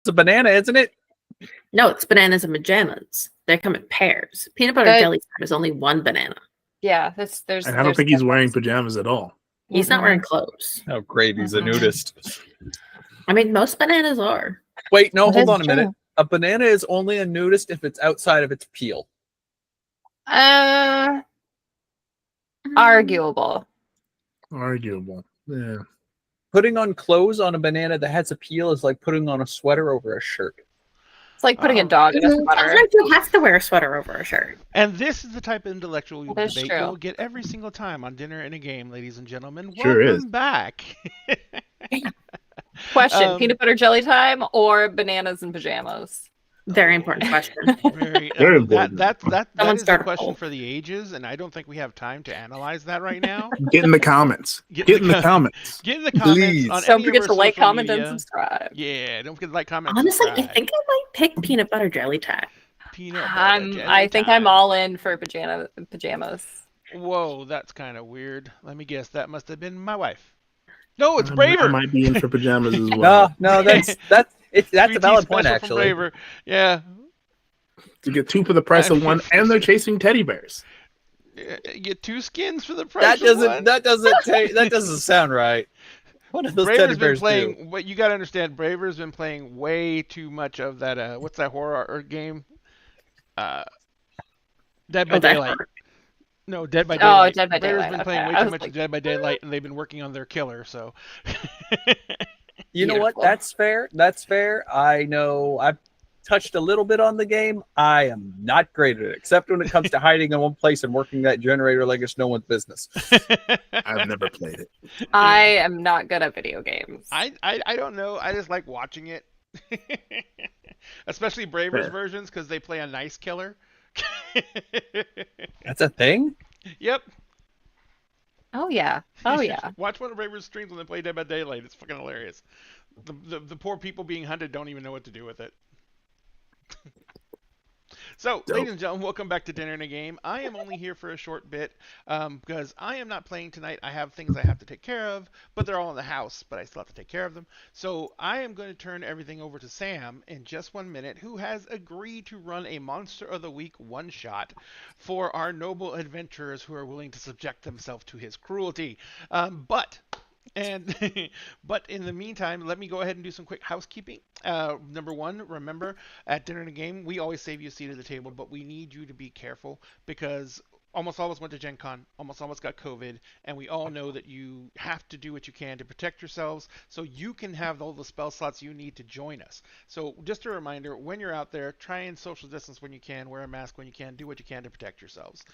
a banana, isn't it? No, it's bananas and pajamas. They come in pairs. Peanut butter jelly time is only one banana. Yeah, and I don't think he's wearing pajamas at all. He's not wearing clothes. Oh, great. He's a nudist. I mean, most bananas are. Wait, no, hold on a minute. A banana is only a nudist if it's outside of its peel. Arguable. Yeah. Putting on clothes on a banana that has a peel is like putting on a sweater over a shirt. It's like putting a dog in a sweater. Sometimes you have to wear a sweater over a shirt. And this is the type of intellectual That's debate true. you'll get every single time on Dinner and a Game, ladies and gentlemen. Sure Welcome is. back. Question, peanut butter jelly time or bananas and pajamas? Very important question. Very important. That Someone is the start a question poll. for the ages, and I don't think we have time to analyze that right now. Get in the comments. Get in the comments. Get in the comments. Please. On Don't any forget of to our like, social comment, media. and subscribe. Yeah, don't forget to like, comment, and Honestly, I subscribe. think I might pick peanut butter jelly time. Peanut butter jelly I think I'm time. all in for pajamas. Whoa, that's kind of weird. Let me guess. That must have been my wife. No, it's I Braver. might be in for pajamas as well. No, that's a Sweet valid tea point, special from actually. Braver. Yeah. To get 2 for the price of 1, and they're chasing teddy bears. You get 2 skins for the price of one. That doesn't sound right. What does those teddy Braver's been bears playing. do? What you got to understand, Braver's been playing way too much of that. What's that horror game? Dead by Daylight. No, Dead by Daylight. Oh, Dead by Braver's Daylight. been Okay. playing way I too was much like, Dead by Daylight, and they've been working on their killer. So. You know what? Beautiful. That's fair. I know I've touched a little bit on the game. I am not great at it, except when it comes to hiding in one place and working that generator like it's no one's business. I've never played it. I am not good at video games. I don't know. I just like watching it, especially Braver's Fair. versions because they play a nice killer. That's a thing? Yep. Oh yeah. Oh yeah. Watch one of Braver's streams when they play Dead by Daylight. It's fucking hilarious. The poor people being hunted don't even know what to do with it. So, Dope. ladies and gentlemen, welcome back to Dinner and a Game. I am only here for a short bit because I am not playing tonight. I have things I have to take care of, but they're all in the house, but I still have to take care of them. So I am going to turn everything over to Sam in just 1 minute, who has agreed to run a Monster of the Week one-shot for our noble adventurers who are willing to subject themselves to his cruelty. But in the meantime, let me go ahead and do some quick housekeeping. Number one, remember, at Dinner and a Game, we always save you a seat at the table, but we need you to be careful because almost all of us went to Gen Con, almost all of us got COVID, and we all know that you have to do what you can to protect yourselves so you can have all the spell slots you need to join us. So just a reminder, when you're out there, try and social distance when you can, wear a mask when you can, do what you can to protect yourselves.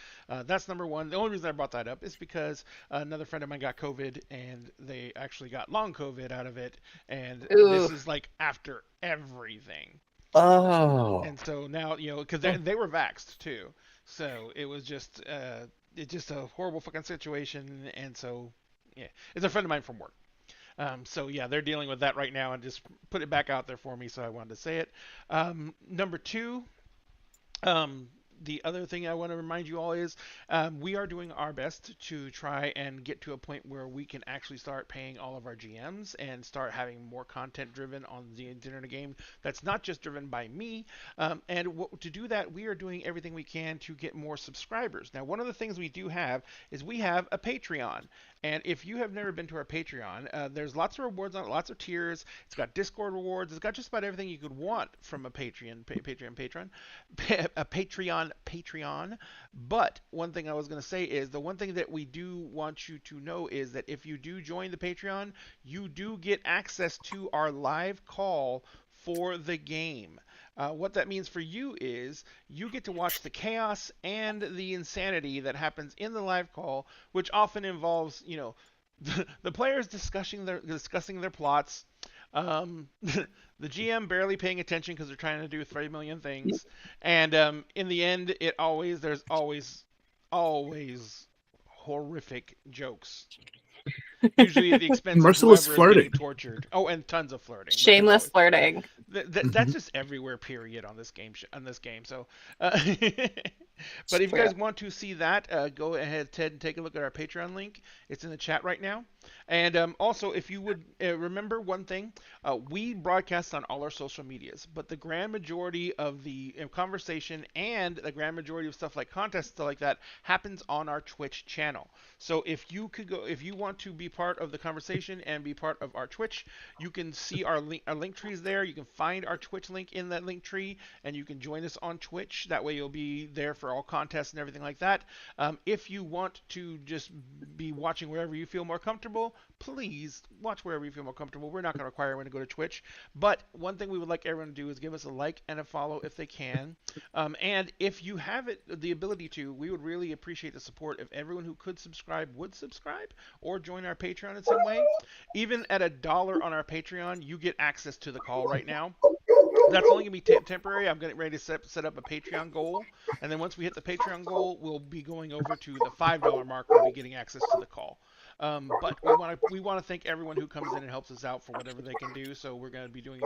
That's number one. The only reason I brought that up is because another friend of mine got COVID, and they actually got long COVID out of it, and this is like after everything. Oh. And so now, because they were vaxxed too. So it was just a horrible fucking situation. And so, yeah, it's a friend of mine from work. So yeah, they're dealing with that right now and just put it back out there for me. So I wanted to say it. Number two, the other thing I want to remind you all is we are doing our best to try and get to a point where we can actually start paying all of our GMs and start having more content driven on the Dinner and a Game that's not just driven by me. To do that, we are doing everything we can to get more subscribers. Now, one of the things we do have is we have a Patreon. And if you have never been to our Patreon, there's lots of rewards on it, lots of tiers. It's got Discord rewards. It's got just about everything you could want from a Patreon. But one thing I was going to say is the one thing that we do want you to know is that if you do join the Patreon, you do get access to our live call for the game. What that means for you is you get to watch the chaos and the insanity that happens in the live call, which often involves, the players discussing their plots, the GM barely paying attention because they're trying to do 3 million things, and in the end, there's always horrific jokes. Usually at the expense Merciless of flirting. being tortured. Oh, and tons of flirting. Shameless flirting. That's just everywhere. Period on this game. So, But if you guys want to see that, go ahead, Ted, and take a look at our Patreon link. It's in the chat right now. And also, if you would remember one thing, we broadcast on all our social medias, but the grand majority of the conversation and the grand majority of stuff like contests, stuff like that, happens on our Twitch channel. So if you want to be part of the conversation and be part of our Twitch, you can see our link trees there. You can find our Twitch link in that link tree, and you can join us on Twitch. That way you'll be there for all contests and everything like that. If you want to just be watching wherever you feel more comfortable, please watch wherever you feel more comfortable. We're not going to require everyone to go to Twitch, but one thing we would like everyone to do is give us a like and a follow if they can. And if you have the ability to, we would really appreciate the support if everyone who could subscribe would subscribe or join our Patreon in some way. Even at $1 on our Patreon, you get access to the call right now. That's only going to be temporary. I'm getting ready to set up a Patreon goal. And then once we hit the Patreon goal, we'll be going over to the $5 mark. We'll be getting access to the call. But we want to thank everyone who comes in and helps us out for whatever they can do. So we're going to be doing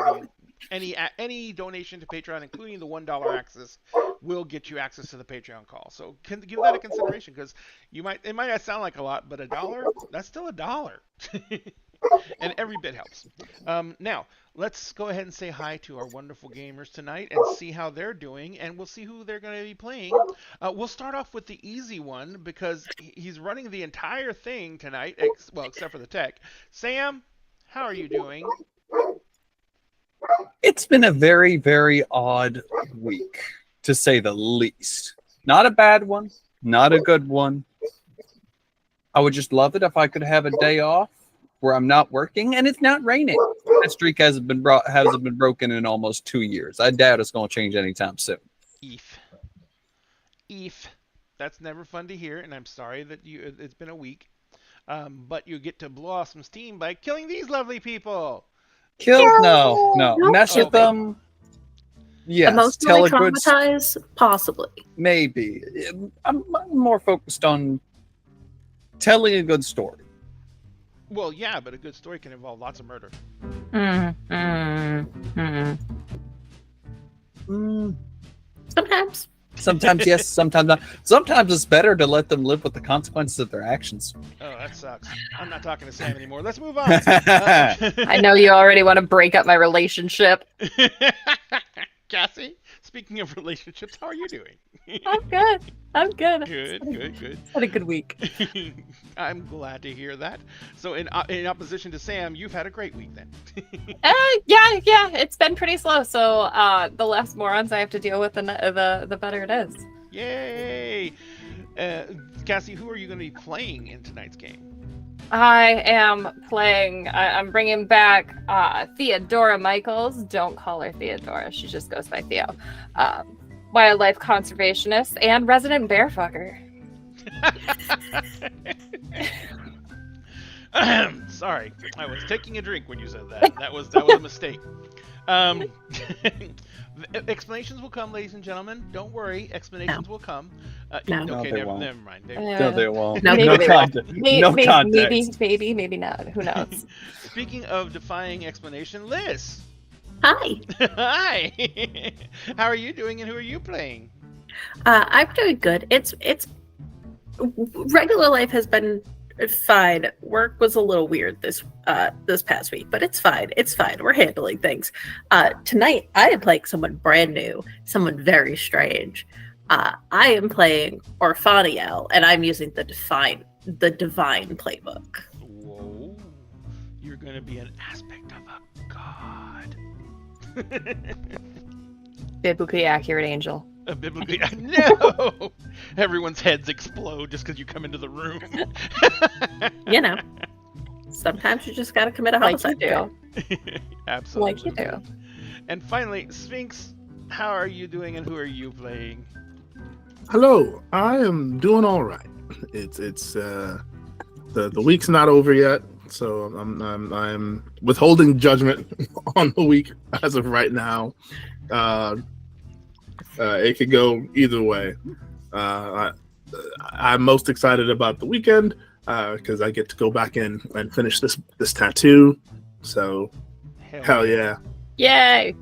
any donation to Patreon, including the $1 access, will get you access to the Patreon call. So give that a consideration, because it might not sound like a lot, but $1, that's still $1. And every bit helps. Now, let's go ahead and say hi to our wonderful gamers tonight and see how they're doing, and we'll see who they're going to be playing. We'll start off with the easy one, because he's running the entire thing tonight, except for the tech. Sam, how are you doing? It's been a very, very odd week, to say the least. Not a bad one, not a good one. I would just love it if I could have a day off where I'm not working and it's not raining. That streak hasn't been broken in almost 2 years. I doubt it's going to change anytime soon. Eef. That's never fun to hear, and I'm sorry that it's been a week. But you get to blow off some steam by killing these lovely people. No. Mess with them. Yes. Emotionally traumatized? Possibly. Maybe. I'm more focused on telling a good story. Well, yeah, but a good story can involve lots of murder. Sometimes. Sometimes yes, sometimes not. Sometimes it's better to let them live with the consequences of their actions. Oh, that sucks. I'm not talking to Sam anymore. Let's move on. I know you already want to break up my relationship. Cassie, speaking of relationships, how are you doing? I'm good. Good. Had a good week. I'm glad to hear that. So in opposition to Sam, you've had a great week then. Yeah, it's been pretty slow. So the less morons I have to deal with, the better it is. Yay! Cassie, who are you going to be playing in tonight's game? I am playing. I'm bringing back Theodora Michaels. Don't call her Theodora. She just goes by Theo. Wildlife conservationist and resident bearfucker. Sorry, I was taking a drink when you said that. That was a mistake. Explanations will come, ladies and gentlemen. Don't worry, explanations will come. No. Okay, they won't. never mind. No, they won't. No, No context. context. Maybe not. Who knows? Speaking of defying explanation, Liz. Hi. Hi. How are you doing, and who are you playing? I'm doing good. It's regular life has been fine. Work was a little weird this past week, but it's fine. It's fine. We're handling things. Tonight I am playing someone brand new, someone very strange. I am playing Orphaniel, and I'm using the divine playbook. Whoa. You're gonna be an aspect of a god. Biblically accurate angel. A biblically no. Everyone's heads explode just because you come into the room. You know, sometimes you just gotta commit a homicide. Absolutely. Like you do. And finally, Sphinx, how are you doing, and who are you playing? Hello, I am doing all right. It's the week's not over yet, so I'm withholding judgment on the week as of right now. It could go either way. I'm most excited about the weekend because I get to go back in and finish this tattoo. So hell yeah! Yay!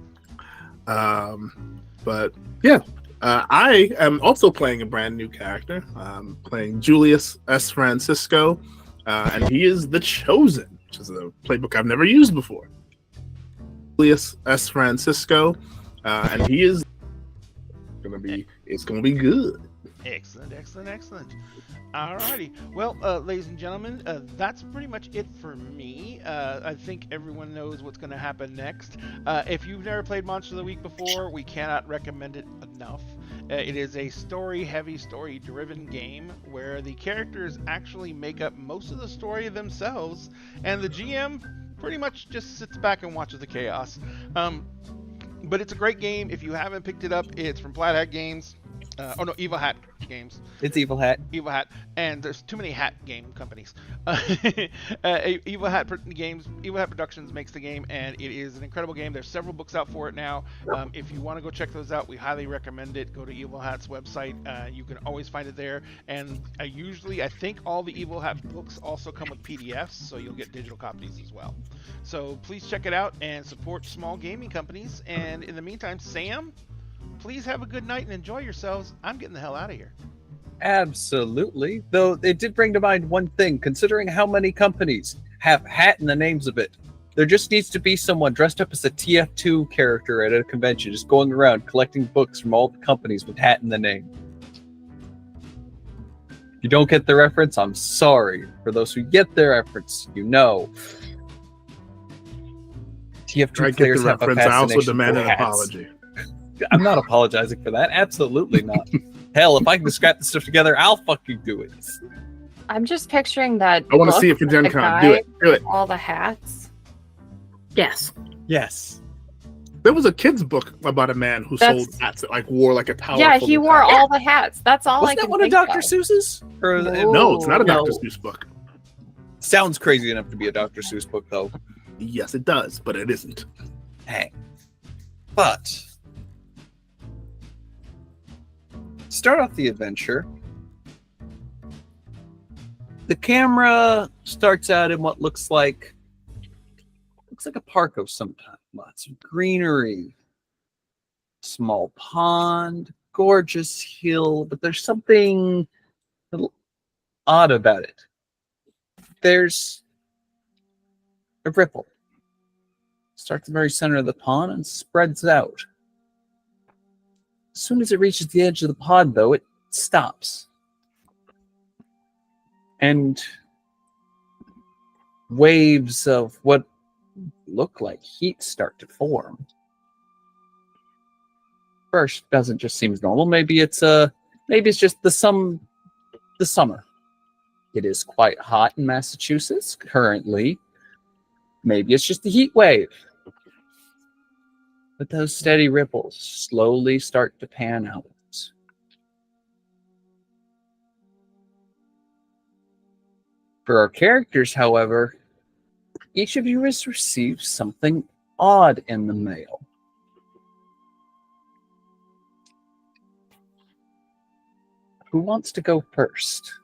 But yeah, I am also playing a brand new character. Playing Julius S. Francisco, and he is the Chosen, which is a playbook I've never used before. Julius S. Francisco, and he is gonna be good. Excellent, excellent, excellent. Alrighty. Well, ladies and gentlemen, that's pretty much it for me. I think everyone knows what's going to happen next. If you've never played Monster of the Week before, we cannot recommend it enough. It is a story-heavy, story-driven game where the characters actually make up most of the story themselves, and the GM pretty much just sits back and watches the chaos. But it's a great game. If you haven't picked it up, it's from Plaid Hat Games. Evil Hat Games. It's Evil Hat. Evil Hat, and there's too many hat game companies. Evil Hat Games, Evil Hat Productions makes the game, and it is an incredible game. There's several books out for it now. If you want to go check those out, we highly recommend it. Go to Evil Hat's website. You can always find it there. And I think all the Evil Hat books also come with PDFs, so you'll get digital copies as well. So please check it out and support small gaming companies. And in the meantime, Sam, please have a good night and enjoy yourselves. I'm getting the hell out of here. Absolutely. Though it did bring to mind one thing, considering how many companies have hat in the names of it. There just needs to be someone dressed up as a TF2 character at a convention, just going around collecting books from all the companies with hat in the name. If you don't get the reference, I'm sorry. For those who get the reference, you know. TF2 players have a fascination. I also demand for an hats. apology. I'm not apologizing for that. Absolutely not. Hell, if I can scrap this stuff together, I'll fucking do it. I'm just picturing that. I want to book see if you're with Gen the Con. guy Do it. Do it. with all the hats. Yes. Yes. There was a kid's book about a man who That's- sold hats that wore like a tower. Yeah, full he of wore hats. all the hats. That's all I Wasn't can that one of think Dr. of. Seuss's? Or No, it's not a No. Dr. Seuss book. sounds crazy enough to be a Dr. Seuss book, though. Yes, it does, but it isn't. Hey. But start off the adventure. The camera starts out in what looks like a park of some kind. Lots of greenery, small pond, gorgeous hill, but there's something a little odd about it. There's a ripple. Starts at the very center of the pond and spreads out. As soon as it reaches the edge of the pond, though, it stops. And waves of what look like heat start to form. First, doesn't just seem normal. Maybe it's just the summer. It is quite hot in Massachusetts currently. Maybe it's just the heat wave. But those steady ripples slowly start to pan out. For our characters, however, each of you has received something odd in the mail. Who wants to go first?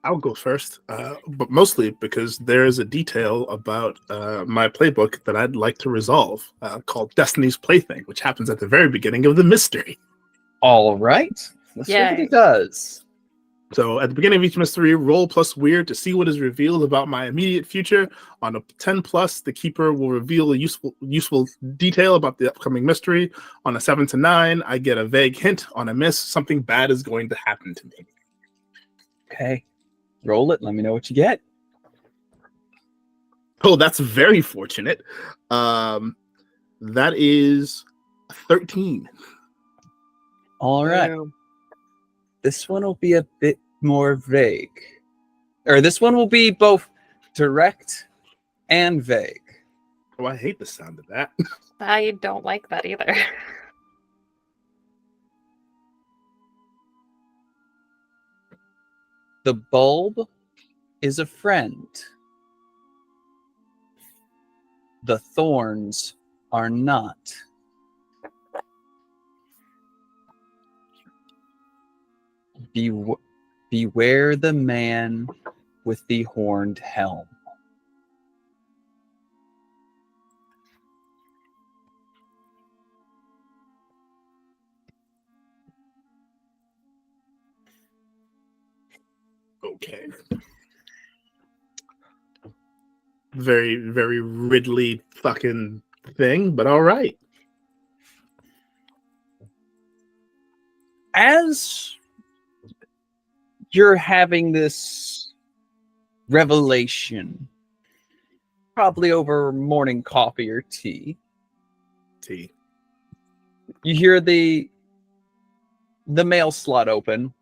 I'll go first, but mostly because there's a detail about my playbook that I'd like to resolve called Destiny's Plaything, which happens at the very beginning of the mystery. All right. Let's see what Yay. he does. So at the beginning of each mystery, roll plus weird to see what is revealed about my immediate future. On a 10 plus, the keeper will reveal a useful detail about the upcoming mystery. On a 7 to 9, I get a vague hint. On a miss, something bad is going to happen to me. Okay. Roll it. Let me know what you get. Oh, that's very fortunate. That is 13. All right. This one will be a bit more vague. Or this one will be both direct and vague. Oh, I hate the sound of that. I don't like that either. The bulb is a friend. The thorns are not. Beware the man with the horned helm. Okay. Very, very Ridley fucking thing, but all right. As you're having this revelation, probably over morning coffee or tea, T. you hear the mail slot open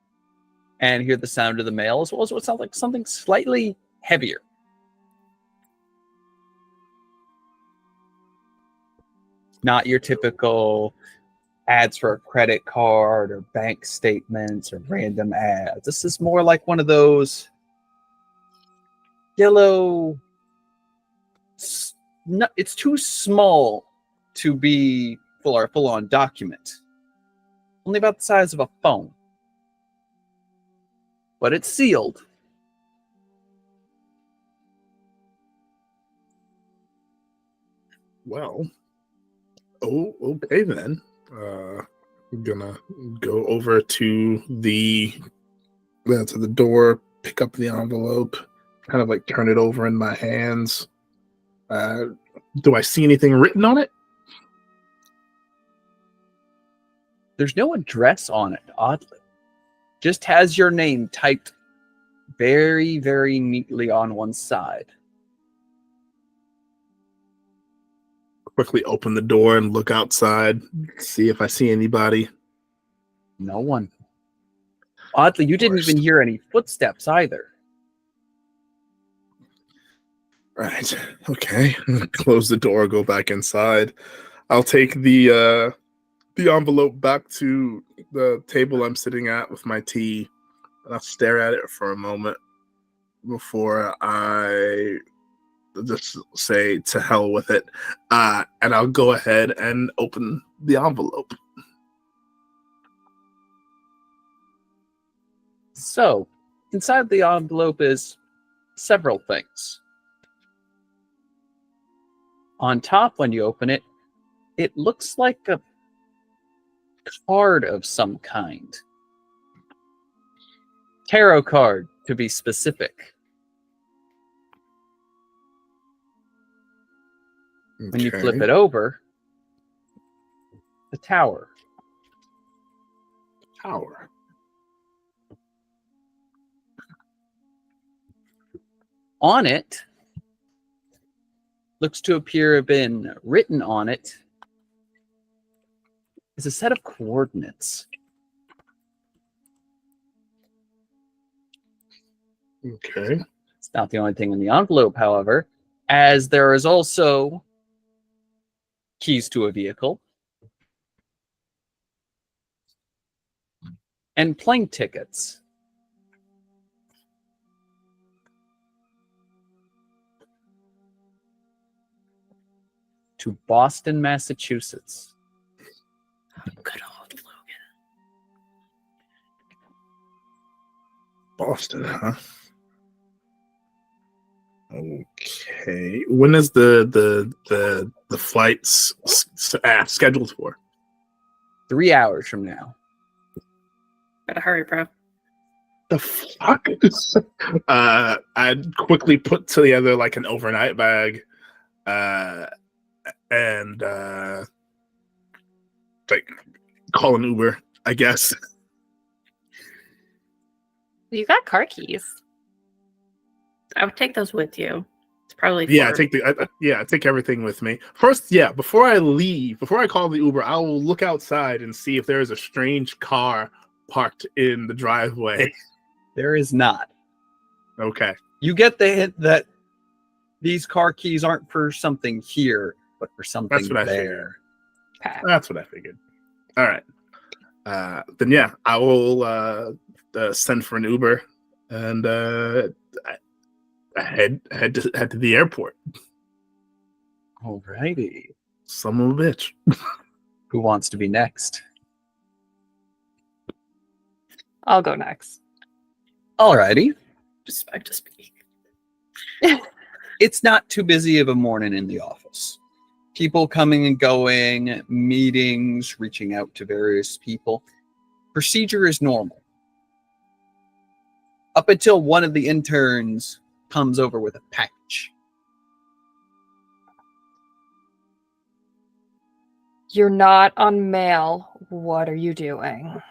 and hear the sound of the mail, as well as what sounds like something slightly heavier. Not your typical ads for a credit card or bank statements or random ads. This is more like one of those yellow. It's too small to be full on document. Only about the size of a phone. But it's sealed. Well, okay then. I'm gonna go over to the door, pick up the envelope, kind of like turn it over in my hands. Do I see anything written on it? There's no address on it, oddly. Just has your name typed very, very neatly on one side. Quickly open the door and look outside, see if I see anybody. No one. Oddly, you didn't even hear any footsteps either. Right. Okay. Close the door, go back inside. I'll take the envelope back to the table I'm sitting at with my tea, and I'll stare at it for a moment before I just say to hell with it. And I'll go ahead and open the envelope. So, inside the envelope is several things. On top, when you open it, it looks like a card of some kind. Tarot card, to be specific. When you flip it over, the tower. Tower. On it, looks to appear to have been written on it, is a set of coordinates. Okay. It's not the only thing in the envelope, however, as there is also keys to a vehicle and plane tickets. To Boston, Massachusetts. Good old Logan. Boston, huh? Okay. When is the flights scheduled for? 3 hours from now. Better hurry, bro. The fuck? I'd quickly put together like an overnight bag, and like call an Uber, I guess. You got car keys. I would take those with you. It's probably Yeah, for- I take everything with me. First, yeah, before I leave, before I call the Uber, I will look outside and see if there is a strange car parked in the driveway. There is not. Okay. You get the hint that these car keys aren't for something here, but for something That's what I figured. there. Okay. That's what I figured. All right. Then yeah, I will send for an Uber and head to the airport. Alrighty. Son of a bitch. Who wants to be next? I'll go next. Alrighty. just I just speak. It's not too busy of a morning in the office. People coming and going, meetings, reaching out to various people. Procedure is normal. up until one of the interns comes over with a package. You're not on mail. What are you doing?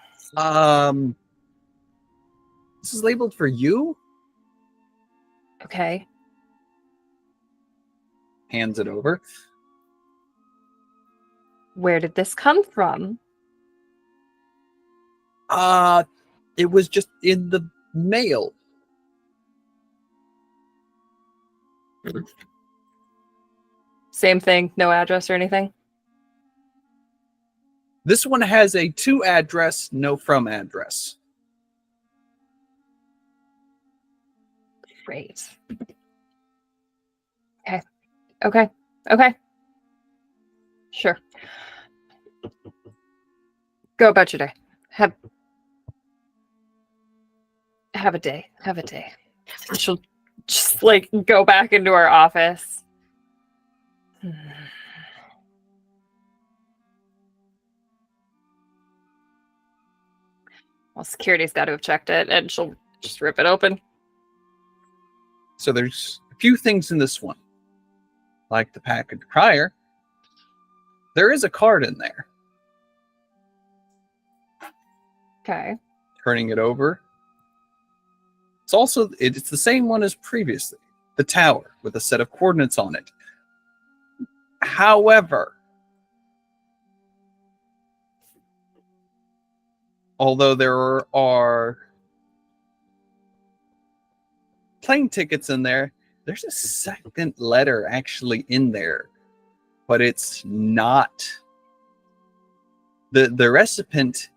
This is labeled for you? Okay. Hands it over. Where did this come from? It was just in the mail. Same thing, no address or anything? This one has a to address, no from address. Great. Okay. Sure. Go about your day. Have a day. She'll just like go back into her office. Well, security's got to have checked it, and she'll just rip it open. So there's a few things in this one. Like the package prior, there is a card in there. Okay. Turning it over. It's the same one as previously. The tower with a set of coordinates on it. However, although there are plane tickets in there, there's a second letter actually in there, but it's not. The recipient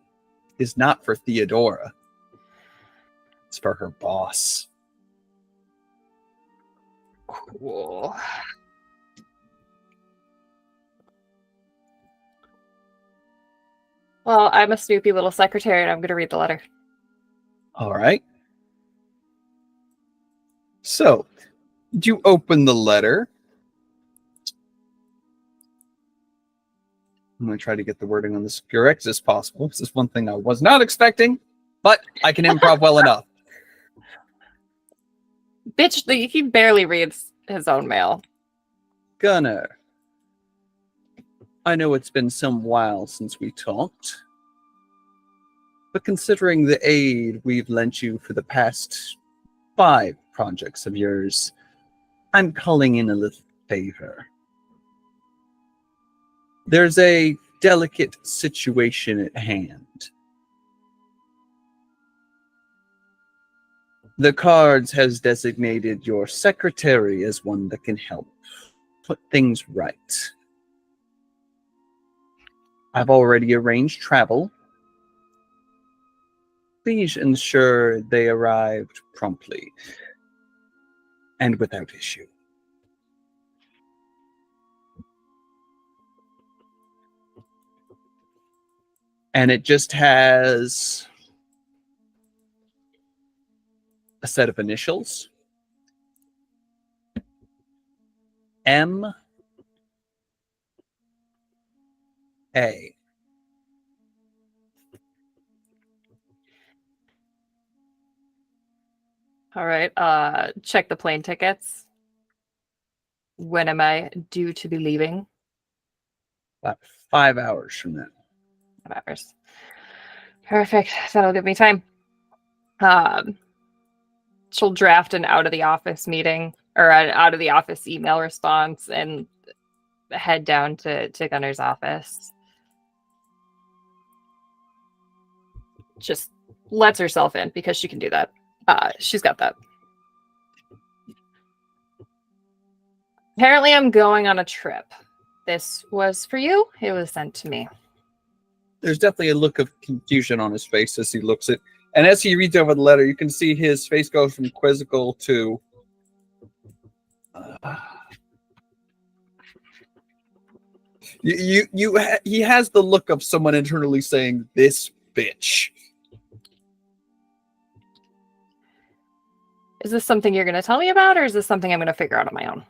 is not for Theodora. It's for her boss. Cool. Well, I'm a snoopy little secretary, and I'm going to read the letter. All right. So, you open the letter. I'm going to try to get the wording on this correct as possible. This is one thing I was not expecting, but I can improv well enough. Bitch, he barely reads his own mail. Gunnar, I know it's been some while since we talked, but considering the aid we've lent you for the past 5 projects of yours, I'm calling in a little favor. There's a delicate situation at hand. The cards has designated your secretary as one that can help put things right. I've already arranged travel. Please ensure they arrived promptly and without issue. And it just has a set of initials. M. A. All right. Check the plane tickets. When am I due to be leaving? About 5 hours from now. 5 hours. Perfect. That'll give me time. She'll draft an out of the office meeting or an out of the office email response and head down to Gunner's office. Just lets herself in because she can do that. She's got that. Apparently, I'm going on a trip. This was for you. It was sent to me. There's definitely a look of confusion on his face as he looks at, and as he reads over the letter, you can see his face go from quizzical to he has the look of someone internally saying, "This bitch." Is this something you're going to tell me about, or is this something I'm going to figure out on my own?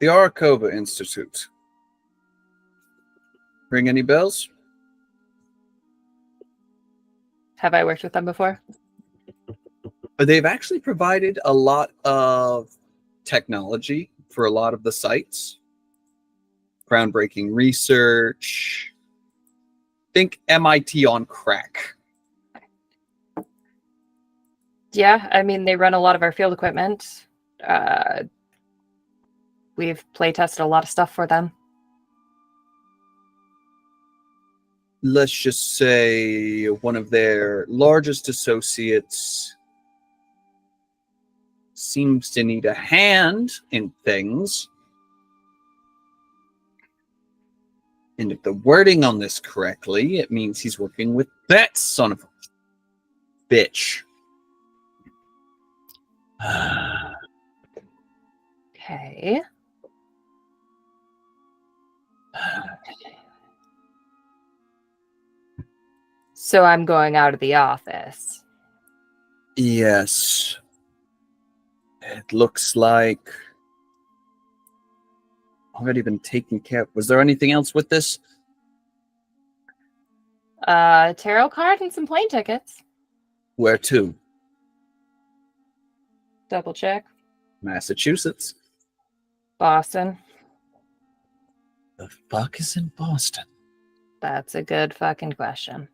The Arakova Institute. Ring any bells? Have I worked with them before? They've actually provided a lot of technology for a lot of the sites. Groundbreaking research. Think MIT on crack. Yeah, I mean, they run a lot of our field equipment. We've play tested a lot of stuff for them. Let's just say one of their largest associates seems to need a hand in things. And if the wording on this correctly, it means he's working with that son of a bitch. Okay. So I'm going out of the office. Yes. It looks like already been taken care of. Was there anything else with this? Tarot card and some plane tickets. Where to? Double check. Massachusetts. Boston. The fuck is in Boston? That's a good fucking question.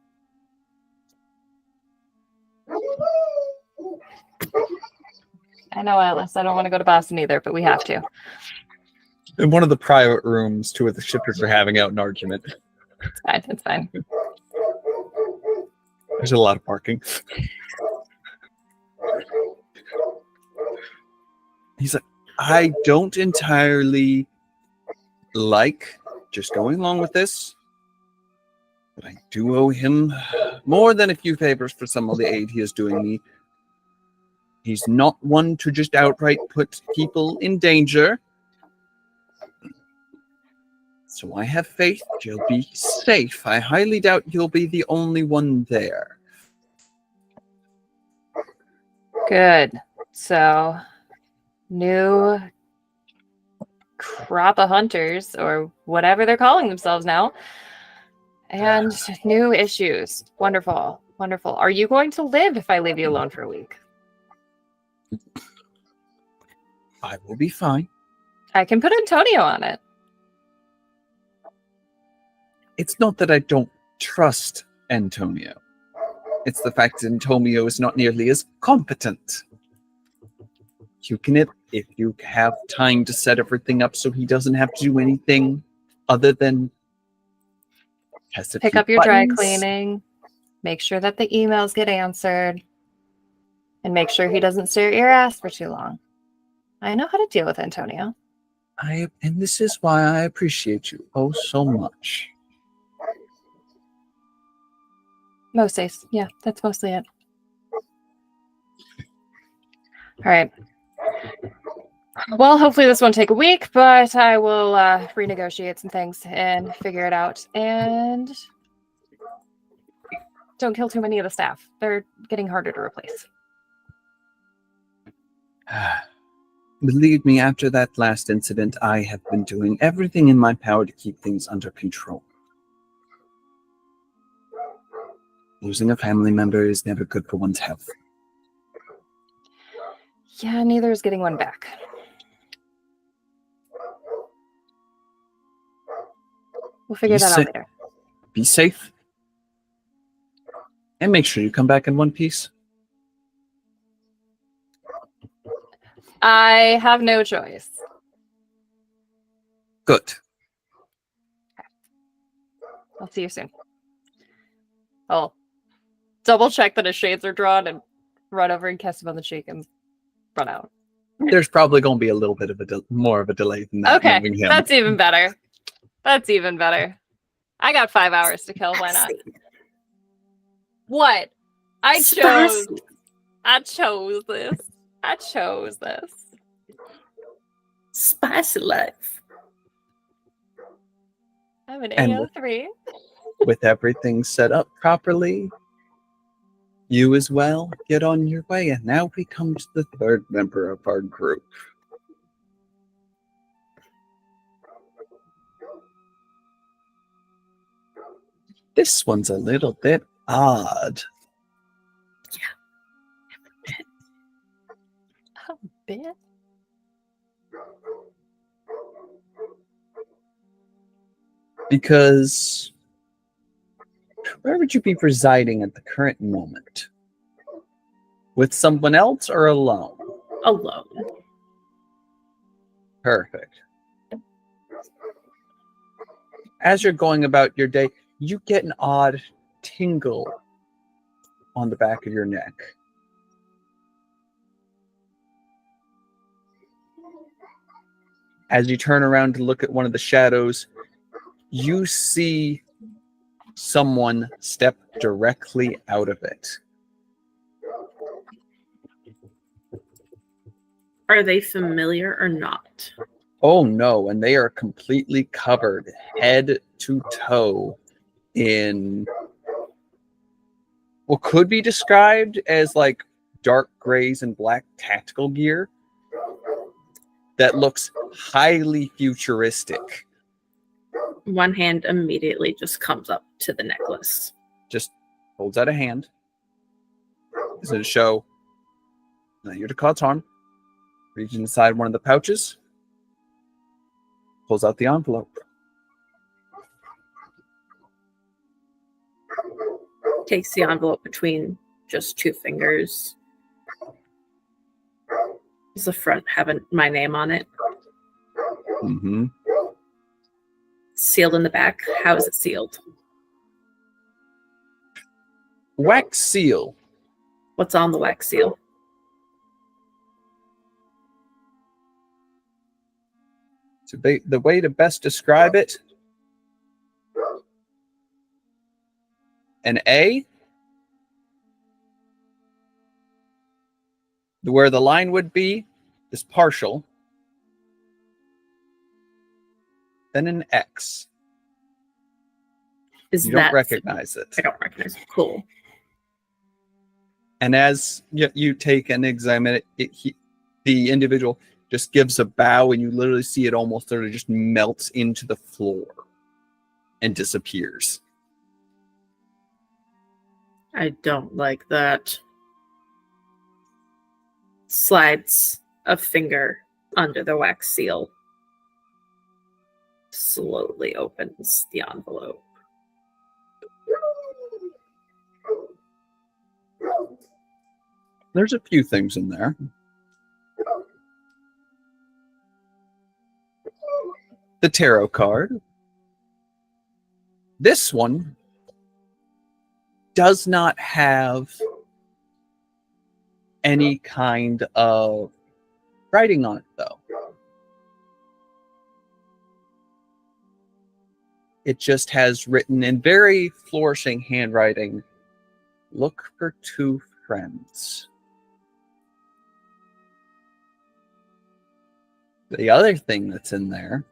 I know, Atlas. I don't want to go to Boston either, but we have to. In one of the private rooms, two of the shippers are having out an argument. It's fine. It's fine. There's a lot of parking. He's like, I don't entirely like just going along with this, but I do owe him more than a few favors for some of the aid he is doing me. He's not one to just outright put people in danger. So I have faith you'll be safe. I highly doubt you'll be the only one there. Good. So, new crop of hunters, or whatever they're calling themselves now, and new issues. Wonderful. Wonderful. Are you going to live if I leave you alone for a week? I will be fine. I can put Antonio on it. It's not that I don't trust Antonio. It's the fact that Antonio is not nearly as competent. You can, if you have time to set everything up so he doesn't have to do anything other than pick up your dry cleaning, make sure that the emails get answered, and make sure he doesn't stare at your ass for too long. I know how to deal with Antonio. And this is why I appreciate you oh so much. Most days. Yeah, that's mostly it. All right. Well, hopefully this won't take a week, but I will renegotiate some things and figure it out. And don't kill too many of the staff. They're getting harder to replace. Believe me, after that last incident, I have been doing everything in my power to keep things under control. Losing a family member is never good for one's health. Yeah, neither is getting one back. We'll figure that out later. Be safe. And make sure you come back in one piece. I have no choice. Good. I'll see you soon. I'll double check that his shades are drawn and run over and kiss him on the cheek and run out. There's probably going to be a little bit of more of a delay than that. Okay, that's even better. That's even better. I got 5 hours to kill. Why not? What? I chose this. I chose this. Spicy life. I'm an And AO3. With everything set up properly, you as well get on your way. And now we come to the third member of our group. This one's a little bit odd. A bit. Because where would you be residing at the current moment? With someone else or alone? Alone. Perfect. As you're going about your day, you get an odd tingle on the back of your neck. As you turn around to look at one of the shadows, you see someone step directly out of it. Are they familiar or not? Oh no, and they are completely covered head to toe in what could be described as like dark grays and black tactical gear that looks highly futuristic. One hand immediately just comes up to the necklace. Just holds out a hand. Is it a show? Now you're to call its arm. Reaches inside one of the pouches. Pulls out the envelope. Takes the envelope between just two fingers. Does the front have my name on it? Mm-hmm. Sealed in the back. How is it sealed? Wax seal. What's on the wax seal? So the way to best describe it, an A, where the line would be, is partial, then an X. Is You that don't recognize it. I don't recognize it. Cool. And as you take and examine it, the individual just gives a bow, and you literally see it almost sort of just melts into the floor and disappears. I don't like that. Slides a finger under the wax seal. Slowly opens the envelope. There's a few things in there. The tarot card. This one does not have any kind of writing on it, though. It just has written in very flourishing handwriting, "Look for two friends." The other thing that's in there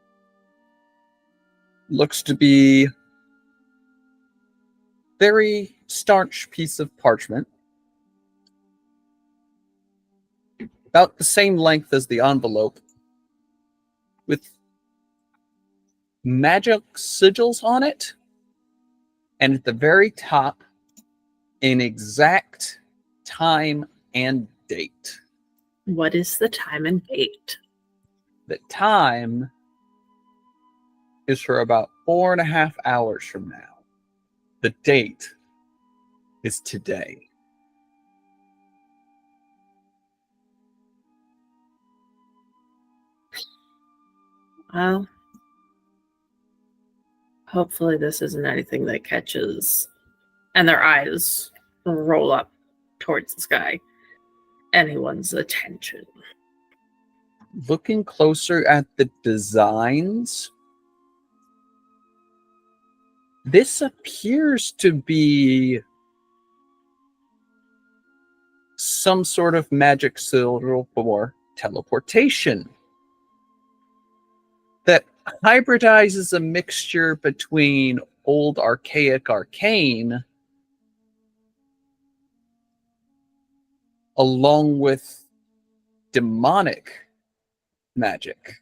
looks to be very staunch piece of parchment, about the same length as the envelope, with magic sigils on it, and at the very top, an exact time and date. What is the time and date? The time is for about 4.5 hours from now. The date is today. Well, hopefully this isn't anything that catches, and their eyes roll up towards the sky, anyone's attention. Looking closer at the designs, this appears to be some sort of magic symbol for teleportation that hybridizes a mixture between old archaic arcane along with demonic magic.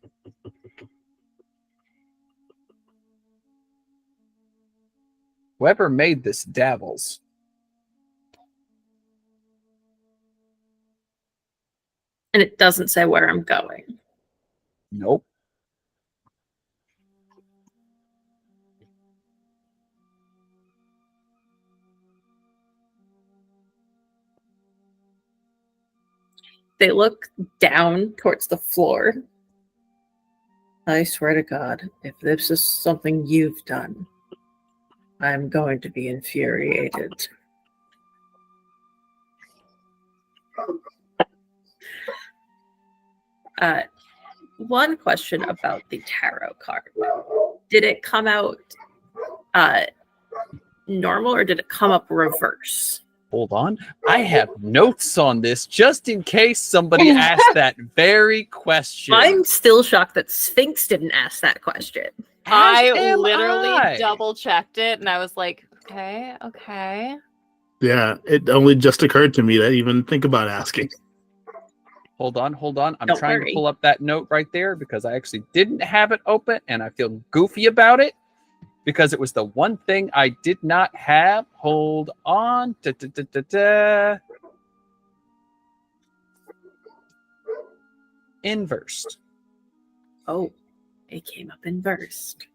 Whoever made this dabbles. And it doesn't say where I'm going. Nope. They look down towards the floor. I swear to God, if this is something you've done, I'm going to be infuriated. One question about the tarot card. Did it come out normal or did it come up reverse? Hold on. I have notes on this just in case somebody asked that very question. I'm still shocked that Sphinx didn't ask that question. I am literally I. double checked it and I was like, okay. Yeah, it only just occurred to me to even think about asking. Hold on. I'm Don't trying worry. to pull up that note right there because I actually didn't have it open and I feel goofy about it because it was the one thing I did not have. Hold on. Inversed. Oh, it came up inversed.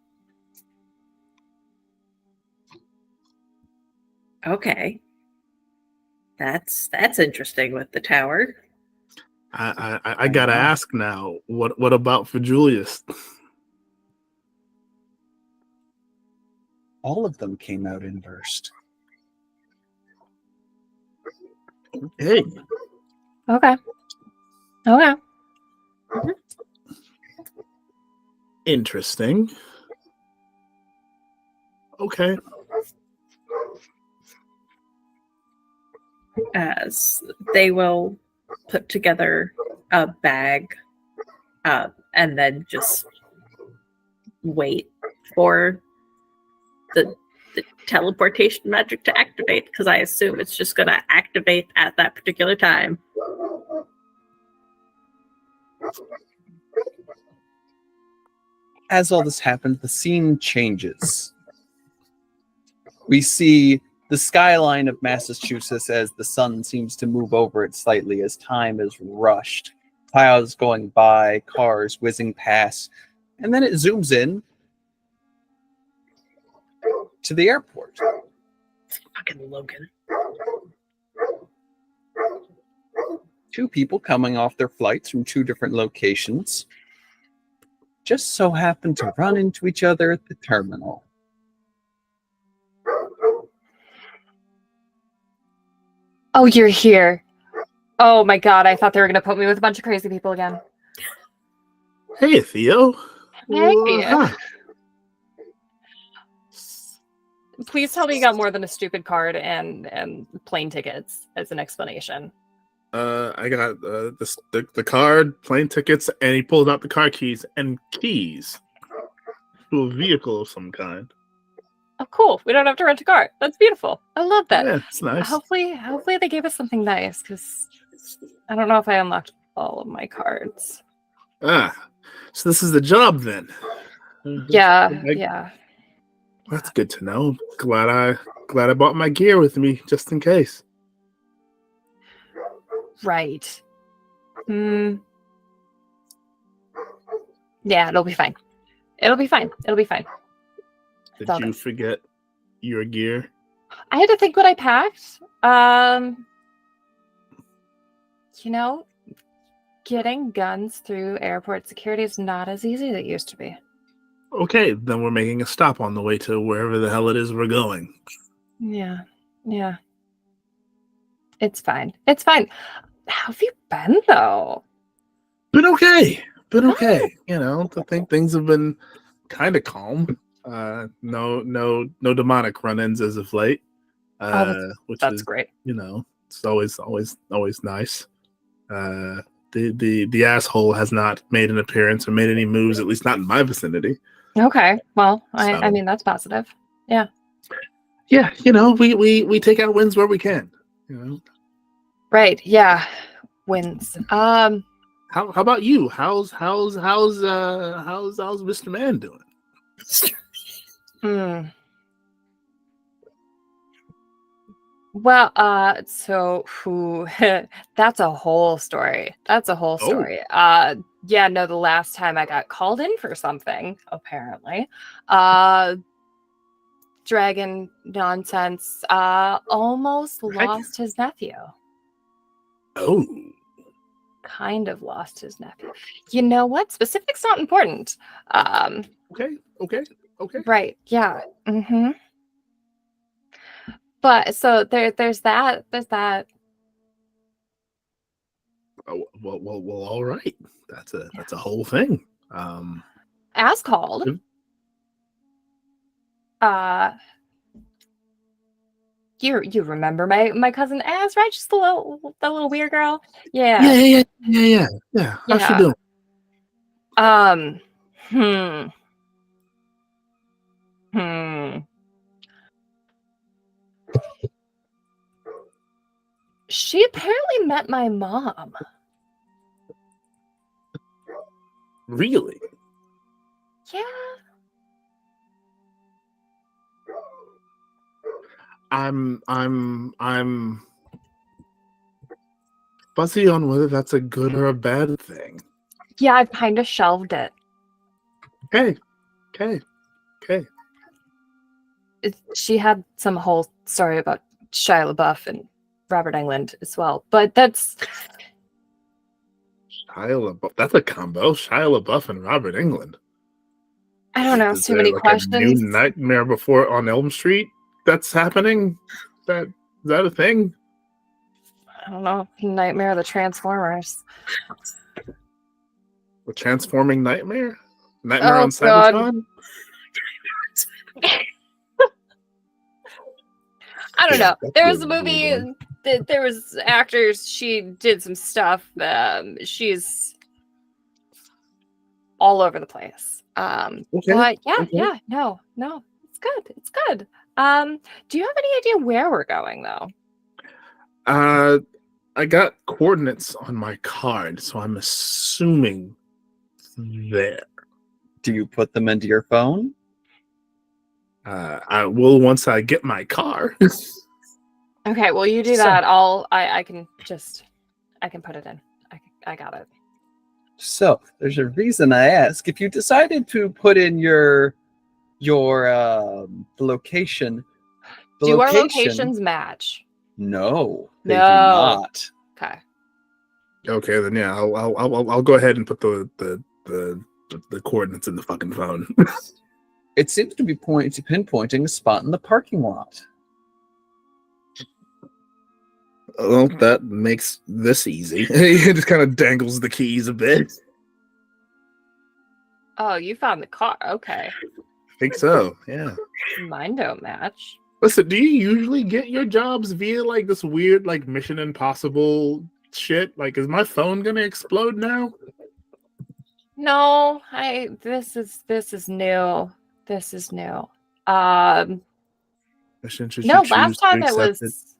Okay. That's interesting with the tower. I gotta ask now. What about for Julius? All of them came out inversed. Hey, Okay. interesting. Okay. As they will put together a bag and then just wait for the teleportation magic to activate, because I assume it's just going to activate at that particular time. As all this happens, the scene changes. We see the skyline of Massachusetts as the sun seems to move over it slightly as time is rushed. Clouds going by, cars whizzing past, and then it zooms in to the airport. Fucking Logan. Two people coming off their flights from two different locations just so happen to run into each other at the terminal. Oh, you're here. Oh my God, I thought they were going to put me with a bunch of crazy people again. Hey, Theo. Hey. Hi. Please tell me you got more than a stupid card and plane tickets as an explanation. I got the card, plane tickets, and he pulled out the car keys and keys to a vehicle of some kind. Oh, cool. We don't have to rent a car. That's beautiful. I love that. Yeah, it's nice. Hopefully they gave us something nice, because I don't know if I unlocked all of my cards. So this is the job then. Yeah. That's good to know. Glad I bought my gear with me just in case. Right. Yeah, it'll be fine. Did you forget your gear? I had to think what I packed. Getting guns through airport security is not as easy as it used to be. Okay, then we're making a stop on the way to wherever the hell it is we're going. Yeah. It's fine. How have you been, though? Been okay. I think things have been kind of calm. No demonic run-ins as of late. Which That's is great. It's always nice. The asshole has not made an appearance or made any moves, at least not in my vicinity. Okay. Well, So- I mean, that's positive. Yeah. Yeah, we take our wins where we can. Right. Yeah. Wins. How about you? How's Mr. Man doing? Well, so who that's a whole story. That's a whole Oh. story. Yeah, no, the last time I got called in for something, apparently. Dragon nonsense, almost lost his nephew. Oh. Kind of lost his nephew. You know what? Specifics not important. Okay. Right, yeah. Mm-hmm. But so there's that. Oh, well. All right. That's a whole thing. As called. You remember my cousin Az, right? Just the little weird girl. Yeah. Yeah. How's she doing? She apparently met my mom. Really? Yeah. I'm fuzzy on whether that's a good or a bad thing. Yeah, I've kind of shelved it. Okay. She had some whole story about Shia LaBeouf and Robert Englund as well, but that's Shia LaBeouf. That's a combo. Shia LaBeouf and Robert Englund. I don't know. Is Too there many like questions. a new Nightmare Before on Elm Street that's happening? Is that a thing? I don't know. Nightmare of the Transformers. A transforming nightmare? Nightmare Oh, on God. Cybertron? I don't know. that's There was a really weird movie. There was actors. She did some stuff. She's all over the place. Okay. But yeah, Okay. no, it's good. It's good. Do you have any idea where we're going though? I got coordinates on my card, so I'm assuming there. Do you put them into your phone? I will once I get my car. Okay, well you do So- that. I can put it in. I got it. So there's a reason I ask. If you decided to put in your location, the Do our location, locations match? no, they do No. not. Okay. Okay, then yeah, I'll go ahead and put the coordinates in the fucking phone. It seems to be pinpointing a spot in the parking lot. Well, that makes this easy. It just kind of dangles the keys a bit. Oh, you found the car. Okay. I think so. Yeah. Mine don't match. Listen, do you usually get your jobs via like this weird like Mission Impossible shit? Like, is my phone gonna explode now? No, this is new. This is new. Should No, you choose last to time it accept was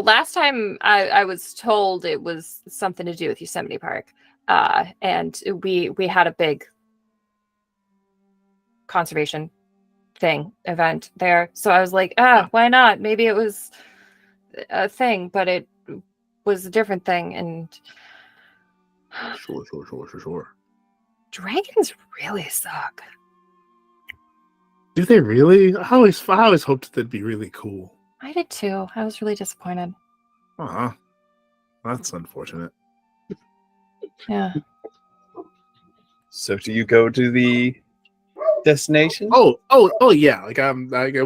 last time I was told it was something to do with Yosemite Park. And we had a big conservation event there. So I was like, why not? Maybe it was a thing, but it was a different thing. And Sure. dragons really suck. Do they really? I always hoped they'd be really cool. I did too. I was really disappointed. That's unfortunate. Yeah. So do you go to the destination? Oh yeah. Like I'm. Like, we're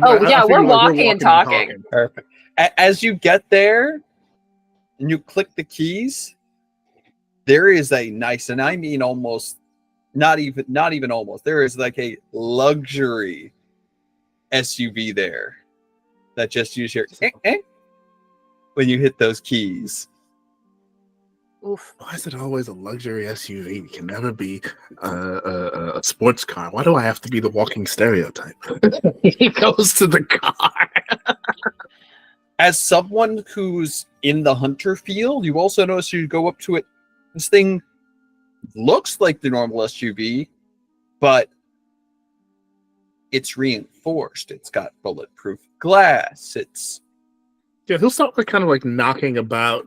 walking and talking. Perfect. As you get there and you click the keys, there is a nice, and I mean almost, not even almost, there is like a luxury SUV there that just use your when you hit those keys. Oof. Why is it always a luxury SUV? It can never be a sports car. Why do I have to be the walking stereotype? He goes to the car. As someone who's in the hunter field, you also notice you go up to it. This thing looks like the normal SUV, but it's reinforced. It's got bulletproof glass. It's Yeah, he'll start like kind of like knocking about,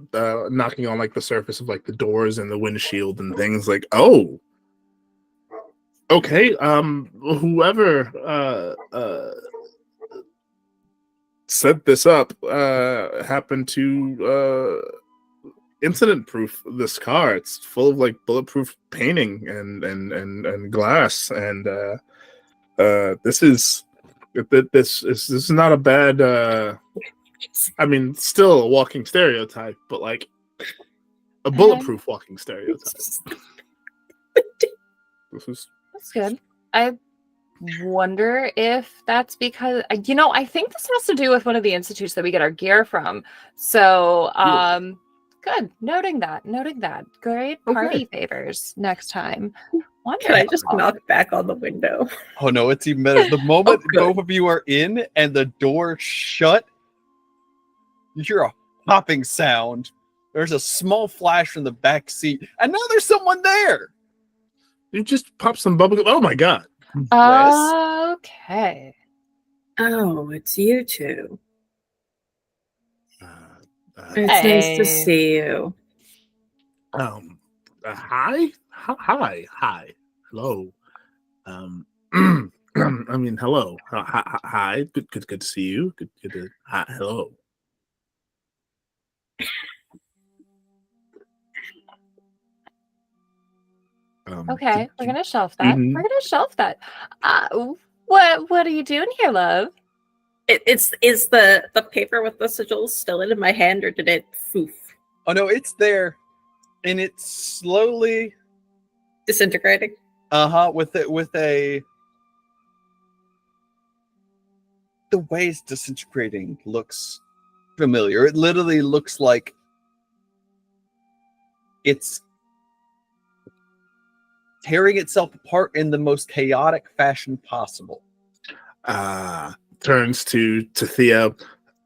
knocking on like the surface of like the doors and the windshield and things. Like, oh, okay. Whoever set this up happened to incident proof this car. It's full of like bulletproof painting and glass, and this is not a bad. I mean, still a walking stereotype, but like a bulletproof walking stereotype. That's good. I wonder if that's because I think this has to do with one of the institutes that we get our gear from. So good. Noting that. Great party favors next time. Can I just knock back on the window? Oh no, it's even better. The moment both of you are in and the door shut, you hear a popping sound. There's a small flash from the back seat, and now there's someone there. You just pop some bubblegum. Oh my god. Okay. Oh, it's you two. It's Hey. nice to see you. Hi, hello. I mean, hello. Hi. Good to see you. Good to. Hi, hello. Okay, we're gonna shelf that. Mhm. We're gonna shelf that. What are you doing here, love? Is the paper with the sigils still in my hand, or did it foof? Oh no, it's there, and it's slowly Disintegrating? with a the way it's disintegrating looks familiar. It literally looks like it's tearing itself apart in the most chaotic fashion possible. Turns to Theo.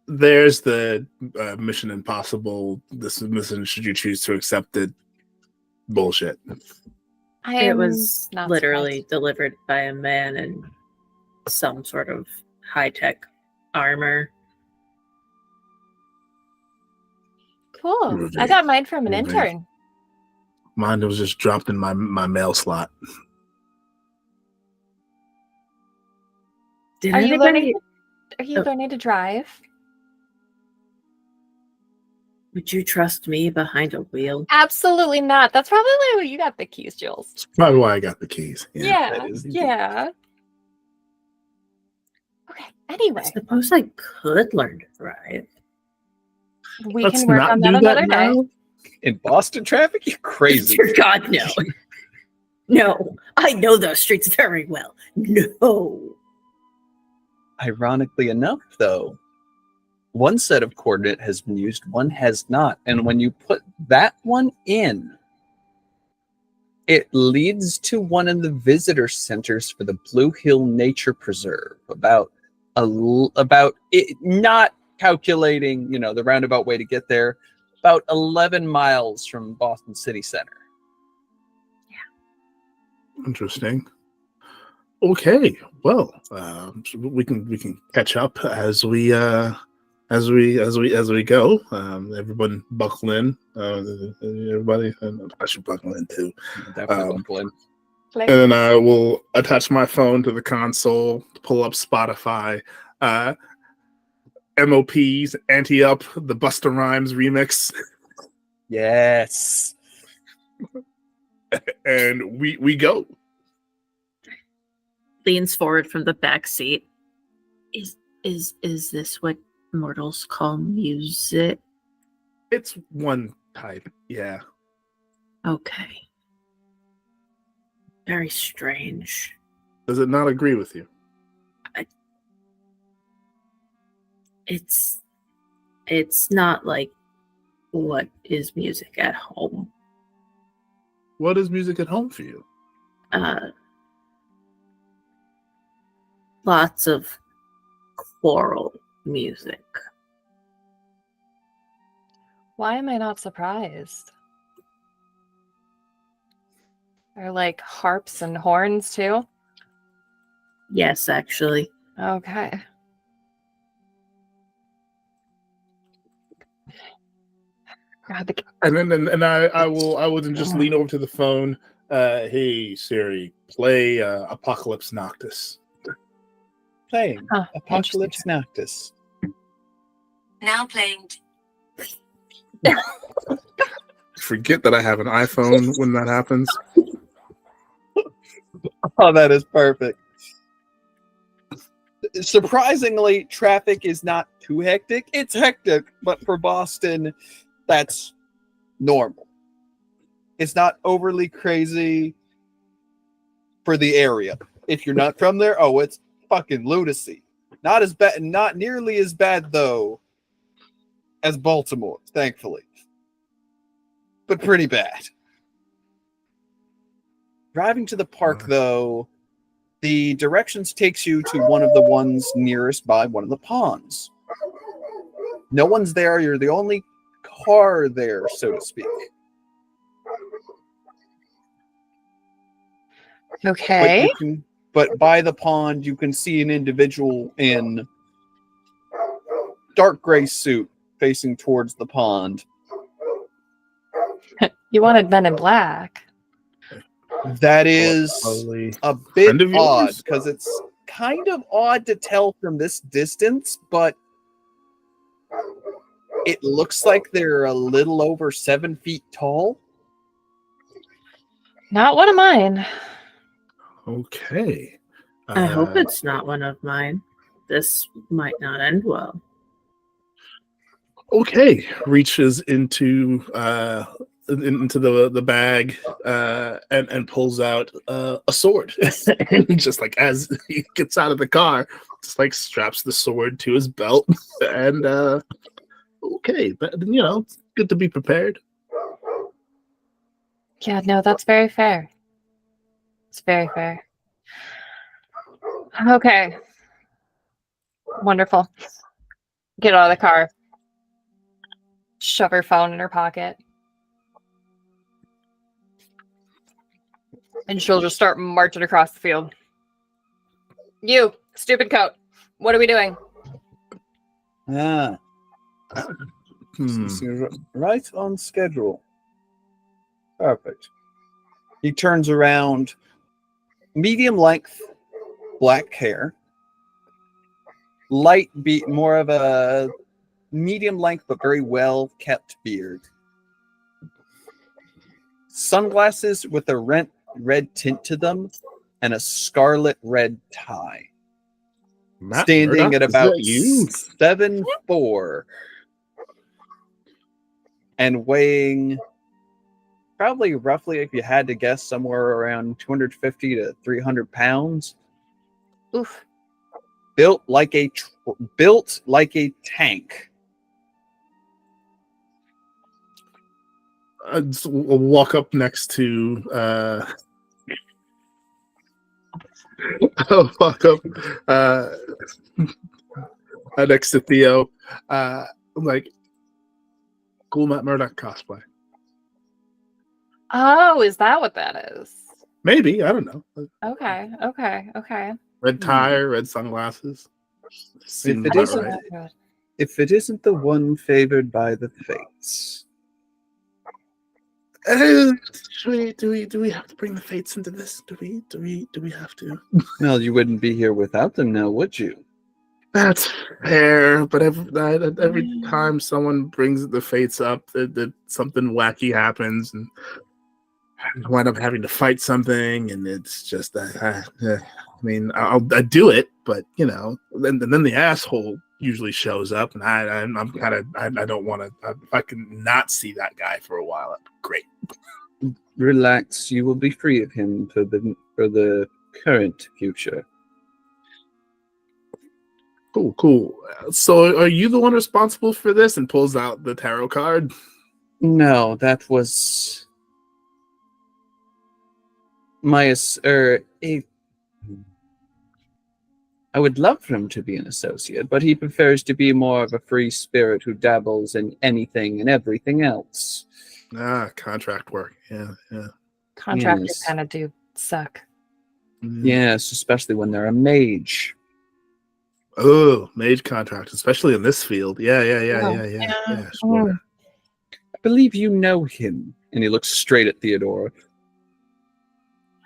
There's the Mission Impossible. This mission, should you choose to accept it, bullshit. It was not literally surprised. delivered by a man in some sort of high-tech armor. Cool. I got mine from an Moving. intern. Mine was just dropped in my mail slot. Did Are you anybody? learning to drive? Would you trust me behind a wheel? Absolutely not. That's probably why you got the keys, Jules. That's probably why I got the keys. Yeah. that is indeed. Yeah. Okay. I Anyway, suppose I could learn to drive. we Let's can work not on do that another day. now. In Boston traffic, you're crazy. Dear God, no. No, I know those streets very well. No. Ironically enough, though, one set of coordinate has been used, one has not. And when you put that one in, it leads to one of the visitor centers for the Blue Hill Nature Preserve. About it, not calculating, the roundabout way to get there, about 11 miles from Boston City Center. Interesting. Okay, well, we can catch up as we go. Everyone buckle in. Everybody, I should buckle in too. Definitely buckle in. And then I will attach my phone to the console, pull up Spotify, MOPs, Ante Up, the Busta Rhymes remix, Yes. and we go. Leans forward from the back seat. Is this what mortals call music? It's one type, yeah. Okay. Very strange. Does it not agree with you? It's not like what is music at home. What is music at home for you? Lots of choral music. Why am I not surprised? Are like harps and horns too? Yes, actually. Okay. God, the And I will then just lean over to the phone. Hey Siri, play Apocalypse Noctis. Playing Huh, Apocalypse Noctis. Now playing. Forget that I have an iPhone when that happens. Oh, that is perfect. Surprisingly, traffic is not too hectic. It's hectic, but for Boston, that's normal. It's not overly crazy for the area. If you're not from there, oh, it's fucking lunacy. Not as bad, not nearly as bad though as Baltimore, thankfully, but pretty bad. Driving to the park, though, the directions takes you to one of the ones nearest by one of the ponds. No one's there. You're the only car there, so to speak. Okay. But by the pond, you can see an individual in dark gray suit facing towards the pond. You wanted Men in Black. That is Probably a bit friend of yours? odd because it's kind of odd to tell from this distance, but it looks like they're a little over 7 feet tall. Not one of mine. Okay. I hope it's not one of mine. This might not end well. Okay. Reaches into the bag and pulls out a sword. And just like as he gets out of the car, just like straps the sword to his belt. And okay, but you know, it's good to be prepared. Yeah, no, that's very fair. It's very fair. Okay. Wonderful. Get out of the car. Shove her phone in her pocket. And she'll just start marching across the field. You, stupid coat. What are we doing? Ah, right on schedule. Perfect. He turns around, medium length, black hair, light beat, more of a medium length but very well kept beard, sunglasses with a red tint to them, and a scarlet red tie. Matt Standing Murdock, at is about that you? 7'4" and weighing probably roughly, if you had to guess, somewhere around 250 to 300 pounds. Oof. Built like a tank. We'll walk up next to I'll walk up next to Theo. I'm like, cool Matt Murdock cosplay. Oh, is that what that is? Maybe, I don't know. Okay. Red tie, red sunglasses. Seems about right. If it isn't the one favored by the fates. Do we have to bring the fates into this? Do we have to? Well, you wouldn't be here without them now, would you? That's fair, but every time someone brings the fates up, that something wacky happens, and I wind up having to fight something, and it's just I mean, I'll do it, but you know, then the asshole usually shows up, and I'm kind of I don't want to. If I can not see that guy for a while, that'd be great. Relax, you will be free of him for the current future. Cool. So, are you the one responsible for this? And pulls out the tarot card. No, that was I would love for him to be an associate, but he prefers to be more of a free spirit who dabbles in anything and everything else. Contract work. Yeah. Contractors Yes. kind of do suck. Yes, especially when they're a mage. Oh, mage contract, especially in this field. Yeah, sure. believe you know him. And he looks straight at Theodora.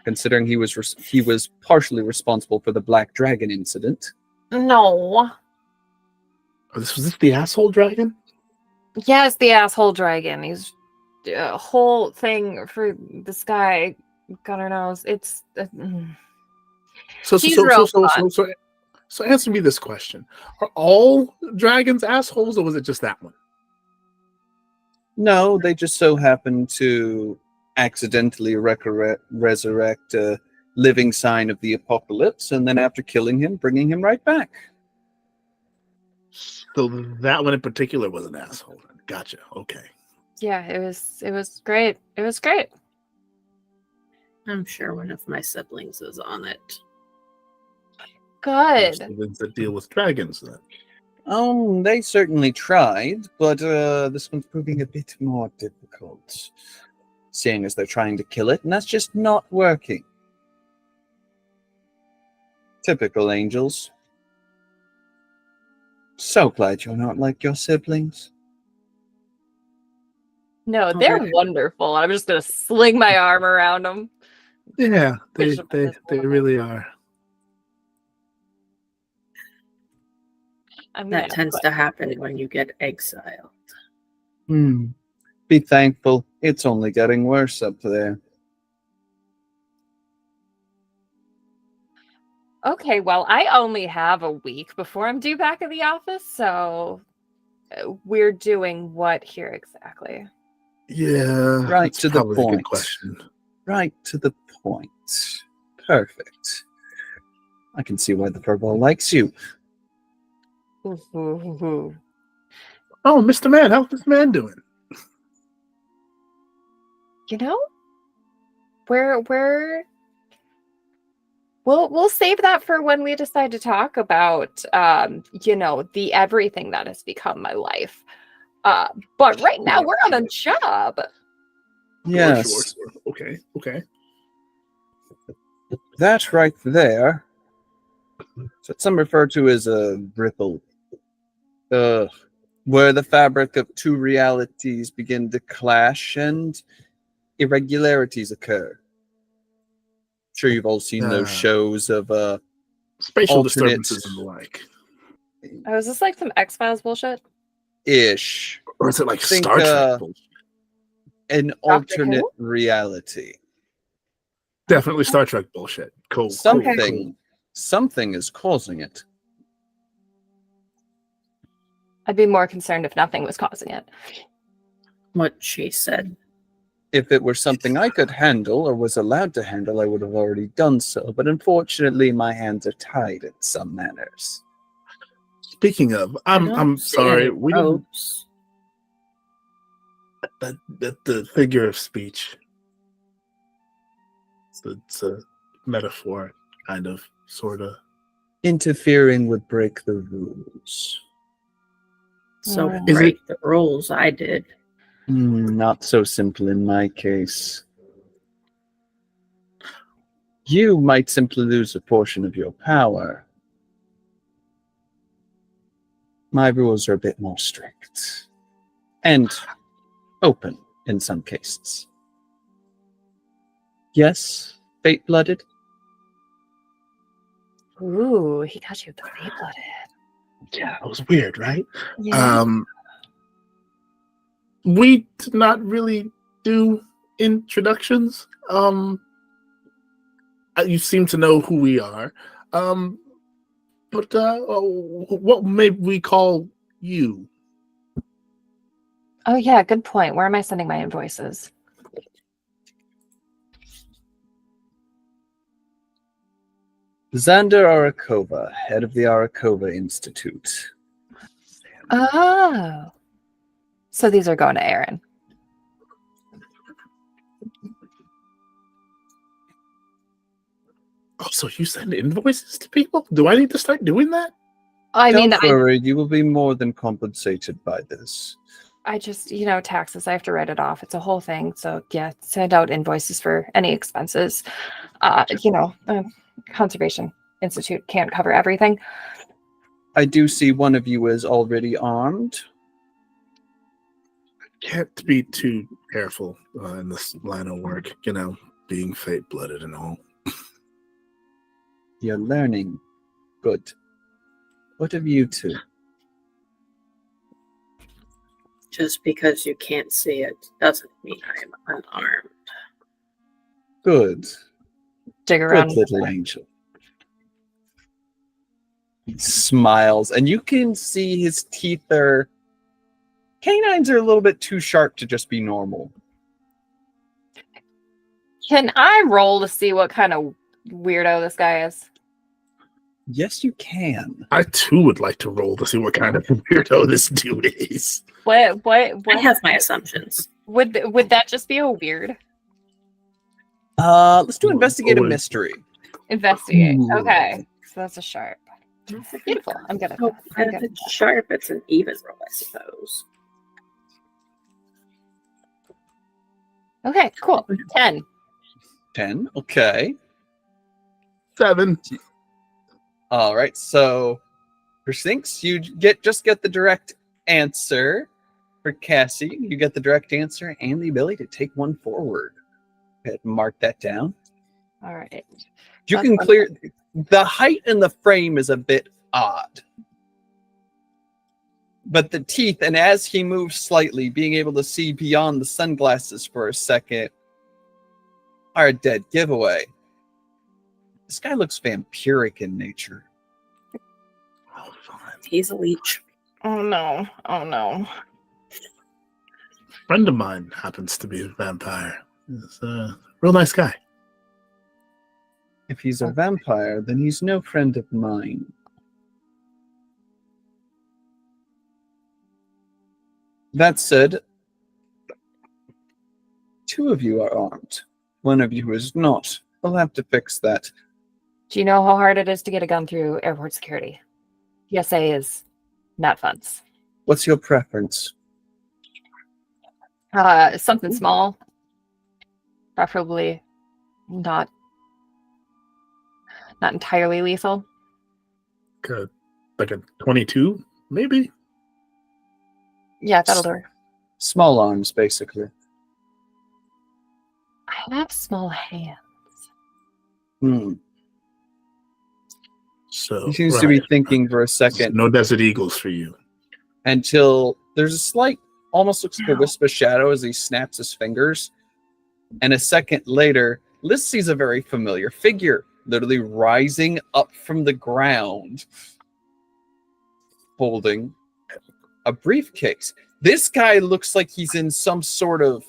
Considering he was partially responsible for the Black Dragon incident. No. Was this the asshole dragon? Yes, the asshole dragon. He's a whole thing for this guy. God knows. It's So He's real fun. so answer me this question: are all dragons assholes, or was it just that one? No, they just so happen to accidentally resurrect a living sign of the apocalypse, and then after killing him, bringing him right back. So that one in particular was an asshole. Gotcha. Okay. yeah, it was great. It was great. I'm sure one of my siblings is on it. Good. Siblings that deal with dragons then. Oh, they certainly tried, but this one's proving a bit more difficult. Seeing as they're trying to kill it, and that's just not working. Typical angels. So glad you're not like your siblings. No, they're Okay. wonderful. I'm just gonna sling my arm around them. Yeah, they Push them this way. really are. That tends to happen when you get exiled. Be thankful. It's only getting worse up there. Okay, well, I only have a week before I'm due back at the office, so we're doing what here exactly? Yeah. Right that's to the probably a good point. question. Right to the point. Perfect. I can see why the furball likes you. Ooh. Oh, Mr. Man, how's this man doing? You know, we'll save that for when we decide to talk about the everything that has become my life. But right now we're on a job. Yes. Sure. Okay. That right there. So some refer to as a ripple. Where the fabric of two realities begin to clash and irregularities occur. Sure, you've all seen those shows of Spatial alternate- disturbances and the like. Oh, is this like some X-Files bullshit? ish. Or is it like Think, Star Trek bullshit? An alternate reality. Definitely Star Trek bullshit. Cool. Something is causing it. I'd be more concerned if nothing was causing it. What she said. If it were something I could handle or was allowed to handle, I would have already done so. But unfortunately, my hands are tied in some manners. Speaking of, I'm sorry. We didn't. The figure of speech. It's a metaphor, kind of, sort of. Interfering would break the rules. So Is break the rules. I did. Not so simple in my case. You might simply lose a portion of your power. My rules are a bit more strict. And open in some cases. Yes, fate-blooded? Ooh, he got you with the fate-blooded. Yeah, it was weird, right? Yeah. We did not really do introductions. You seem to know who we are. But what may we call you? Oh yeah, good point. Where am I sending my invoices? Xander Arakova, head of the Arakova Institute. Oh. So these are going to Aaron. Oh, so you send invoices to people? Do I need to start doing that? Don't worry, you will be more than compensated by this. I just, taxes, I have to write it off. It's a whole thing. So yeah, send out invoices for any expenses. Conservation Institute can't cover everything. I do see one of you is already armed. Can't be too careful in this line of work, being fate-blooded and all. You're learning. Good. What have you two? Just because you can't see it doesn't mean I'm unarmed. Good. Dig Good around. little angel. He smiles, and you can see his teeth are... Canines are a little bit too sharp to just be normal. Can I roll to see what kind of weirdo this guy is? Yes, you can. I too would like to roll to see what kind of weirdo this dude is. What I have my assumptions. would that just be a weird Let's do Ooh, investigative oh, mystery. investigate? Ooh. Okay, so that's a sharp. Beautiful. I'm good at Oh, that. I'm and good if at it's that. sharp, it's an even roll, I suppose. Okay, cool. 10. 10. Okay. 7. All right. So for Sphinx, you just get the direct answer. For Cassie, you get the direct answer and the ability to take one forward. Go ahead and mark that down. All right. You That's can fun. clear the height in the frame is a bit odd. But the teeth, and as he moves slightly, being able to see beyond the sunglasses for a second, are a dead giveaway. This guy looks vampiric in nature. Oh, fine. He's a leech. Oh no. Oh no. Friend of mine happens to be a vampire. He's a real nice guy. If he's a vampire, then he's no friend of mine. That said, 2 of you are armed. 1 of you is not. We'll have to fix that. Do you know how hard it is to get a gun through airport security? PSA is not fun. What's your preference? Something small. Preferably not entirely lethal. Like a 22, maybe? Yeah, that'll do. Small arms, basically. I have small hands. So He seems to be right. thinking for a second No Desert Eagles for you. until there's a slight, almost looks like a wisp of shadow as he snaps his fingers. And a second later, Liz sees a very familiar figure literally rising up from the ground, holding a briefcase. This guy looks like he's in some sort of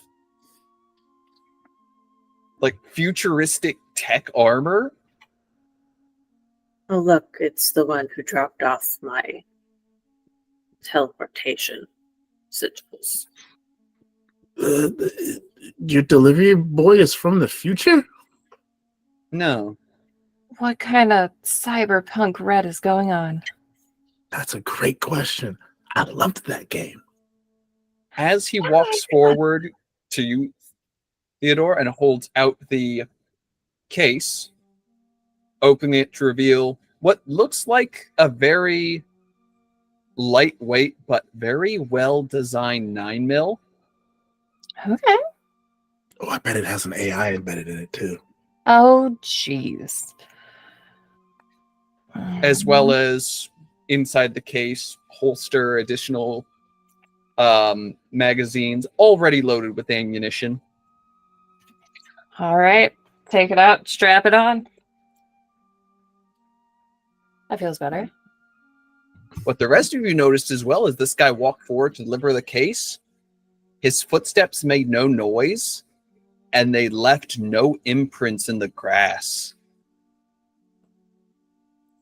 like futuristic tech armor. Oh, look, it's the one who dropped off my teleportation sigils. Your delivery boy is from the future? No. What kind of cyberpunk red is going on? That's a great question. I loved that game. As he walks forward to you, Theodore, and holds out the case, opening it to reveal what looks like a very lightweight but very well-designed 9mm. Okay. Oh, I bet it has an AI embedded in it too. Oh, jeez. As well as inside the case, holster, additional magazines, already loaded with ammunition. All right. Take it out. Strap it on. That feels better. What the rest of you noticed as well as this guy walked forward to deliver the case, his footsteps made no noise, and they left no imprints in the grass.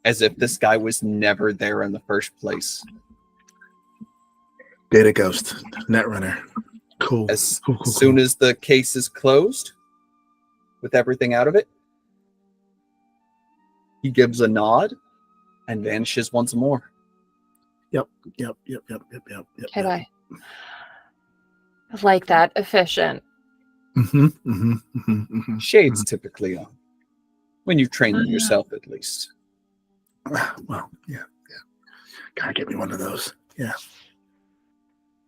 As if this guy was never there in the first place. Data Ghost, Netrunner. Cool. As Cool. soon as the case is closed, with everything out of it, he gives a nod and vanishes once more. Yep. Okay, bye. I like that. Efficient. Shades typically on. When you train them yourself, at least. Well, yeah. Gotta get me one of those. Yeah.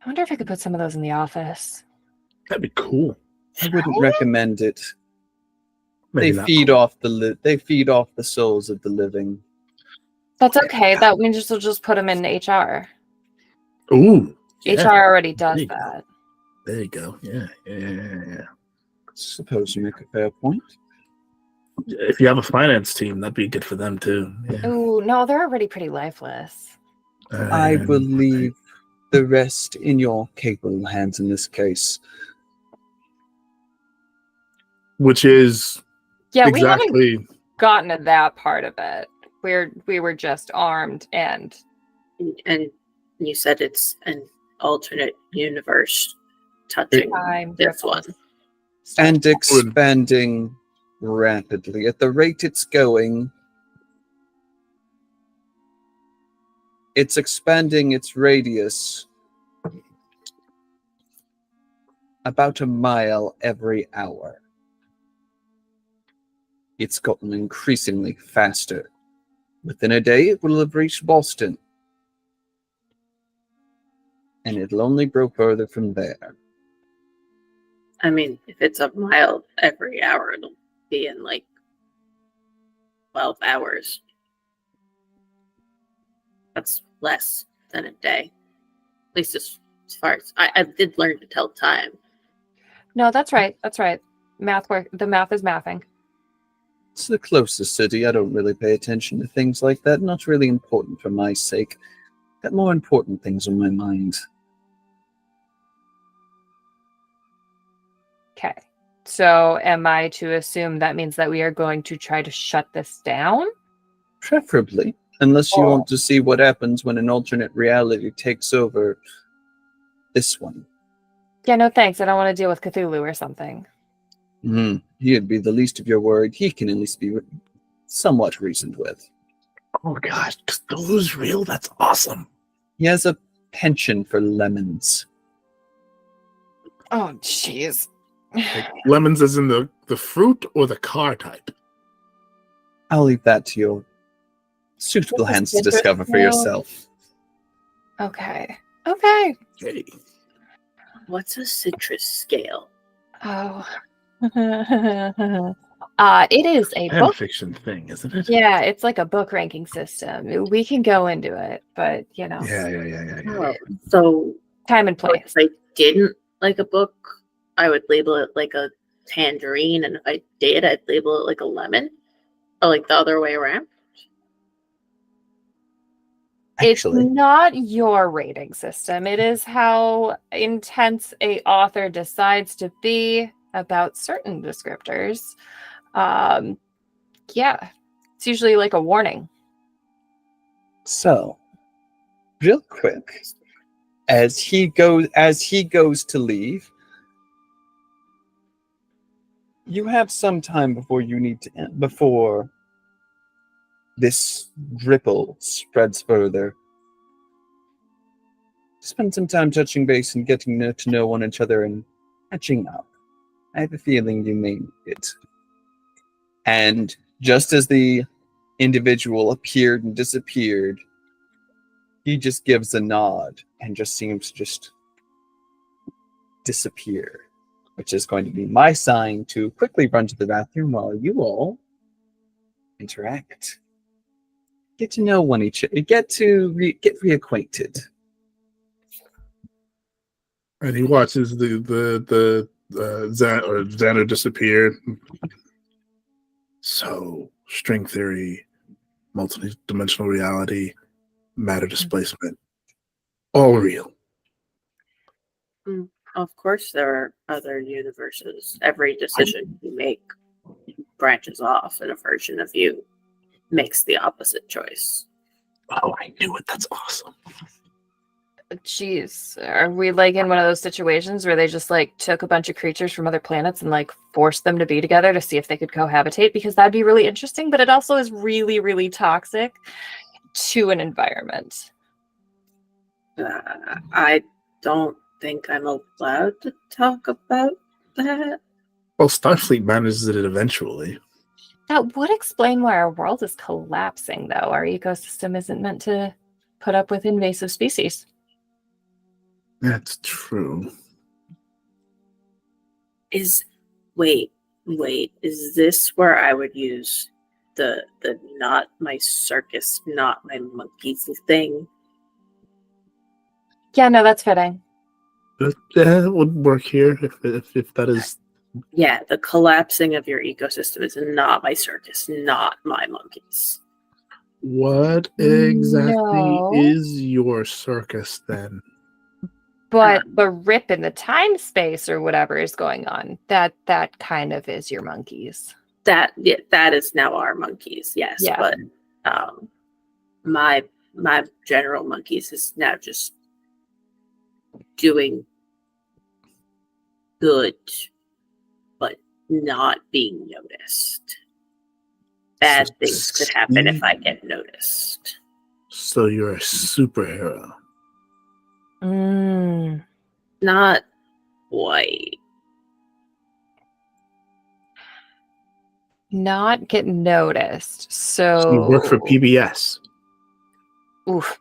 I wonder if I could put some of those in the office. That'd be cool. I wouldn't recommend it. Maybe They not feed cool. off they feed off the souls of the living. That's okay. That means we'll just put them in HR. Ooh. Yeah. HR already does There you go. that. There you go. Yeah. Suppose you make a fair point. If you have a finance team, that'd be good for them too. Yeah. Ooh, no, they're already pretty lifeless. I will leave the rest in your capable hands in this case. Which is Yeah, we haven't exactly. gotten to that part of it. We were just armed and And you said it's an alternate universe touching time. this one. And expanding rapidly. At the rate it's going, it's expanding its radius about a mile every hour. It's gotten increasingly faster. Within a day, it will have reached Boston. And it'll only grow further from there. I mean, if it's a mile every hour, it'll be in like 12 hours. That's less than a day. At least as far as I did learn to tell time. No, that's right. That's right. Math work. The math is mathing. It's the closest city. I don't really pay attention to things like that. Not really important for my sake. Got more important things on my mind. Okay. So am I to assume that means that we are going to try to shut this down? Preferably. Unless you want to see what happens when an alternate reality takes over this one. Yeah, no thanks. I don't want to deal with Cthulhu or something. He'd be the least of your worried. He can at least be somewhat reasoned with. Oh gosh, Cthulhu's real? That's awesome. He has a penchant for lemons. Oh, jeez. Like, lemons as in the fruit or the car type? I'll leave that to your suitable What's a hands to citrus discover for now? yourself. Okay. Okay. Hey. What's a citrus scale? Oh. It is a Fan book. fiction thing, isn't it? Yeah, it's like a book ranking system. We can go into it, but Yeah. Oh, so time and place. if I didn't like a book, I would label it like a tangerine, and if I did, I'd label it like a lemon, or like the other way around. Actually, It's not your rating system. It is how intense a author decides to be about certain descriptors. Yeah, it's usually like a warning. so real quick, as he goes to leave, you have some time before you need to before this ripple spreads further. Spend some time touching base and getting to know one another and catching up. I have a feeling you may need it. And just as the individual appeared and disappeared, he just gives a nod and just seems to just disappear, which is going to be my sign to quickly run to the bathroom while you all interact. Get to know one each other. Get reacquainted. And he watches the Xander disappear. So, string theory, multi-dimensional reality, matter displacement, all real. Of course, there are other universes. Every decision you make branches off, and a version of you makes the opposite choice. Oh, I knew it. That's awesome. Jeez, are we like in one of those situations where they just like took a bunch of creatures from other planets and like forced them to be together to see if they could cohabitate? Because that'd be really interesting, but it also is really, really toxic to an environment. I don't think I'm allowed to talk about that. Well, Starfleet manages it eventually. That would explain why our world is collapsing, though. Our ecosystem isn't meant to put up with invasive species. That's true. Wait, is this where I would use the not my circus, not my monkeys thing? Yeah, no, that's fitting. That would work here if that is. Yeah, the collapsing of your ecosystem is not my circus, not my monkeys. What exactly No. is your circus then? But the rip in the time space or whatever is going on, that kind of is your monkeys. That is now our monkeys, yes. Yeah. But my general monkeys is now just doing good, but not being noticed. Bad things could happen if I get noticed. So you're a superhero. Not quite. Not get noticed. So you work for PBS. Oof.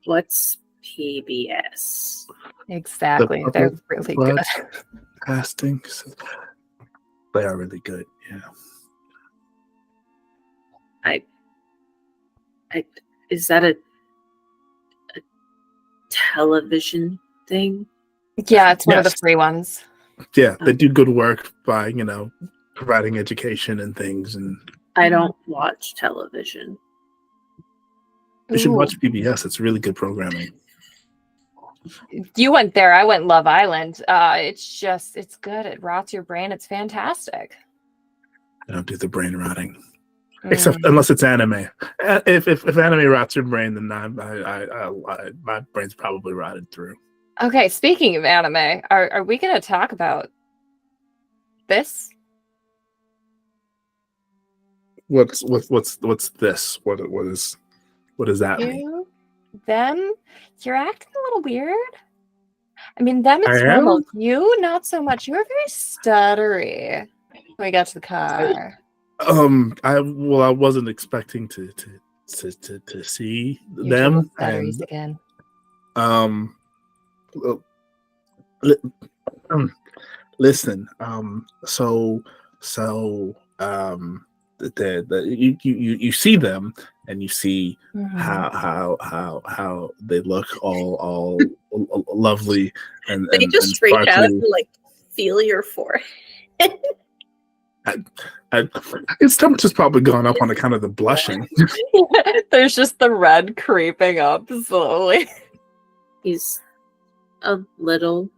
What's PBS? Exactly. They're really good. Casting. They are really good. Yeah. Is that a television thing? Yeah, it's one of the free ones. Yeah, they do good work by, providing education and things. And I don't watch television. you should watch PBS. It's really good programming. You went there. I went Love Island. It's good. It rots your brain. It's fantastic. I don't do the brain rotting. Except unless it's anime. If anime rots your brain, then my brain's probably rotted through. Okay, speaking of anime, are we going to talk about this? What's this? What does that mean? Them? You're acting a little weird. I mean, them it's I normal. am? You, not so much. You were very stuttery when we got to the car. I wasn't expecting to see You're them doing stutteries and again. Listen, you see them and you see how they look all lovely and They just and reach out sparkly. and feel your forehead. His temperature's probably gone up on account of the blushing. There's just the red creeping up slowly. He's a little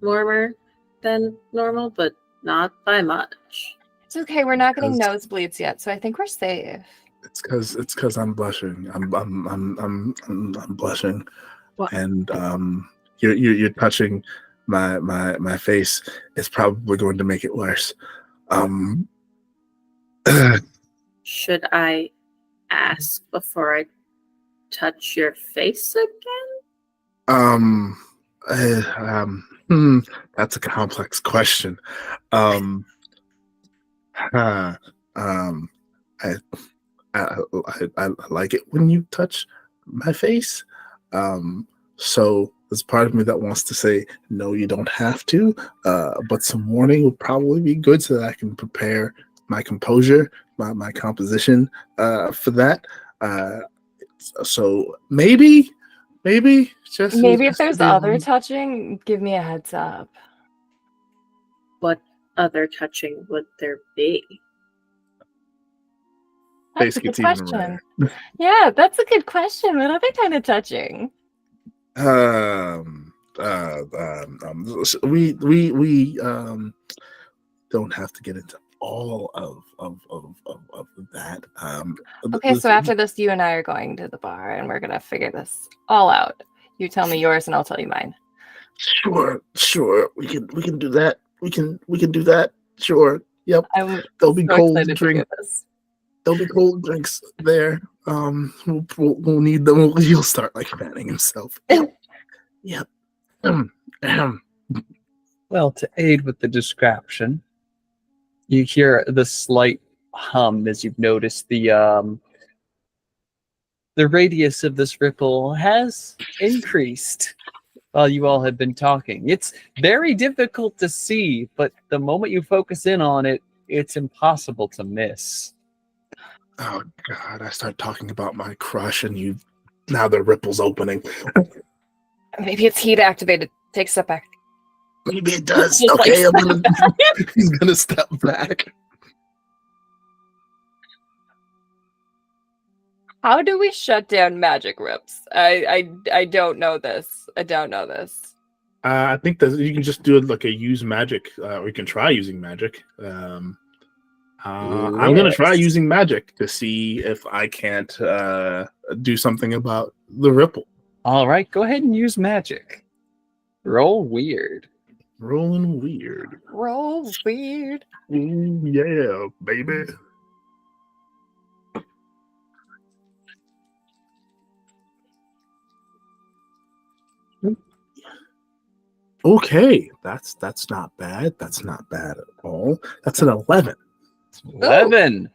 warmer than normal, but not by much. It's okay. We're not getting Because- nosebleeds yet, so I think we're safe. It's because I'm blushing. I'm blushing, What? and you're touching my face. It's probably going to make it worse. Should I ask before I touch your face again? That's a complex question. I like it when you touch my face. So there's part of me that wants to say no, you don't have to. But some warning would probably be good so that I can prepare my composure, my composition for that. So maybe just Maybe if just there's be other one- touching, give me a heads up. What other touching would there be? That's a Basically, good it's even question. rarer. Yeah, that's a good question. What other kind of touching? We don't have to get into all of that. Okay, so after this, you and I are going to the bar, and we're gonna figure this all out. You tell me yours, and I'll tell you mine. Sure, we can do that. We can do that. Sure. Yep. I'm There'll be so cold excited to do drink. this. There'll be cold drinks there. We'll need them. He'll start fanning himself. Yep. Well, to aid with the description, you hear the slight hum as you've noticed the radius of this ripple has increased while you all have been talking. It's very difficult to see, but the moment you focus in on it, it's impossible to miss. Oh God! I start talking about my crush, and you. Now the ripple's opening. Maybe it's heat activated. Take a step back. Maybe it does. Just, like, Okay, he's gonna step back. How do we shut down magic rips? I don't know this. I don't know this. I think that you can just do it like a use magic, or you can try using magic. I'm gonna try Yes. using magic to see if I can't do something about the ripple. All right, go ahead and use magic. Roll weird. Rolling weird. Roll weird. Ooh, yeah, baby. Okay, that's not bad. That's not bad at all. That's an 11. 11.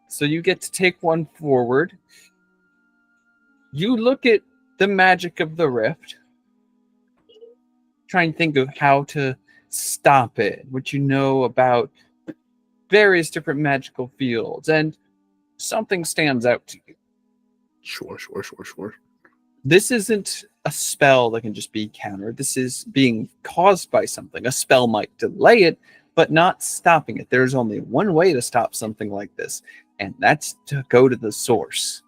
So you get to take one forward. You look at the magic of the rift. Try and think of how to stop it, what you know about various different magical fields, and something stands out to you. Sure. This isn't a spell that can just be countered. This is being caused by something. A spell might delay it, but not stopping it. There's only one way to stop something like this, and that's to go to the source.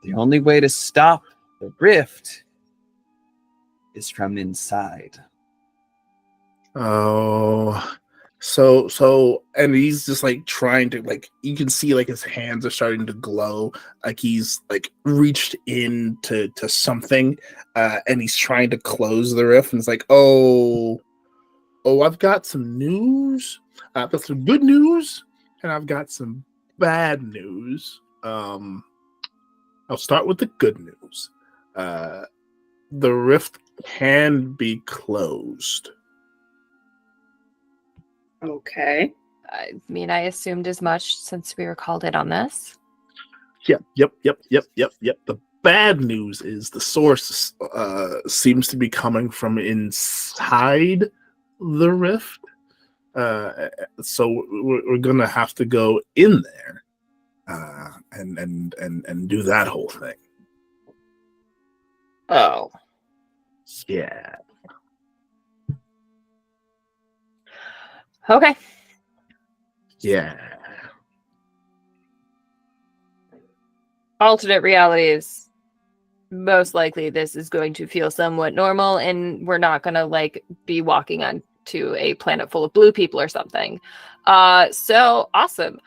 The only way to stop the rift is from inside. Oh, so, and he's just like trying to, like, you can see like his hands are starting to glow, like he's like reached into something, and he's trying to close the rift, and it's like, oh, I've got some news. I've got some good news, and I've got some bad news. I'll start with the good news. The rift can be closed. Okay. I mean, I assumed as much since we were called in on this. Yep. The bad news is the source seems to be coming from inside the rift. So we're gonna have to go in there and do that whole thing. Oh. Yeah. Okay. Yeah. Alternate realities. Most likely this is going to feel somewhat normal and we're not going to like be walking on to a planet full of blue people or something. So awesome.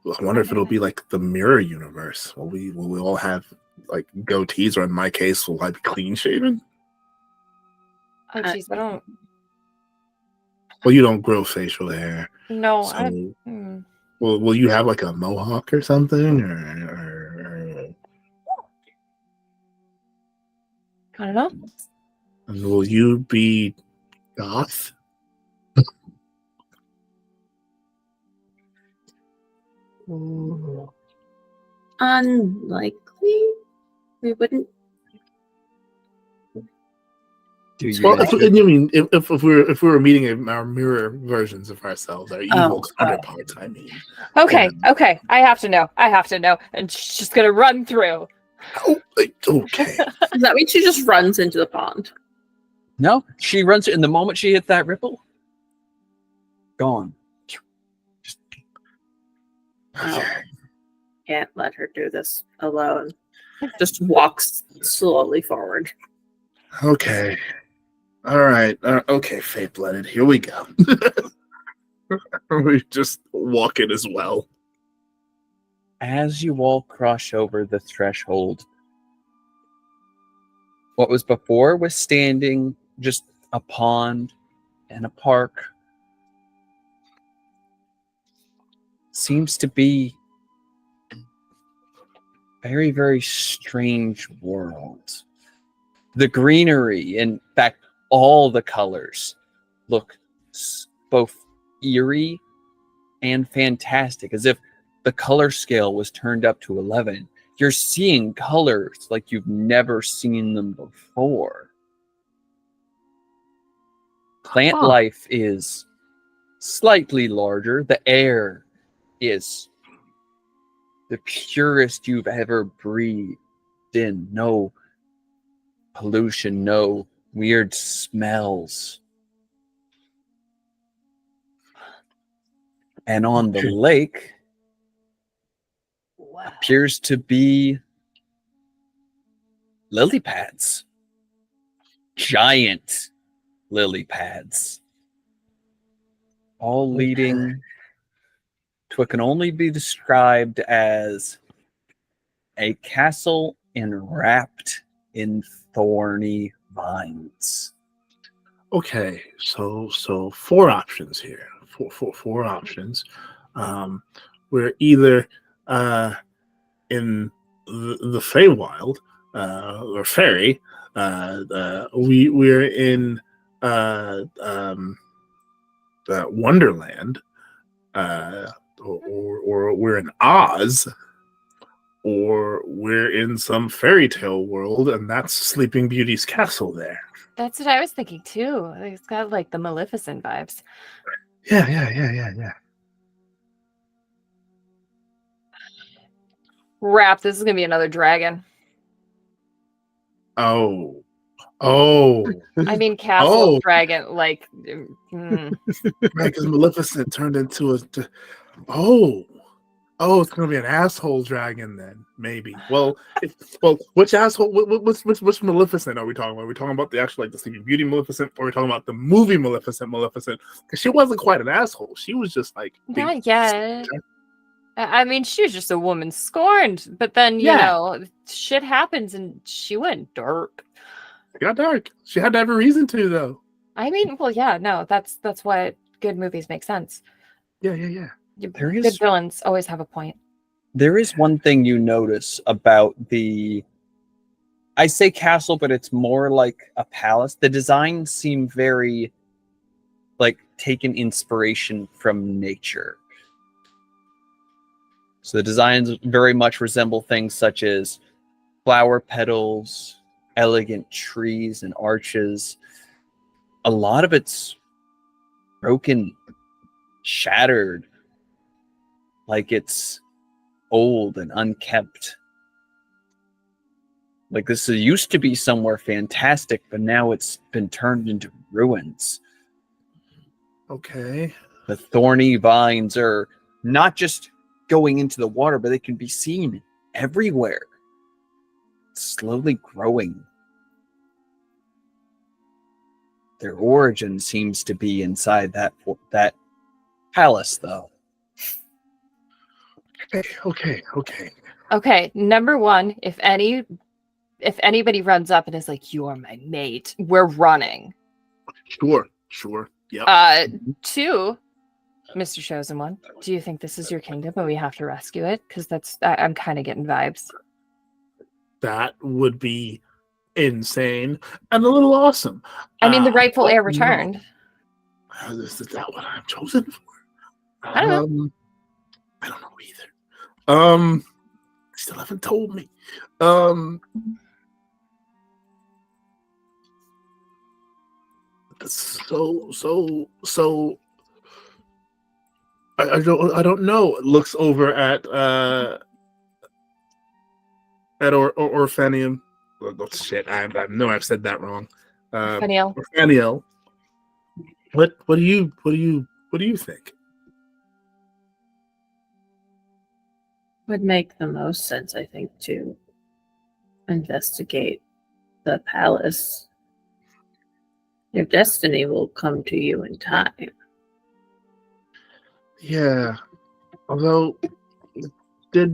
I wonder if it'll be like the mirror universe. Will we all have like goatees, or in my case, will I be clean shaven? Oh jeez, I don't Well, you don't grow facial hair. know. So, will you have like a mohawk or something, or I don't know. and will you be goth? Unlikely. We wouldn't. Do you Well, want if, to- you mean if we were meeting our mirror versions of ourselves, our evil counterparts, I mean. Okay, okay. I have to know. And she's just gonna run through. Oh, okay. That means she just runs into the pond. No, she runs in the moment she hits that ripple. Gone. Okay. Can't let her do this alone. Just walks slowly forward. Okay. All right. Okay, fate-blooded. Here we go. We just walk in as well. As you all cross over the threshold, what was before was standing just a pond and a park seems to be a very, very strange world. The greenery, in fact, all the colors look both eerie and fantastic, as if the color scale was turned up to 11. you're seeing colors like you've never seen them before. Plant Huh. life is slightly larger. The air is the purest you've ever breathed in. No pollution, no weird smells. And on the lake Wow. appears to be lily pads. Giant lily pads. All leading to what can only be described as a castle enwrapped in thorny vines. Okay, so four options here. Four options. We're either in the Feywild or Fairy. We're in Wonderland, or we're in Oz, or we're in some fairy tale world, and that's Sleeping Beauty's castle there. That's what I was thinking too. It's got like the Maleficent vibes. Yeah. Rap, this is gonna be another dragon. Oh. I mean, castle Oh. dragon, like. Right, because Maleficent turned into a. Oh, it's gonna be an asshole dragon then, maybe. Well, which asshole? Which Maleficent are we talking about? Are we talking about the actual, like, the Sleeping Beauty Maleficent, or are we talking about the movie Maleficent? Because she wasn't quite an asshole. She was just like Not yet. I mean, she was just a woman scorned, but then you know, shit happens, and she went dark. It got dark. She had to have a reason to, though. I mean, well, yeah, no, that's why good movies make sense. Yeah. There Good is villains always have a point. There is one thing you notice about I say castle, but it's more like a palace. The designs seem very like taken inspiration from nature. So the designs very much resemble things such as flower petals, elegant trees and arches. A lot of it's broken, shattered, like it's old and unkept. Like this used to be somewhere fantastic, but now it's been turned into ruins. Okay. The thorny vines are not just going into the water, but they can be seen everywhere. Slowly growing. Their origin seems to be inside that palace, though. Okay. Okay, number one, if anybody runs up and is like, "You are my mate," we're running. Sure. Yep. Two, Mr. Chosen One, do you think this is your kingdom and we have to rescue it? Because I'm kind of getting vibes. That would be insane and a little awesome. I mean, the rightful heir returned. No. Is that what I'm chosen for? I don't know. I don't know either. Still haven't told me. So I don't know. Looks over at Orphanium. Oh, shit! I know I've said that wrong. Orphaniel. What do you think? Would make the most sense, I think, to investigate the palace. Your destiny will come to you in time. Yeah. Although it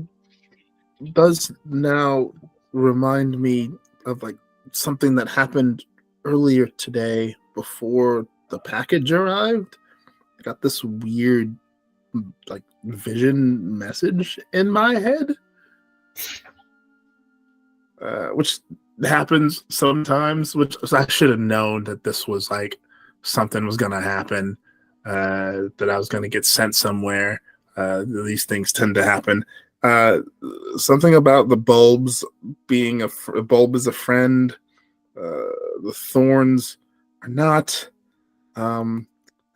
does now remind me of like something that happened earlier today before the package arrived. I got this weird like vision message in my head, which happens sometimes, which I should have known that this was like something was gonna happen, that I was gonna get sent somewhere. These things tend to happen. Uh, Something about the bulbs being a bulb is a friend. The thorns are not.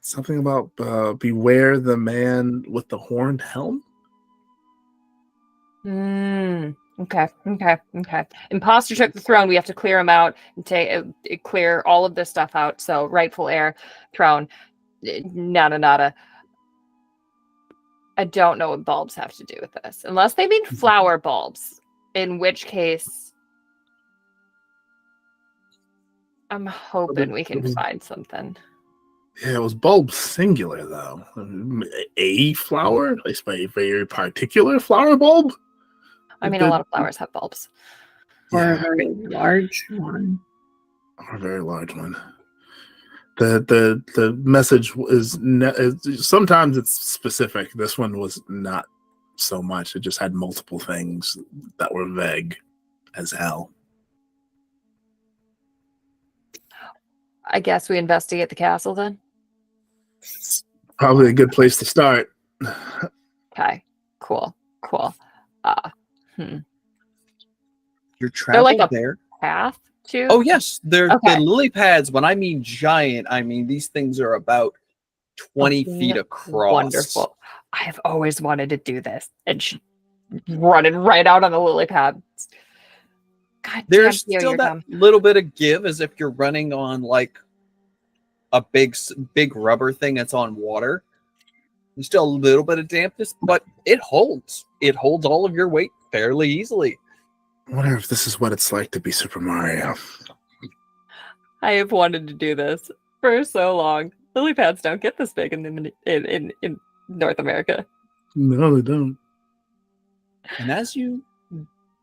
Something about beware the man with the horned helm. Okay. Imposter took the throne. We have to clear him out and clear all of this stuff out. So rightful heir, throne, nada. I don't know what bulbs have to do with this, unless they mean flower bulbs. In which case, I'm hoping we can find something. Yeah, it was bulb singular though. A flower, like a very particular flower bulb. I mean, a lot of flowers have bulbs. Or a very large one. Or a very large one. The message is sometimes it's specific. This one was not so much. It just had multiple things that were vague as hell. I guess we investigate the castle then. Probably a good place to start. Okay, cool. Your They're travel like a there. path to. Oh yes, they're Okay. the lily pads. When I mean giant, I mean these things are about 20 feet across. Wonderful. I have always wanted to do this, and running right out on the lily pad. God There's damn, Theo, still you're that dumb. little bit of give as if you're running on like a big rubber thing that's on water. There's still a little bit of dampness, but it holds. It holds all of your weight fairly easily. I wonder if this is what it's like to be Super Mario. I have wanted to do this for so long. Lily pads don't get this big in North America. No, they don't. And as you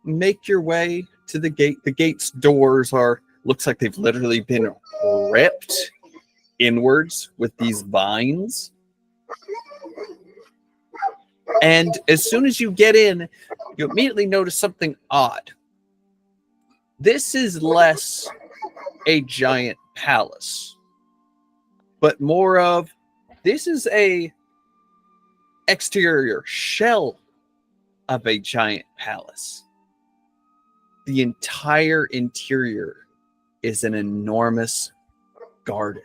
make your way to the gate's doors looks like they've literally been ripped inwards with these vines. And as soon as you get in, you immediately notice something odd. This is less a giant palace, but more of this is a exterior shell of a giant palace. The entire interior is an enormous garden.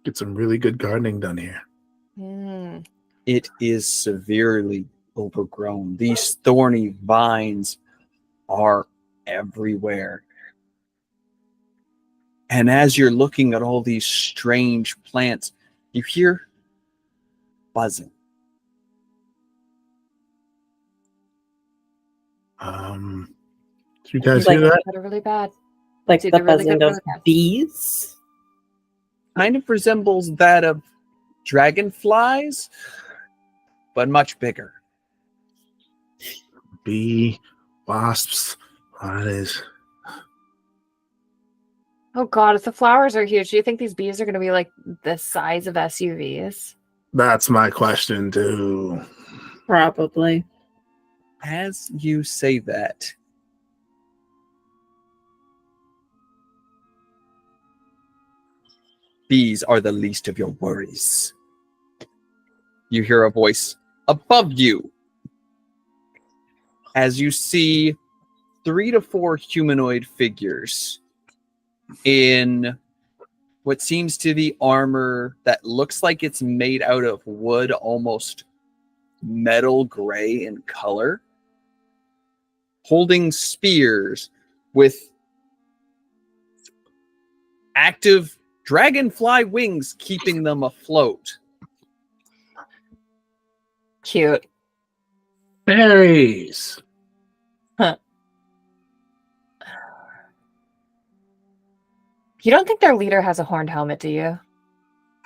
Get some really good gardening done here. It is severely overgrown. These thorny vines are everywhere. And as you're looking at all these strange plants, you hear buzzing. Did you guys Like- hear that? Really bad. Like Did the it really buzzing go of really fast? bees. Kind of resembles that of dragonflies, but much bigger. Bee, wasps, flies. Oh God, if the flowers are huge, do you think these bees are going to be like the size of SUVs? That's my question too. Probably. As you say that, bees are the least of your worries. You hear a voice above you as you see 3 to 4 humanoid figures in what seems to be armor that looks like it's made out of wood, almost metal gray in color, holding spears with active dragonfly wings keeping them afloat. Cute. Berries. You don't think their leader has a horned helmet, do you?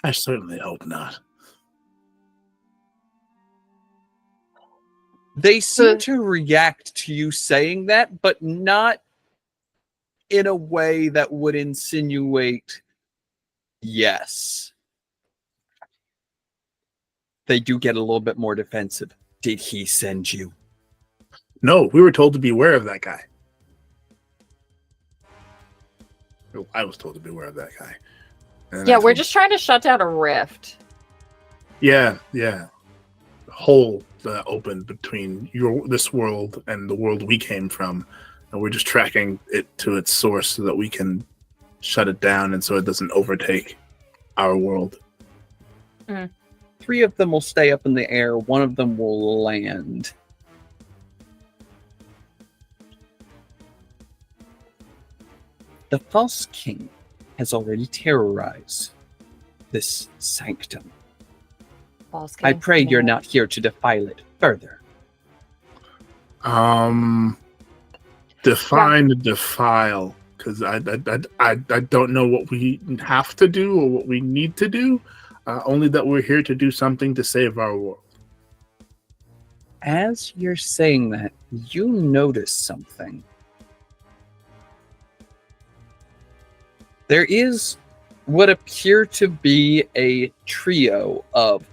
I certainly hope not. They seem to react to you saying that, but not in a way that would insinuate yes. They do get a little bit more defensive. Did he send you? No, we were told to beware of that guy. I was told to beware of that guy. And Yeah, I we're told- just trying to shut down a rift. Yeah. Hole that opened between this world and the world we came from, and we're just tracking it to its source so that we can shut it down and so it doesn't overtake our world. 3 of them will stay up in the air. 1 of them will land. The false king has already terrorized this sanctum. False I king. pray you're not here to defile it further. Define defile, because I don't know what we have to do or what we need to do. Only that we're here to do something to save our world. As you're saying that, you notice something. There is what appear to be a trio of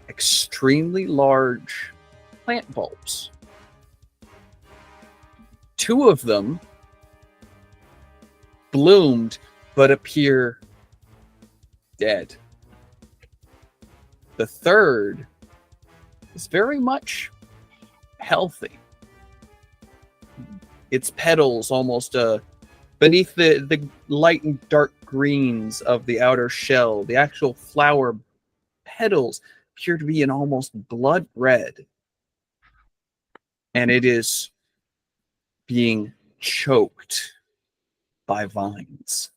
extremely large plant bulbs. 2 of them bloomed but appear dead. The third is very much healthy. Its petals almost beneath the light and dark greens of the outer shell, the actual flower petals appear to be an almost blood red. And it is being choked by vines,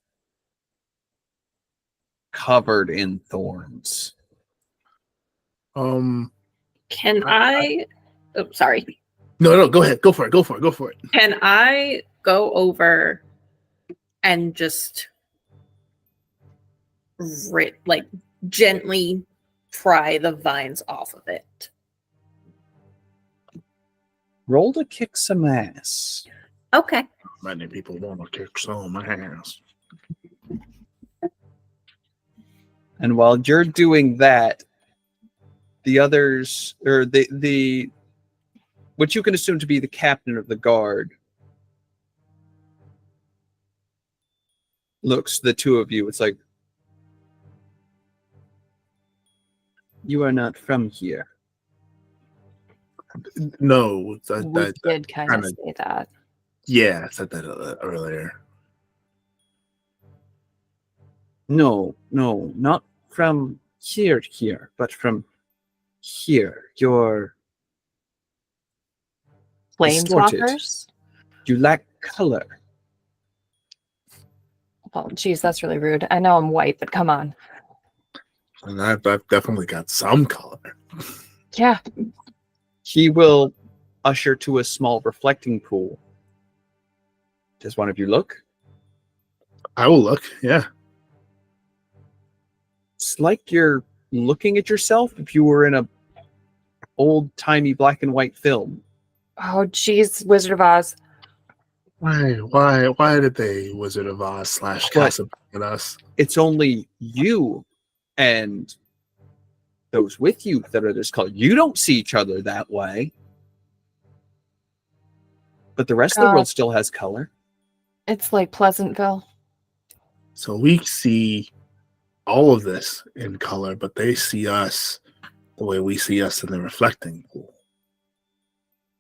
covered in thorns. Can I? Oh, sorry. No, go ahead. Go for it. Can I go over and just gently pry the vines off of it? Roll to kick some ass. Okay. Many people want to kick some ass. And while you're doing that, the others, or the what you can assume to be the captain of the guard, looks the 2 of you. It's like, you are not from here. No, We that did kind of kinda- say that. yeah, I said that earlier. No, not from here, but from here. You're distorted. Planeswalkers? You lack color. Oh, geez, that's really rude. I know I'm white, but come on. And I've definitely got some color. Yeah. He will usher to a small reflecting pool. Does one of you look? I will look, yeah. It's like you're looking at yourself if you were in a old-timey black and white film. Oh, geez, Wizard of Oz. Why did they Wizard of Oz / Casablanca at us? It's only you and those with you that are this color. You don't see each other that way. But the rest of the world still has color. It's like Pleasantville. So we see all of this in color, but they see us the way we see us in the reflecting pool.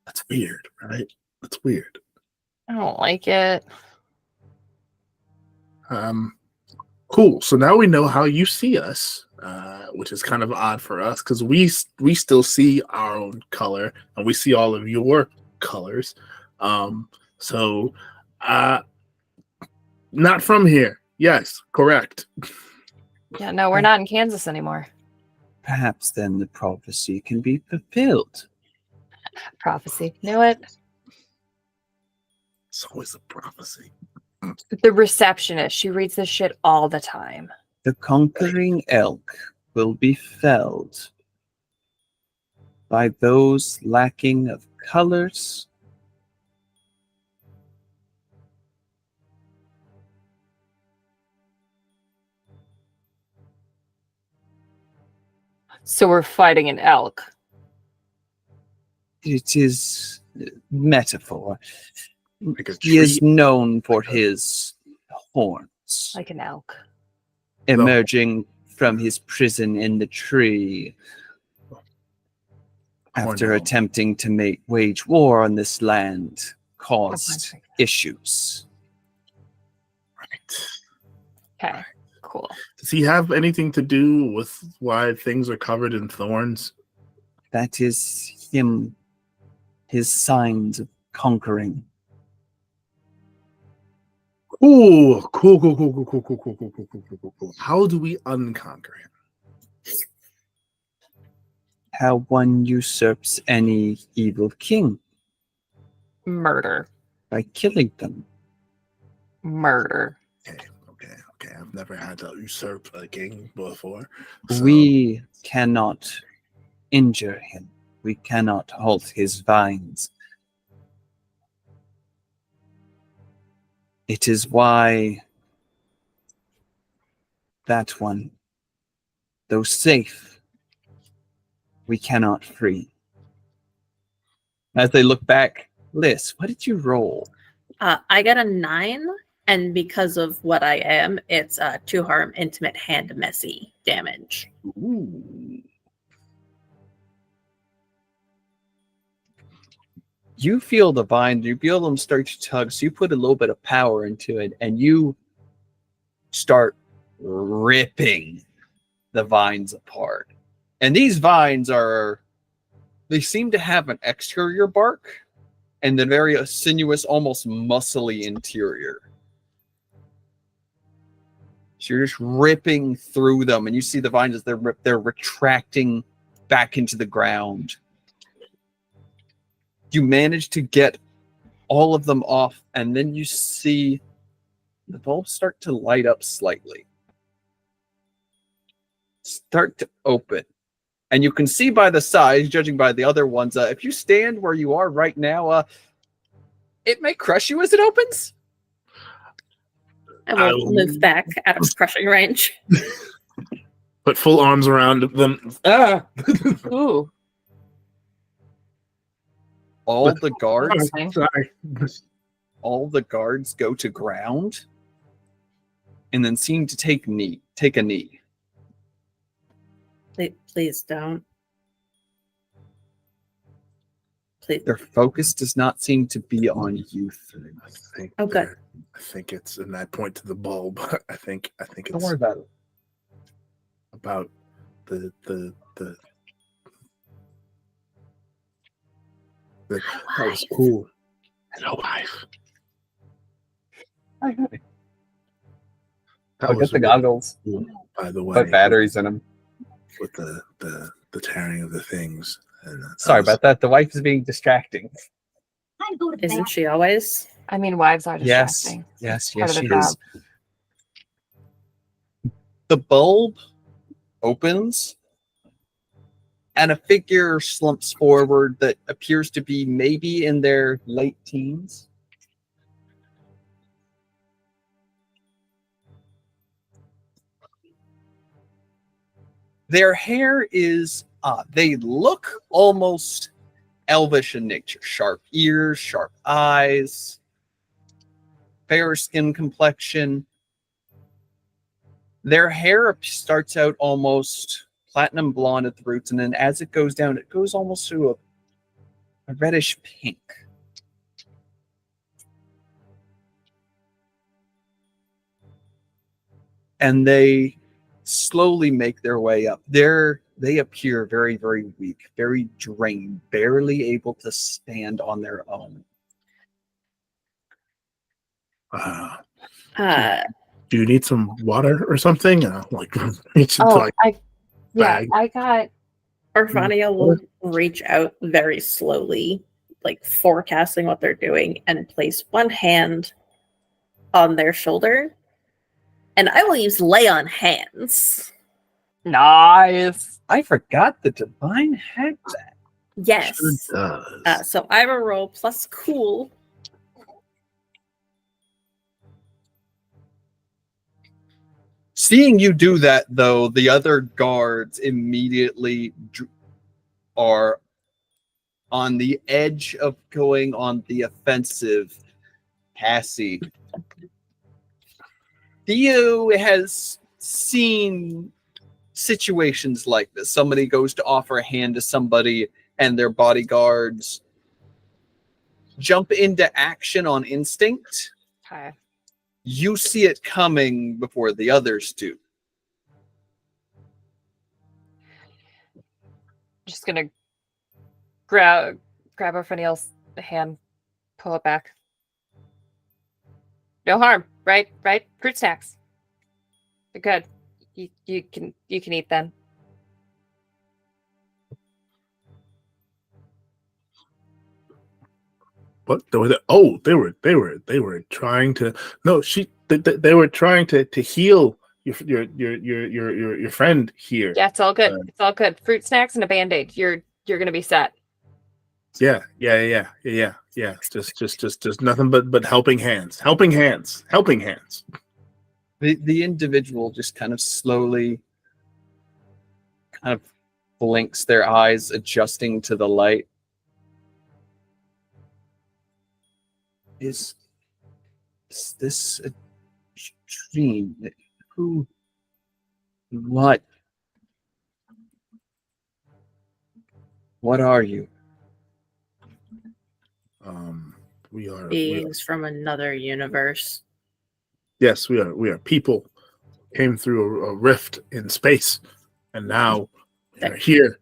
That's weird, right? That's weird. I don't like it. Cool. So now we know how you see us, which is kind of odd for us because we still see our own color and we see all of your colors. So not from here. Yes, correct. Yeah, no, we're not in Kansas anymore. Perhaps then the prophecy can be fulfilled. Prophecy. Knew it. It's always a prophecy. The receptionist, she reads this shit all the time. The conquering elk will be felled by those lacking of colors. So we're fighting an elk. It is metaphor. Like a He is tree. known for his horns Like an elk. emerging from his prison in the tree after Cornwall. attempting to wage war on this land caused issues. Right. Okay, cool. Does he have anything to do with why things are covered in thorns? That is him, his signs of conquering. Ooh, cool. How do we unconquer him? How one usurps any evil king Murder. by killing them. Murder. Okay. I've never had to usurp a king before. So We cannot injure him. We cannot halt his vines. It is why that one, though safe, we cannot free. As they look back, Liz, what did you roll? I got a 9, and because of what I am, it's 2 harm, intimate, hand, messy damage. Ooh. You feel the vine, you feel them start to tug, so you put a little bit of power into it, and you start ripping the vines apart. And these vines they seem to have an exterior bark and then very sinuous, almost muscly interior. So you're just ripping through them, and you see the vines as they're retracting back into the ground. You manage to get all of them off, and then you see the bulbs start to light up slightly. Start to open. And you can see by the size, judging by the other ones, if you stand where you are right now, it may crush you as it opens. I will move back out of crushing range. put full arms around them. Ooh. All the guards, Sorry. all the guards go to ground, and then seem to take a knee. Please don't. Please. Their focus does not seem to be on youth. Oh, good. I think it's, and I point to the bulb. I think it's Don't worry about it. about the that was cool. Hello, wife. Hi. That I'll was get the goggles. cool, by the way. Put batteries in them. With the tearing of the things. And Sorry about that. The wife is being distracting. Isn't she always? I mean, wives are Yes, distracting. yes, Part yes, of she the is. The bulb opens, and a figure slumps forward that appears to be maybe in their late teens. Their hair is, they look almost elvish in nature. Sharp ears, sharp eyes, fair skin complexion. Their hair starts out almost platinum blonde at the roots, and then as it goes down, it goes almost to a reddish pink. And they slowly make their way up. They appear very, very weak, very drained, barely able to stand on their own. Do you need some water or something? Reach into, Oh, bag. I got. Orvania will reach out very slowly, like forecasting what they're doing, and place one hand on their shoulder. And I will use lay on hands. Nice. I forgot the divine had that. Yes. Sure does. So I will roll plus cool. Seeing you do that, though, the other guards immediately are on the edge of going on the offensive. Cassie. Theo has seen situations like this. Somebody goes to offer a hand to somebody and their bodyguards jump into action on instinct. Okay. You see it coming before the others do. Just gonna grab O'Fenniel's hand, pull it back. No harm, right? Fruit snacks. They're good. You can eat them. What? They were trying to. No, they were trying to heal your friend here. Yeah, it's all good. It's all good. Fruit snacks and a Band-Aid. You're gonna be set. Yeah. Just nothing but helping hands. The individual just kind of slowly kind of blinks their eyes, adjusting to the light. Is this a dream? Who? What? What are you? We are Beings from another universe. Yes, we are people. Came through a rift in space, and now we are here.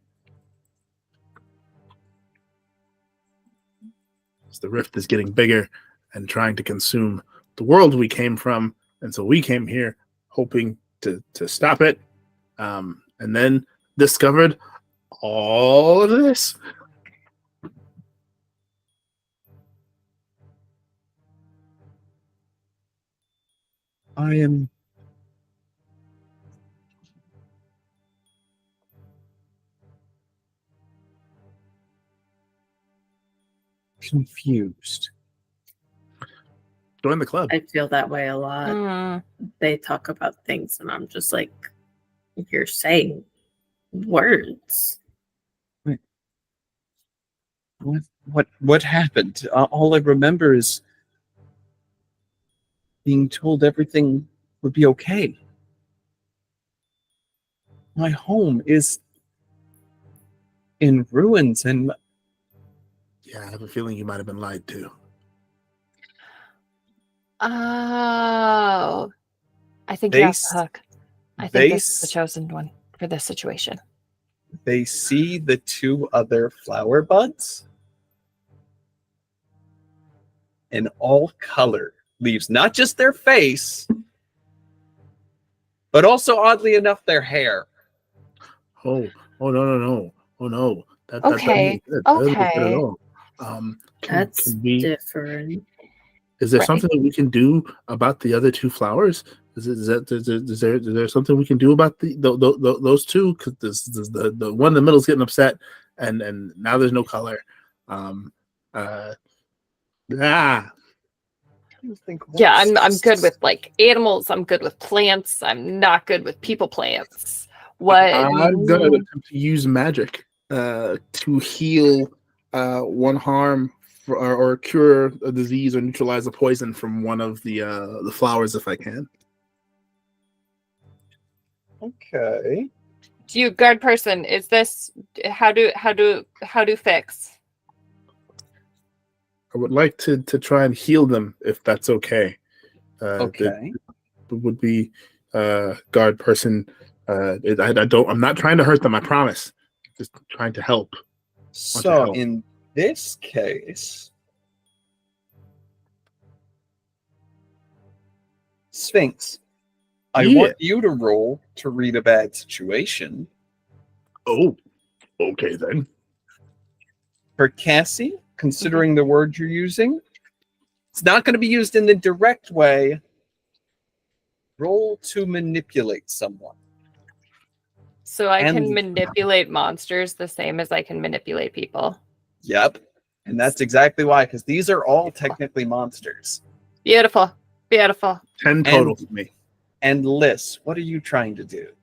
As the rift is getting bigger and trying to consume the world we came from, and so we came here hoping to stop it, and then discovered all of this. I am confused. Join the club. I feel that way a lot. Mm. They talk about things, and I'm just like, you're saying words. What happened? All I remember is being told everything would be okay. My home is in ruins, and Yeah, I have a feeling you might have been lied to. Oh, I think They you're off s- the hook. I they think this is the s- chosen one for this situation. they see the two other flower buds, and all color leaves not just their face, but also, oddly enough, their hair. Oh no. Oh no. That Okay, doesn't look good at okay. all. That's can we? different. Is there Right. something that we can do about the other two flowers? Is there something we can do about those two? Because the one in the middle is getting upset, and now there's no color. Yeah, I'm good with like animals. I'm good with plants. I'm not good with people plants. What? I'm gonna attempt to use magic to heal one harm or cure a disease or neutralize a poison from one of the flowers if I can. Okay. Do you guard person? Is this how do fix? I would like to try and heal them if that's okay. Okay. It would be guard person. I'm not trying to hurt them. I promise. Just trying to help. So in this case, Sphinx, I Yeah. want you to roll to read a bad situation. Oh, okay then. For Cassie, considering the word you're using, it's not going to be used in the direct way. Roll to manipulate someone. So I And- can manipulate monsters the same as I can manipulate people. Yep. And that's exactly why, because these are all technically monsters. Beautiful. Beautiful. 10 total for me. And Liz, what are you trying to do?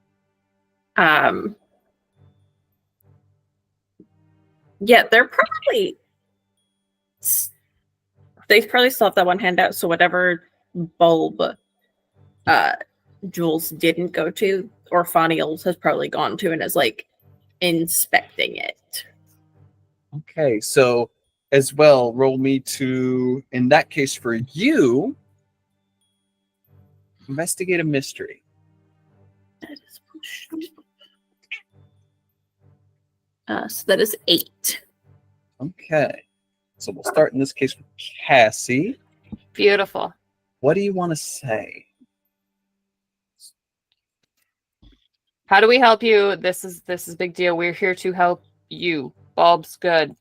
Yeah, they're probably they probably still have that one hand out, so whatever bulb Jules didn't go to, or Faniels has probably gone to and is like inspecting it. Okay, so as well, roll me to, in that case for you, investigate a mystery. That is so that is 8. Okay, so we'll start in this case with Cassie. Beautiful. What do you want to say? How do we help you? This is a big deal. We're here to help you. Bulb's good.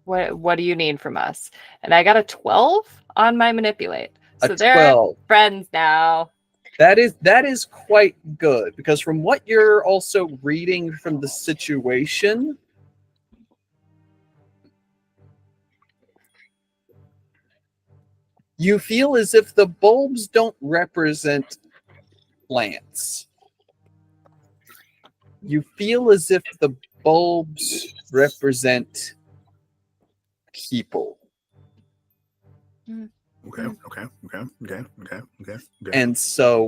What do you need from us? And I got a 12 on my manipulate. So A they're 12. friends now. That is quite good, because from what you're also reading from the situation, you feel as if the bulbs don't represent plants. You feel as if the bulbs represent people. Okay. And so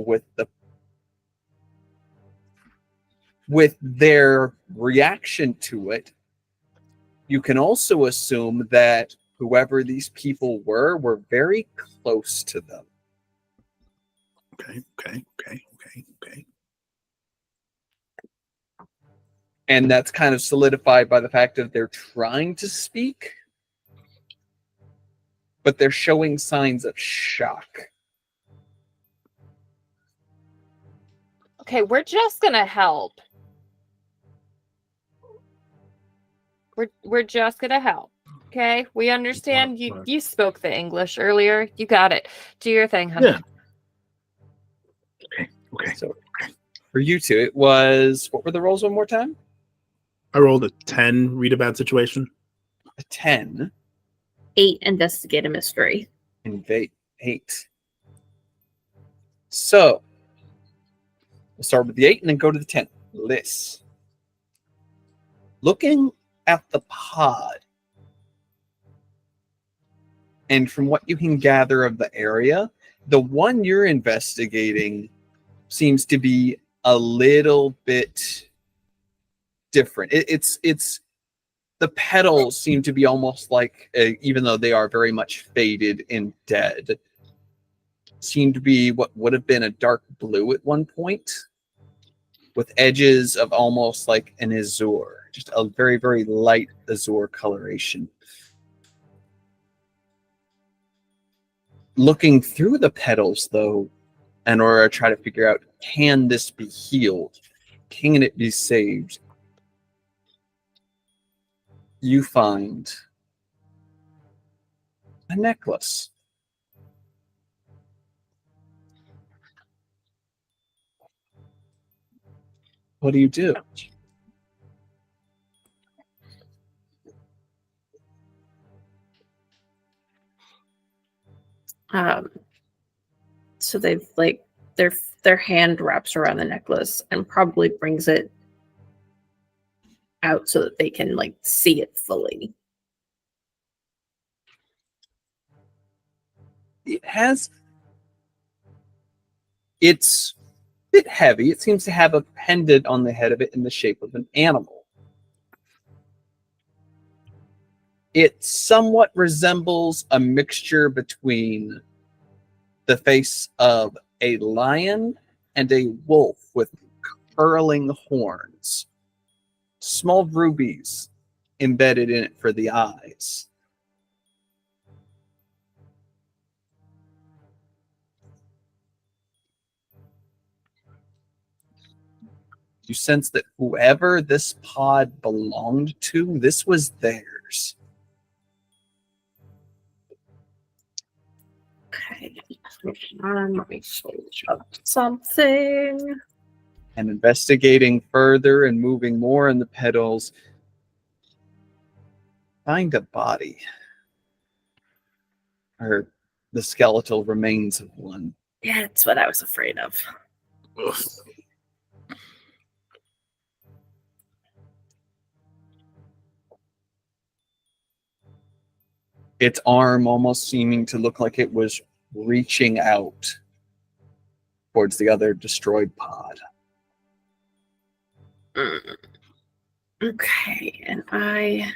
with their reaction to it, you can also assume that whoever these people were very close to them. Okay. And that's kind of solidified by the fact that they're trying to speak, but they're showing signs of shock. Okay, we're just gonna help. We're just gonna help. Okay, we understand you spoke the English earlier. You got it. Do your thing, honey. Yeah. Okay. So for you two, it was, what were the rolls one more time? I rolled a 10. Read a bad situation. A 10. 8, investigate a mystery. And 8. So we'll start with the 8 and then go to the 10. Liz. Looking at the pod, and from what you can gather of the area, the one you're investigating seems to be a little bit different. It's the petals seem to be almost like, even though they are very much faded and dead, seem to be what would have been a dark blue at one point, with edges of almost like an azure, just a very, very light azure coloration. Looking through the petals, though, in order to try to figure out, can this be healed? Can it be saved? You find a necklace. What do you do? So they've like their hand wraps around the necklace and probably brings it out so that they can like see it fully. It's a bit heavy. It seems to have a pendant on the head of it in the shape of an animal. It somewhat resembles a mixture between the face of a lion and a wolf with curling horns. Small rubies embedded in it for the eyes. You sense that whoever this pod belonged to, this was theirs. Okay. Let me switch up something. And investigating further and moving more in the petals, find a body. Or the skeletal remains of one. Yeah, that's what I was afraid of. Ugh. Its arm almost seeming to look like it was reaching out towards the other destroyed pod. Okay, and I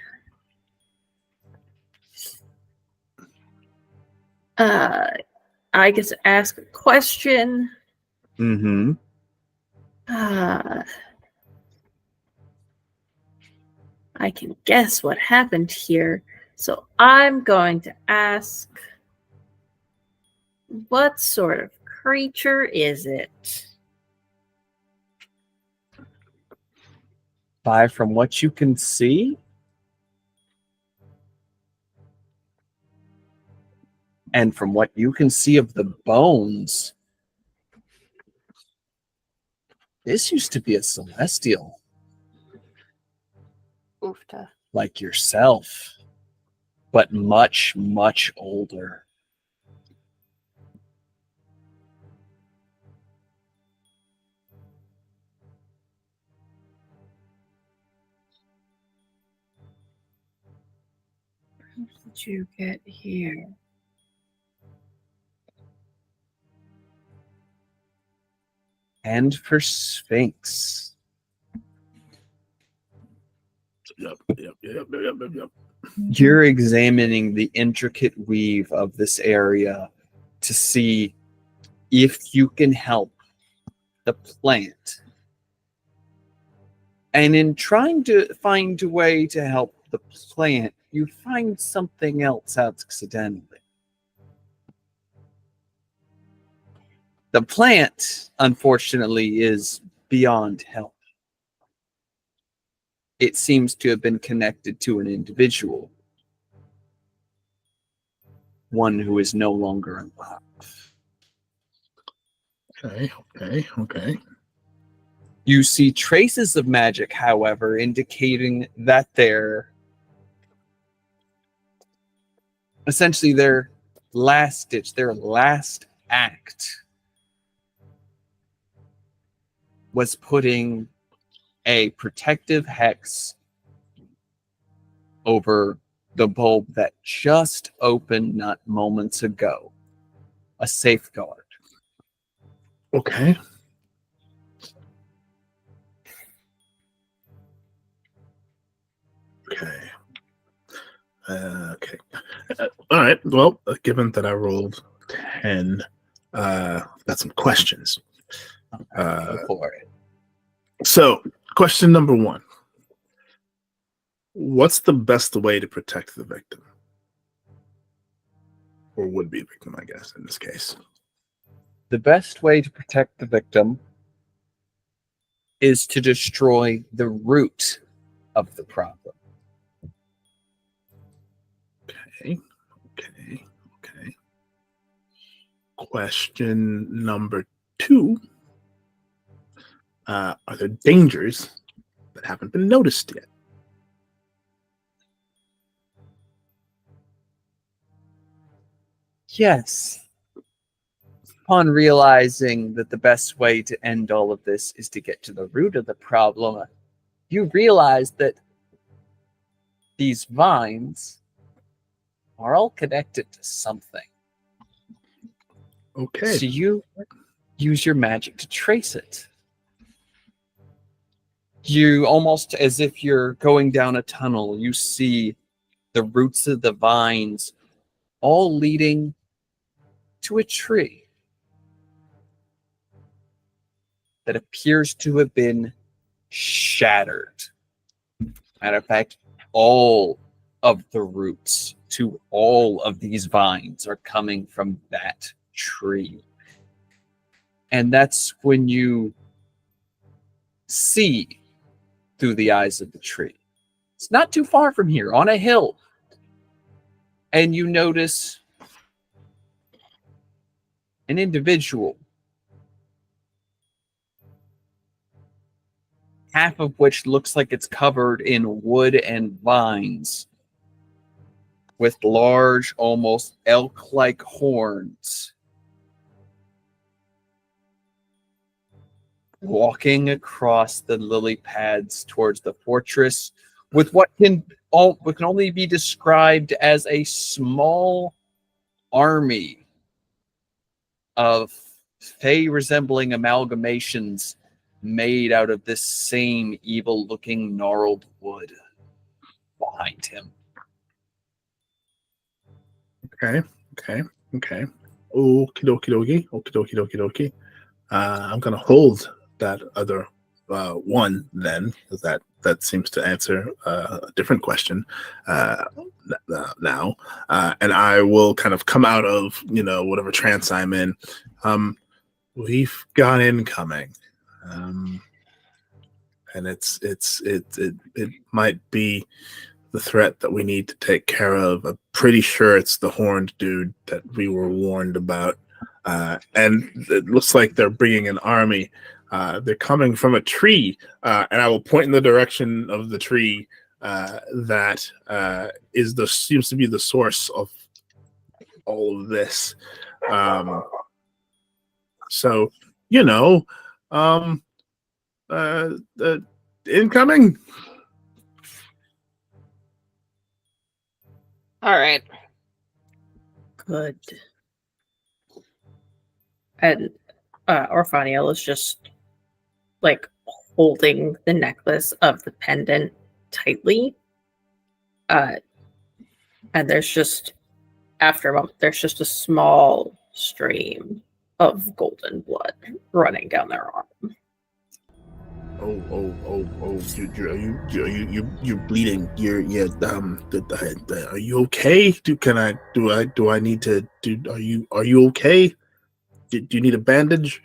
get to ask a question. Mm-hmm. I can guess what happened here. So I'm going to ask, what sort of creature is it? From what you can see, and from what you can see of the bones, this used to be a celestial Oofta. like yourself, but much, much older. How did you get here? And for Sphinx, Yep. you're examining the intricate weave of this area to see if you can help the plant. And in trying to find a way to help the plant, you find something else accidentally. The plant, unfortunately, is beyond help. It seems to have been connected to an individual, one who is no longer alive. Okay. You see traces of magic, however, indicating that they're essentially their last ditch, their last act was putting a protective hex over the bulb that just opened not moments ago. A safeguard. Okay. All right. Well, given that I rolled 10, got some questions. Go for it. So, question number 1. What's the best way to protect the victim? Or would-be victim, I guess, in this case. The best way to protect the victim is to destroy the root of the problem. Okay. Question number 2. Are there dangers that haven't been noticed yet? Yes. Upon realizing that the best way to end all of this is to get to the root of the problem, you realize that these vines are all connected to something. Okay. So you use your magic to trace it. You almost, as if you're going down a tunnel, you see the roots of the vines all leading to a tree that appears to have been shattered. Matter of fact, all of the roots to all of these vines are coming from that tree. And that's when you see through the eyes of the tree. It's not too far from here, on a hill. And you notice an individual, half of which looks like it's covered in wood and vines, with large, almost elk-like horns, walking across the lily pads towards the fortress with what can only be described as a small army of fey resembling amalgamations made out of this same evil looking gnarled wood behind him. Okay. Okie dokie dokie. I'm gonna hold that other one then, because that seems to answer a different question now, and I will kind of come out of whatever trance I'm in. We've got incoming, and it might be the threat that we need to take care of. I'm pretty sure it's the horned dude that we were warned about. And it looks like they're bringing an army. They're coming from a tree, and I will point in the direction of the tree that seems to be the source of all of this. So, incoming. All right. Good. And Orphaniel is just like holding the necklace of the pendant tightly. And there's just, after a moment, there's just a small stream of golden blood running down their arm. You're bleeding. Are you okay? Do I need to are you okay? Do you need a bandage?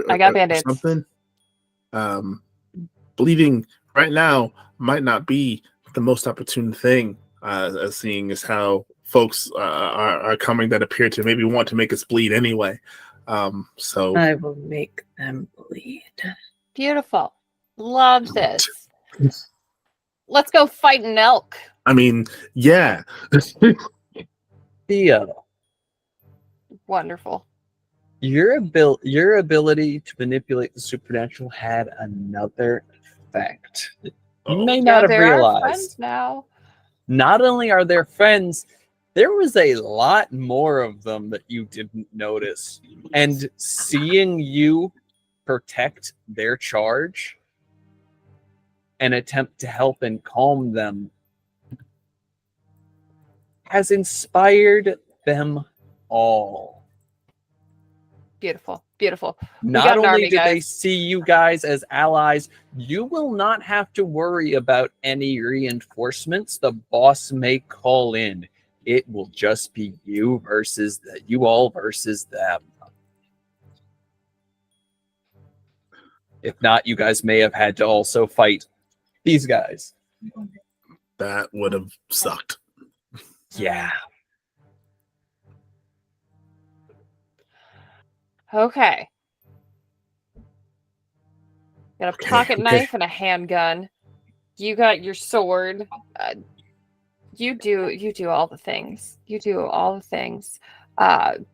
I got bandage. Something. Bleeding right now might not be the most opportune thing, as seeing as how folks are coming that appear to maybe want to make us bleed anyway. So I will make them bleed. Beautiful. Love this. Let's go fight an elk. I mean, yeah. Theo, Wonderful. your ability to manipulate the supernatural had another effect. You may not have They're our realized. friends now. Not only are there friends, there was a lot more of them that you didn't notice. And seeing you protect their charge and attempt to help and calm them has inspired them all. Beautiful. Beautiful. Not got an only army, did they guys. see you guys as allies, you will not have to worry about any reinforcements the boss may call in. It will just be you all versus them. If not, you guys may have had to also fight these guys. That would have sucked. Yeah. Okay. Got a pocket Okay. knife and a handgun. You got your sword. You do all the things. You do all the things. We're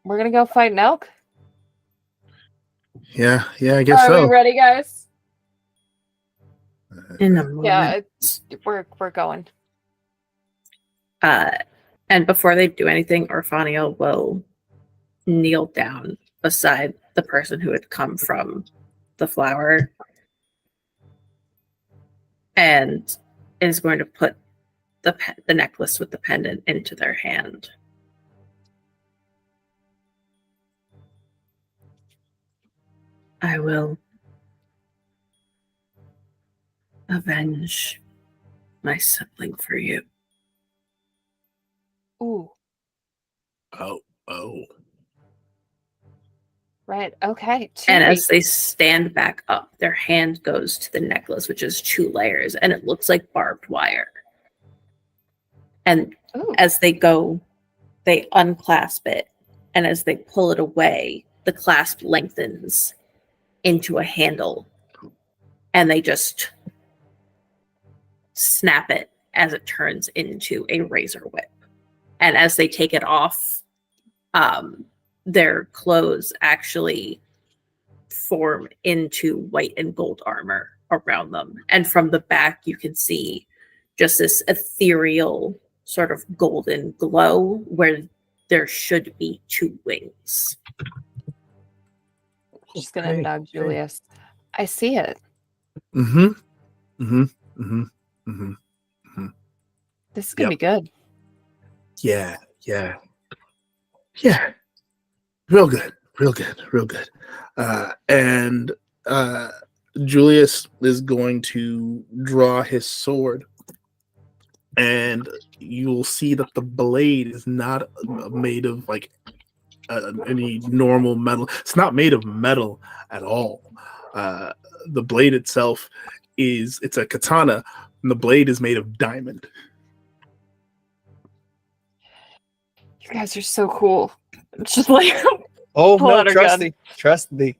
gonna go fight an elk. Yeah, I guess Are so. we ready, guys? In a moment. Yeah, we're going. And before they do anything, Orphaniel will kneel down beside the person who had come from the flower and is going to put the necklace with the pendant into their hand. I will avenge my sibling for you. Ooh. Oh. Right. Okay. And as they stand back up, their hand goes to the necklace, which is 2 layers, and it looks like barbed wire. And Ooh. as they go, they unclasp it. And as they pull it away, the clasp lengthens into a handle. And they just snap it as it turns into a razor whip. And as they take it off, their clothes actually form into white and gold armor around them. And from the back, you can see just this ethereal sort of golden glow where there should be 2 wings. Just gonna Okay, nudge okay. Julius. I see it. Mm-hmm. Mm-hmm. Mm-hmm. Mm-hmm. This is gonna Yep. be good. Yeah. Yeah. Yeah. Real good. Real good. Real good. And Julius is going to draw his sword, and you'll see that the blade is not made of like any normal metal. It's not made of metal at all. The blade itself it's a katana, and the blade is made of diamond. You guys are so cool. Just like Oh Pull no, out her trust gun. me, trust me.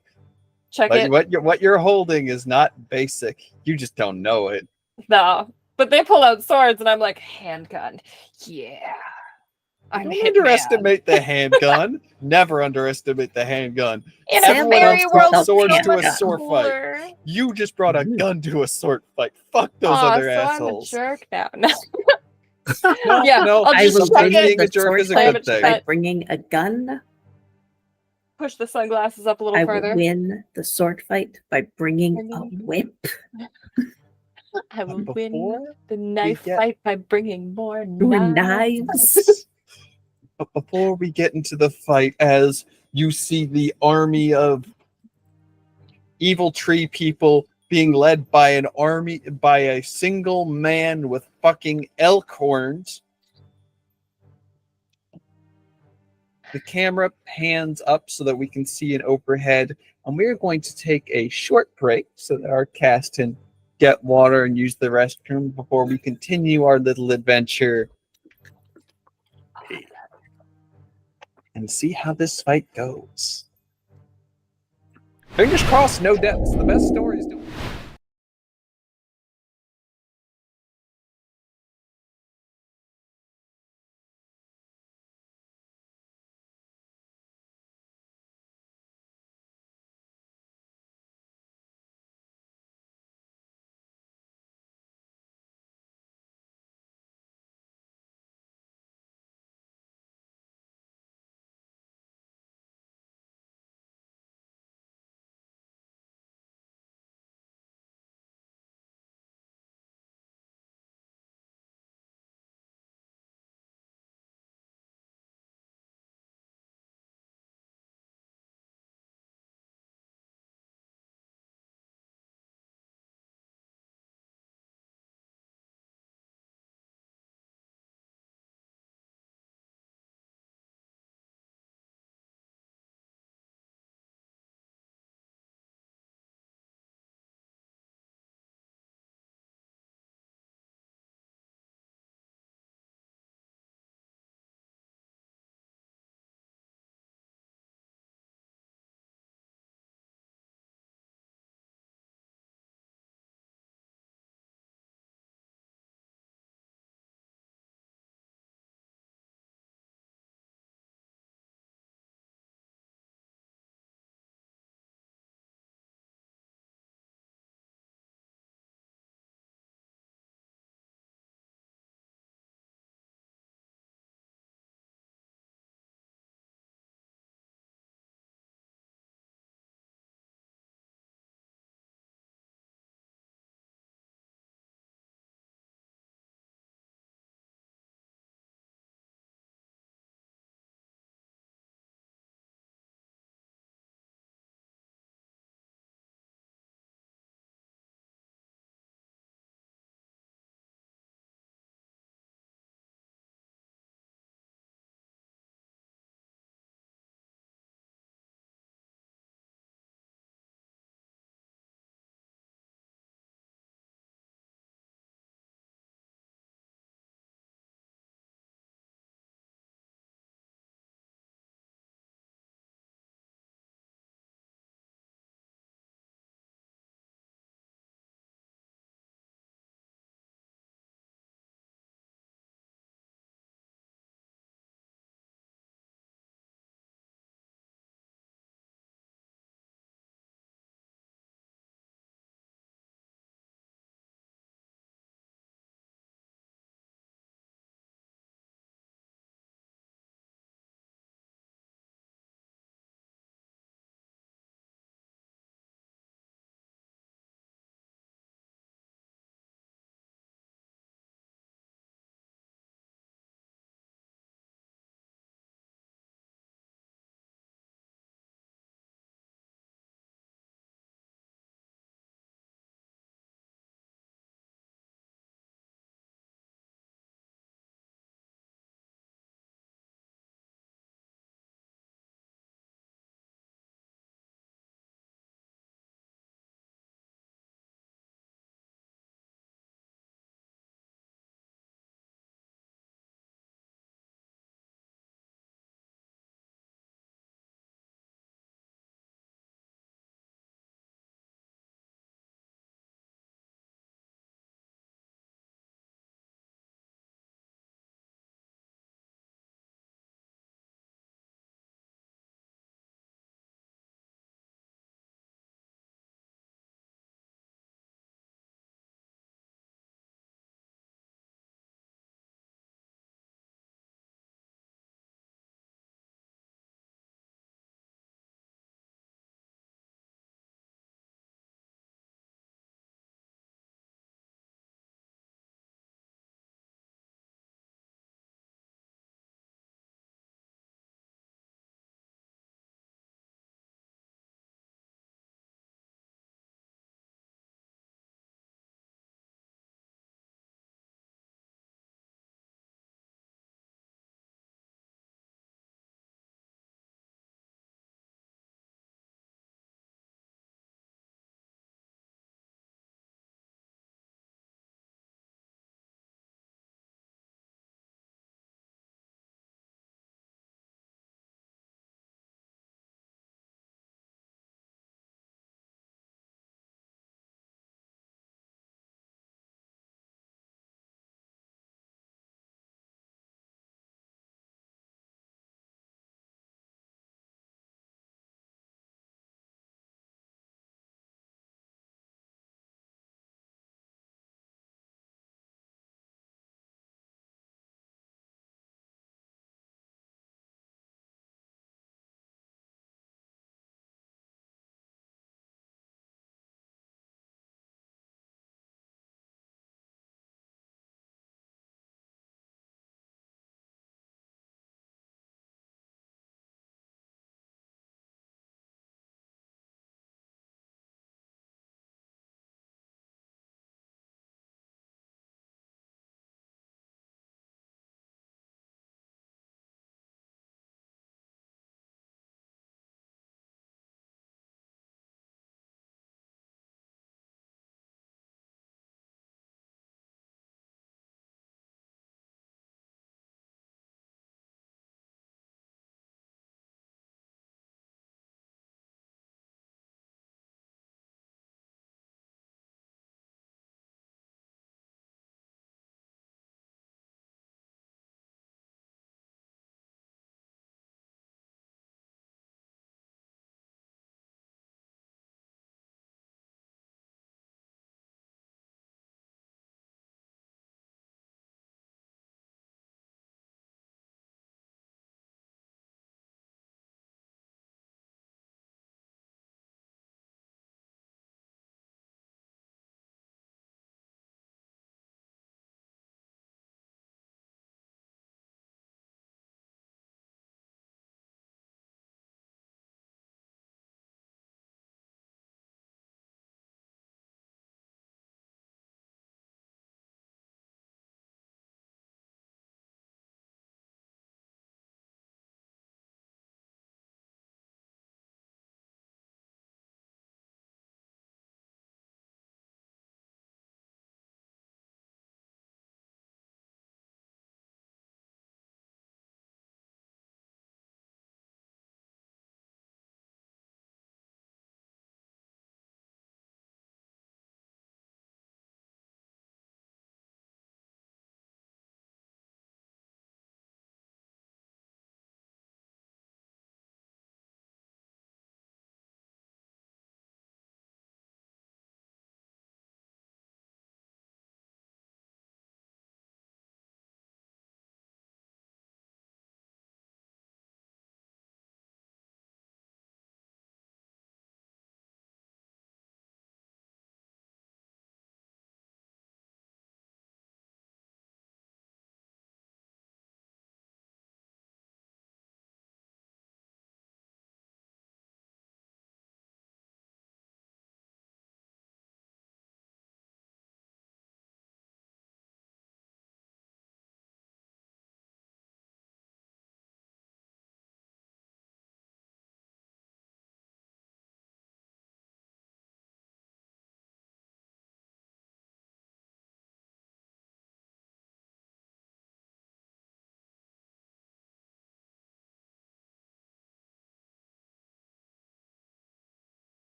check But it. what you're holding is not basic. You just don't know it. No. But they pull out swords and I'm like, handgun. Yeah. I'm Don't Hitman. underestimate the handgun. Never underestimate the handgun. In a Sam Everyone fairy else world, brought swords so to a much sword fight. cooler. You just brought a gun to a sword fight. Fuck those Aw, other so assholes. I'm a jerk now. No. No, Yeah, no. I'll I just will check sometimes win it. being a the jerk sword is a Slam good it thing. by shut. bringing a gun. Push the sunglasses up a little I will further. win the sword fight by bringing a Bringing- whip. I will Before win the knife get- fight by bringing more More knives. knives. But before we get into the fight, as you see the army of evil tree people being led by a single man with fucking elk horns. The camera pans up so that we can see an overhead, and we're going to take a short break so that our cast can get water and use the restroom before we continue our little adventure and see how this fight goes. Fingers crossed, no deaths. The best stories don't.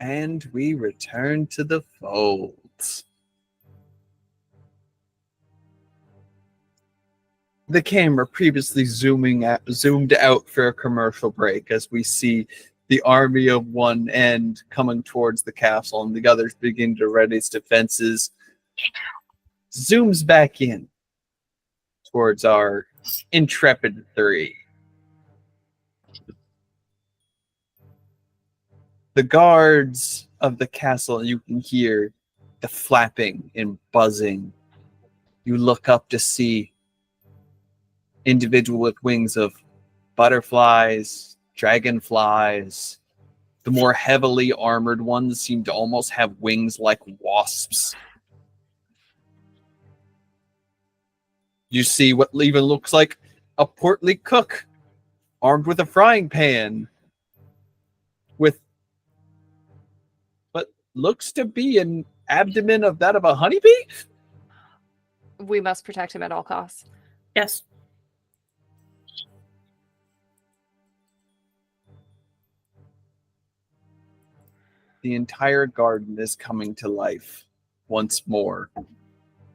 And we return to the folds. The camera previously zoomed out for a commercial break as we see the army of one end coming towards the castle and the others begin to ready its defenses. Zooms back in towards our intrepid three. The guards of the castle, you can hear the flapping and buzzing. You look up to see individual with wings of butterflies, dragonflies. The more heavily armored ones seem to almost have wings like wasps. You see what even looks like a portly cook armed with a frying pan with what looks to be an abdomen of that of a honeybee? We must protect him at all costs. Yes. The entire garden is coming to life once more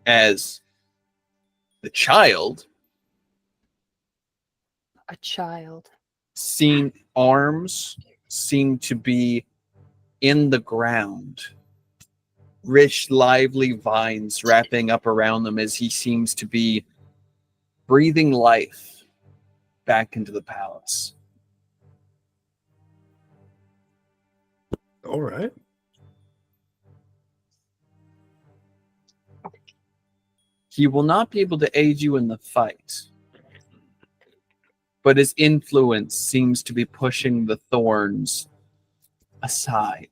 as the child, A child. arms seem to be in the ground. Rich, lively vines wrapping up around them as he seems to be breathing life back into the palace. All right. He will not be able to aid you in the fight, but his influence seems to be pushing the thorns aside.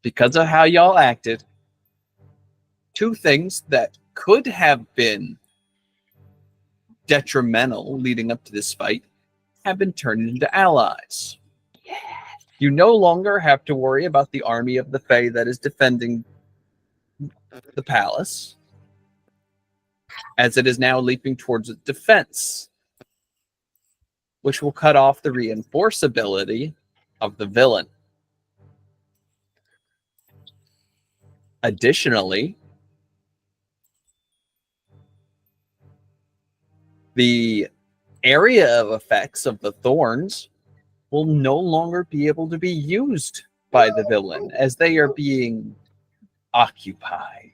Because of how y'all acted, two things that could have been detrimental leading up to this fight have been turned into allies. Yes. You no longer have to worry about the army of the Fae that is defending the palace, as it is now leaping towards its defense, which will cut off the reinforceability of the villain. Additionally, the area of effects of the thorns will no longer be able to be used by the villain as they are being occupied.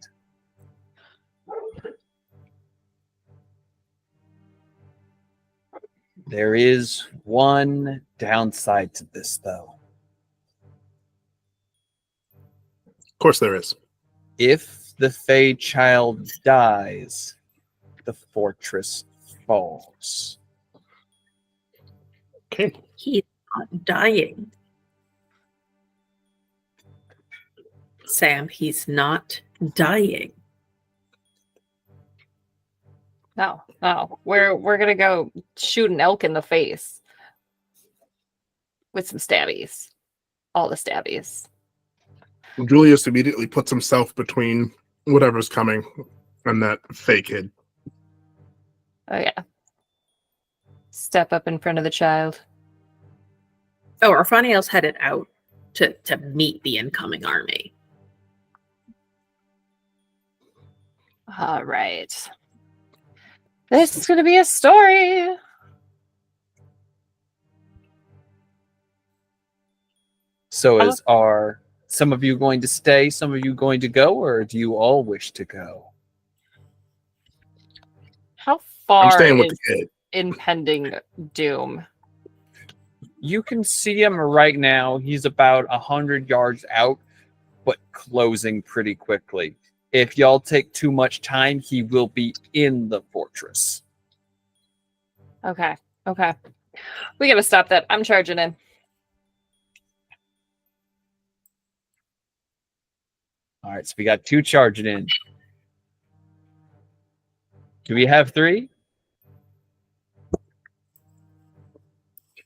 There is one downside to this, though. Of course there is. If the Fey child dies, the fortress falls. Okay. He's not dying. Sam, he's not dying. No. We're gonna go shoot an elk in the face with some stabbies. All the stabbies. Julius immediately puts himself between whatever's coming and that fake kid. Oh yeah. Step up in front of the child. Oh, Arfaniel's headed out to meet the incoming army. All right. This is going to be a story. So are some of you going to stay, some of you going to go, or do you all wish to go? How I'm far staying with is the kid. impending doom? You can see him right now. He's about 100 yards out, but closing pretty quickly. If y'all take too much time, he will be in the fortress. Okay. We got to stop that. I'm charging in. All right, so we got 2 charging in. Do we have 3?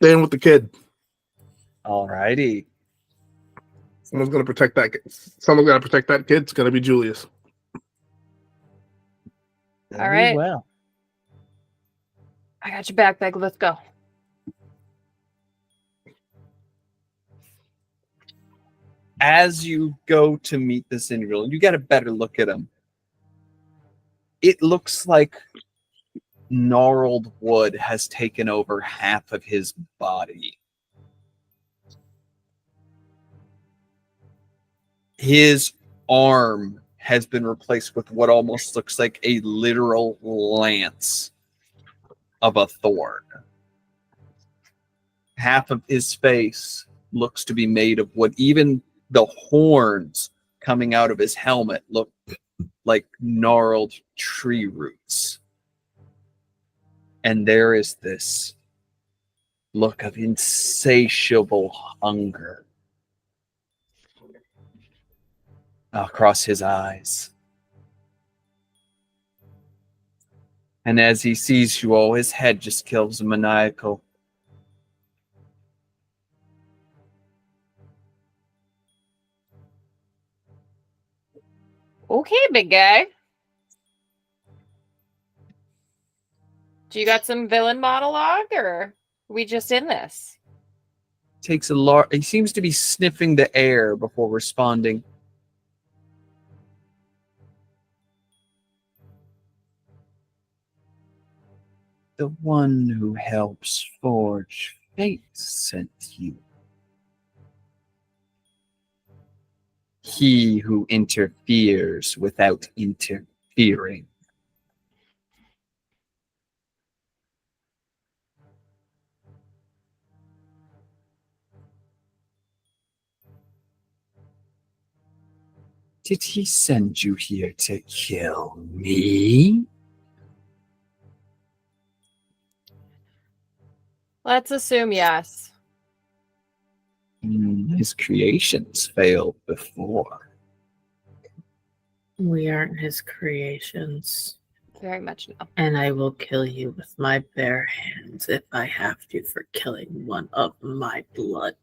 Staying with the kid. All righty. Someone's gonna protect that kid. Someone's gotta protect that kid. It's gonna be Julius. Very right. well. I got your backpack. Let's go. as you go to meet this individual, you get a better look at him. It looks like gnarled wood has taken over half of his body. His arm has been replaced with what almost looks like a literal lance of a thorn. Half of his face looks to be made of wood. Even the horns coming out of his helmet look like gnarled tree roots. And there is this look of insatiable hunger across his eyes. And as he sees you all, his head just kills a maniacal. Okay, big guy. Do you got some villain monologue, or are we just in this? Takes a lot. He seems to be sniffing the air before responding. The one who helps forge fate sent you. He who interferes without interfering. Did he send you here to kill me? Let's assume yes. His creations failed before. We aren't his creations. Very much no. And I will kill you with my bare hands if I have to for killing one of my blood.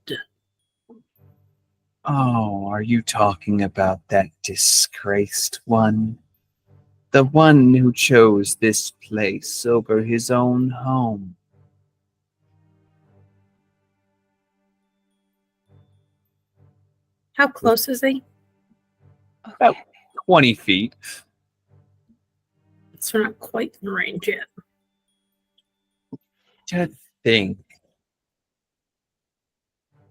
Oh, are you talking about that disgraced one? The one who chose this place over his own home? How close is he? About 20 feet. So we're not quite in range yet. To think.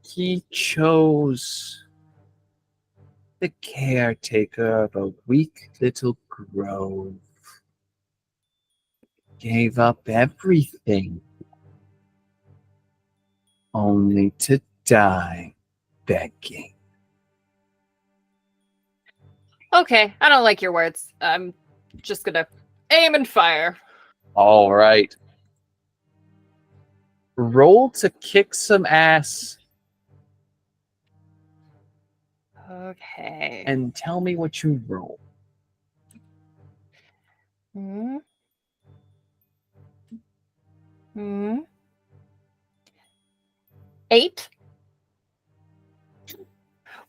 He chose the caretaker of a weak little grove. Gave up everything. Only to die begging. Okay, I don't like your words. I'm just gonna aim and fire. All right. Roll to kick some ass Okay. and tell me what you roll. Hmm. Hmm. 8.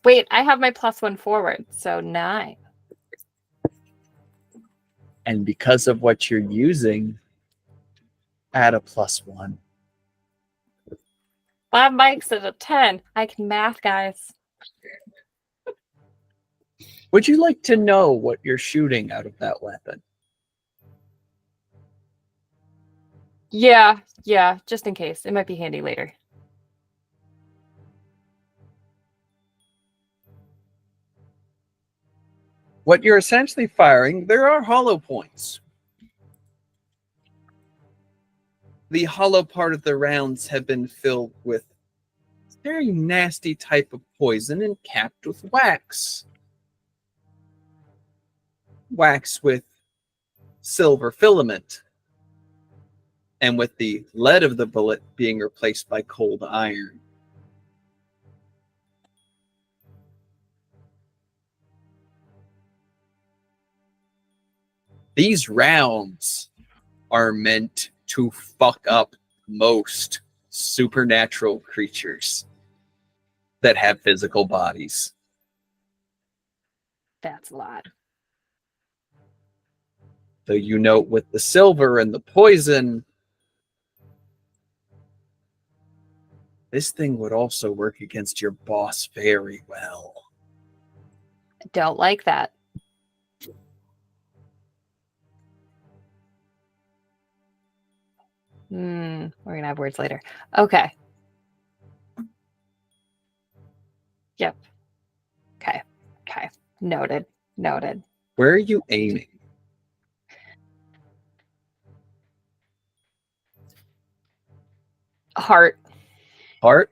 Wait, I have my +1 forward, so 9. And because of what you're using, add a +1. 5 mics at a 10. I can math, guys. Would you like to know what you're shooting out of that weapon? Yeah, just in case. It might be handy later. What you're essentially firing, there are hollow points. The hollow part of the rounds have been filled with very nasty type of poison and capped with wax. Wax with silver filament. And with the lead of the bullet being replaced by cold iron. These rounds are meant to fuck up most supernatural creatures that have physical bodies. That's a lot. So you note with the silver and the poison, this thing would also work against your boss very well. Don't like that. We're gonna have words later. Okay. Yep. Okay. Okay. Noted. Noted. Where are you aiming? Heart. Heart?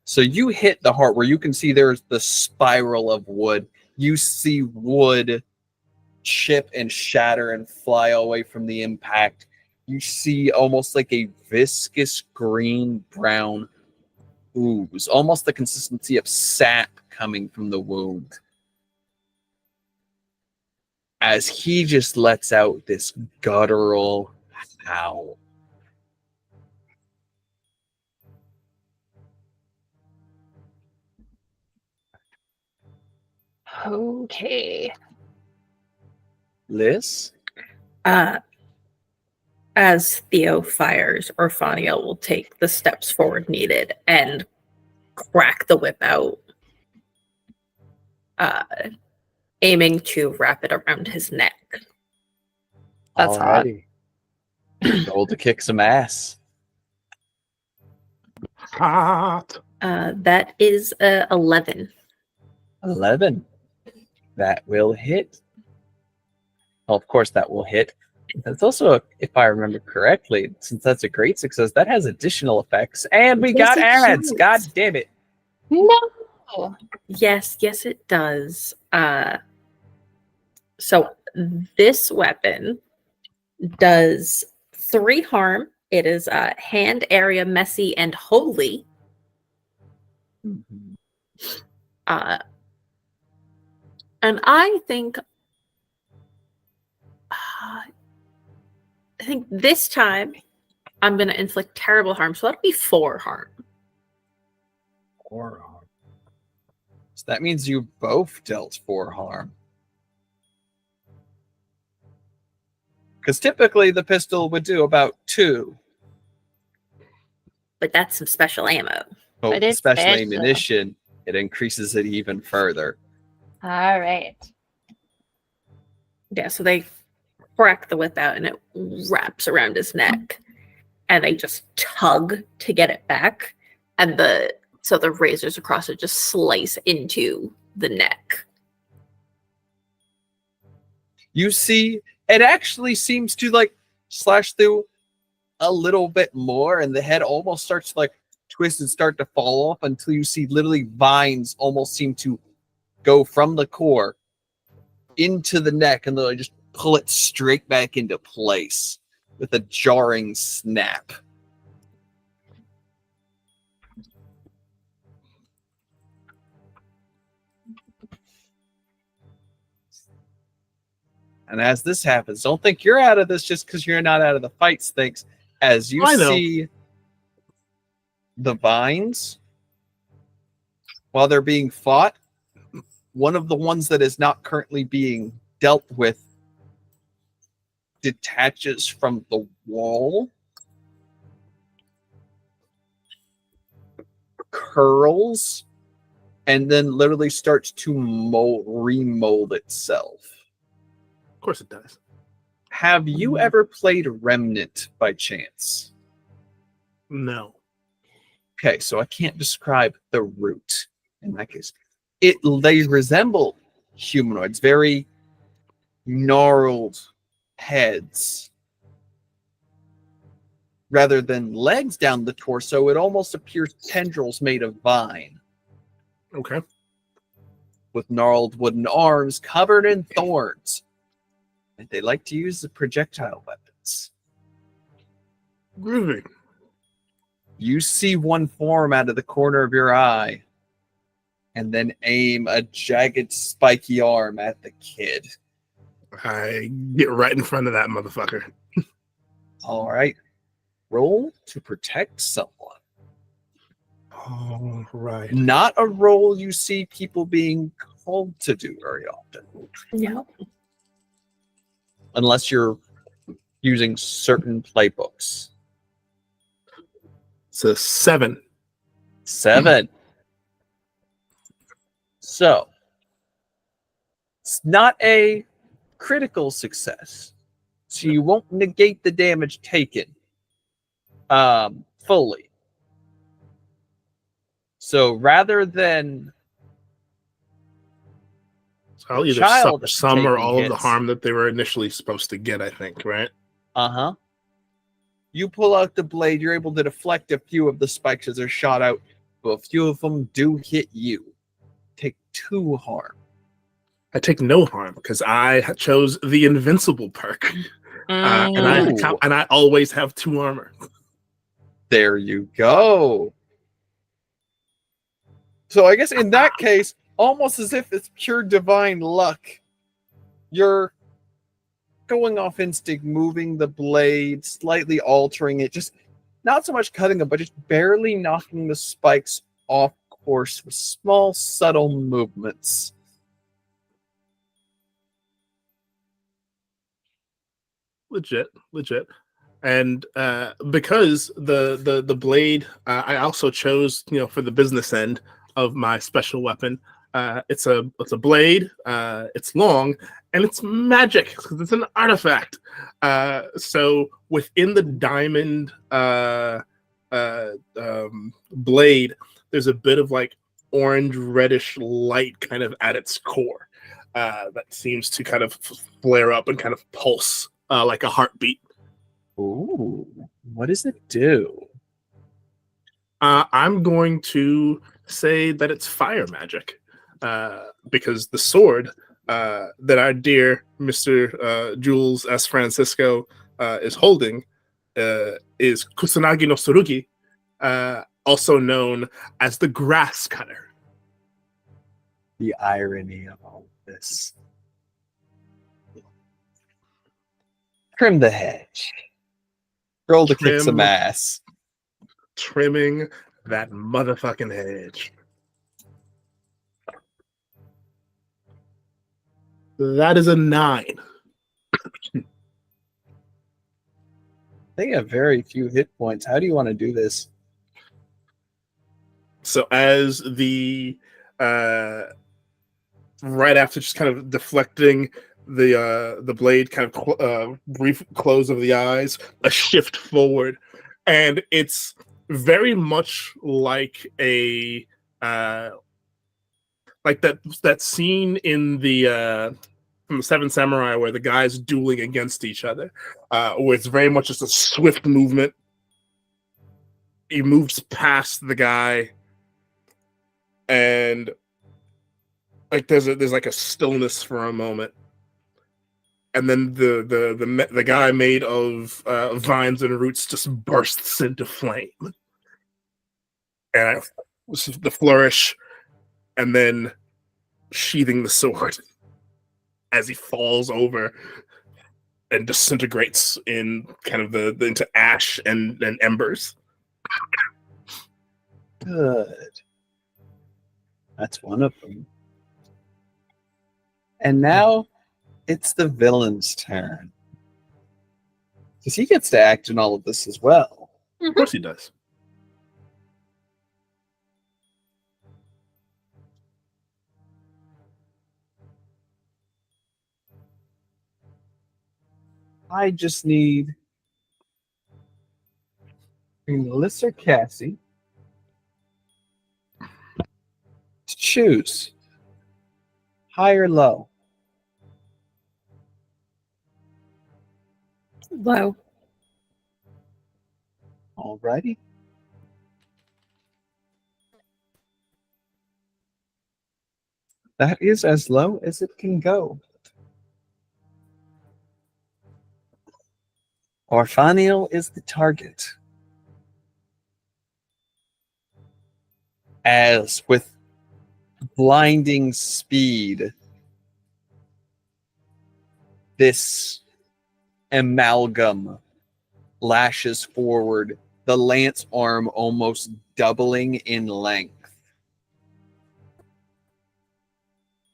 So you hit the heart where you can see there's the spiral of wood. You see wood chip and shatter and fly away from the impact. You see almost like a viscous green brown ooze, almost the consistency of sap coming from the wound. As he just lets out this guttural howl. Okay. Liz? As Theo fires, Orphania will take the steps forward needed and crack the whip out, aiming to wrap it around his neck. That's hot. Roll to kick some ass. Hot. That is 11. 11. That will hit. Well, of course, that will hit. That's also, if I remember correctly, since that's a great success, that has additional effects. And we got Yes, it ads. does. God damn it. No. Yes, it does. So this weapon does 3 harm. It is hand, area, messy, and holy. And I think this time I'm going to inflict terrible harm. So that'll be 4 harm. 4 harm. So that means you both dealt 4 harm. Because typically the pistol would do about 2. But that's some special ammo. But But with it's special special. ammunition, it increases it even further. All right. Yeah, so they crack the whip out and it wraps around his neck. And they just tug to get it back. And the razors across it just slice into the neck. You see, it actually seems to like slash through a little bit more, and the head almost starts to like twist and start to fall off until you see literally vines almost seem to go from the core into the neck, and then they just pull it straight back into place with a jarring snap. And as this happens, don't think you're out of this just because you're not out of the fight, Stinks. As you see the vines, while they're being fought, one of the ones that is not currently being dealt with detaches from the wall, curls, and then literally starts to remold itself. Of course it does. Have you ever played Remnant by chance? No. Okay, so I can't describe the root in that case. They resemble humanoids, very gnarled heads. Rather than legs down the torso, it almost appears tendrils made of vine, Okay. with gnarled wooden arms covered in thorns. And they like to use the projectile weapons. Groovy. You see one form out of the corner of your eye, and then aim a jagged, spiky arm at the kid. I get right in front of that motherfucker. All right. Roll to protect someone. All right. Not a role you see people being called to do very often. Yeah. Unless you're using certain playbooks. It's a 7. 7. So it's not a critical success. So you won't negate the damage taken fully. So rather than So I'll either child suffer some or taking all of the hits. harm that they were initially supposed to get, I think, right? You pull out the blade, you're able to deflect a few of the spikes as they're shot out, but a few of them do hit you. Take 2 harm. I take no harm because I chose the invincible perk, and I always have 2 armor. There you go. So I guess in that case, almost as if it's pure divine luck, you're going off instinct, moving the blade, slightly altering it, just not so much cutting them, but just barely knocking the spikes off course with small, subtle movements. Legit. And because the blade, I also chose, for the business end of my special weapon. It's a blade. It's long and it's magic because it's an artifact. So within the diamond blade, there's a bit of like orange reddish light kind of at its core that seems to kind of flare up and kind of pulse like a heartbeat. Ooh, what does it do? I'm going to say that it's fire magic because the sword that our dear Mr. Jules S. Francisco is holding is Kusanagi no Tsurugi, also known as the grass cutter. The irony of all this. Trim the hedge. Roll to kick some ass. Trimming that motherfucking hedge. That is a 9. They have very few hit points. How do you want to do this? So as the right after just kind of deflecting the blade, kind of brief close of the eyes, a shift forward, and it's very much like a like that scene in the from the Seven Samurai where the guys dueling against each other, where it's very much just a swift movement. He moves past the guy, and like there's like a stillness for a moment, and then the guy made of vines and roots just bursts into flame, and the flourish, and then sheathing the sword as he falls over and disintegrates in kind of the into ash and embers. Good. That's one of them. And now it's the villain's turn. Because he gets to act in all of this as well. Of course he does. I just need Melissa or Cassie to choose high or low. Low. Alrighty. That is as low as it can go. Orfaniel is the target. As with blinding speed, this amalgam lashes forward, the lance arm almost doubling in length.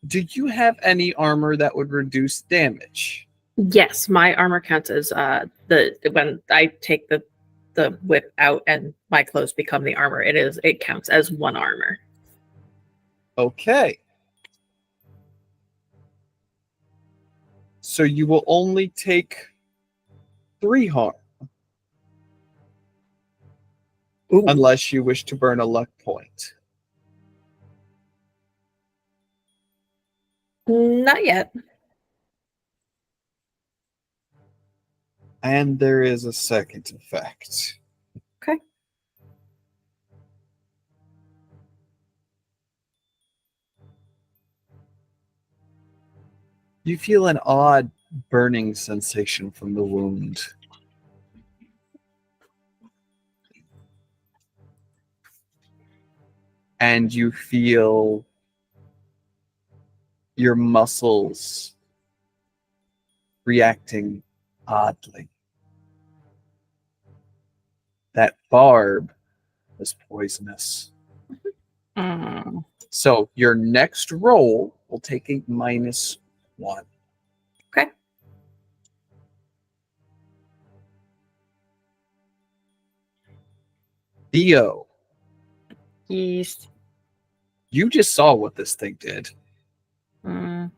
Do you have any armor that would reduce damage? Yes, my armor counts as when I take the whip out and my clothes become the armor. It counts as 1 armor. Okay. So you will only take 3 harm. Ooh. Unless you wish to burn a luck point. Not yet. And there is a second effect. Okay. You feel an odd burning sensation from the wound. And you feel your muscles reacting oddly. That barb is poisonous. Mm. So your next roll will take a -1. Okay. Theo, Yeast. you just saw what this thing did. Mm.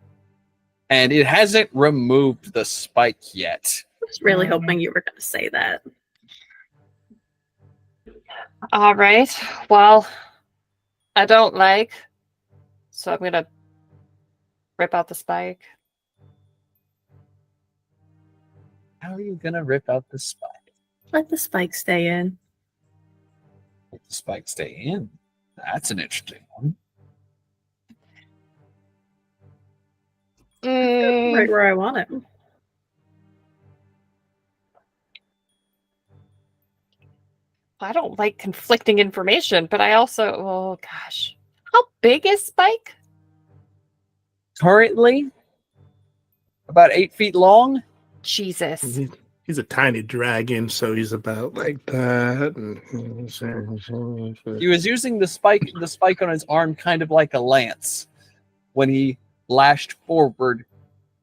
And it hasn't removed the spike yet. I was really hoping you were going to say that. All right. Well, I don't like, so I'm gonna rip out the spike. How are you going to rip out the spike? Let the spike stay in. Let the spike stay in. That's an interesting one. Right where I want it. I don't like conflicting information, but I also, oh gosh. How big is Spike? Currently, about 8 feet long. Jesus. He's a tiny dragon, so he's about like that. He was using the spike on his arm kind of like a lance. When he lashed forward,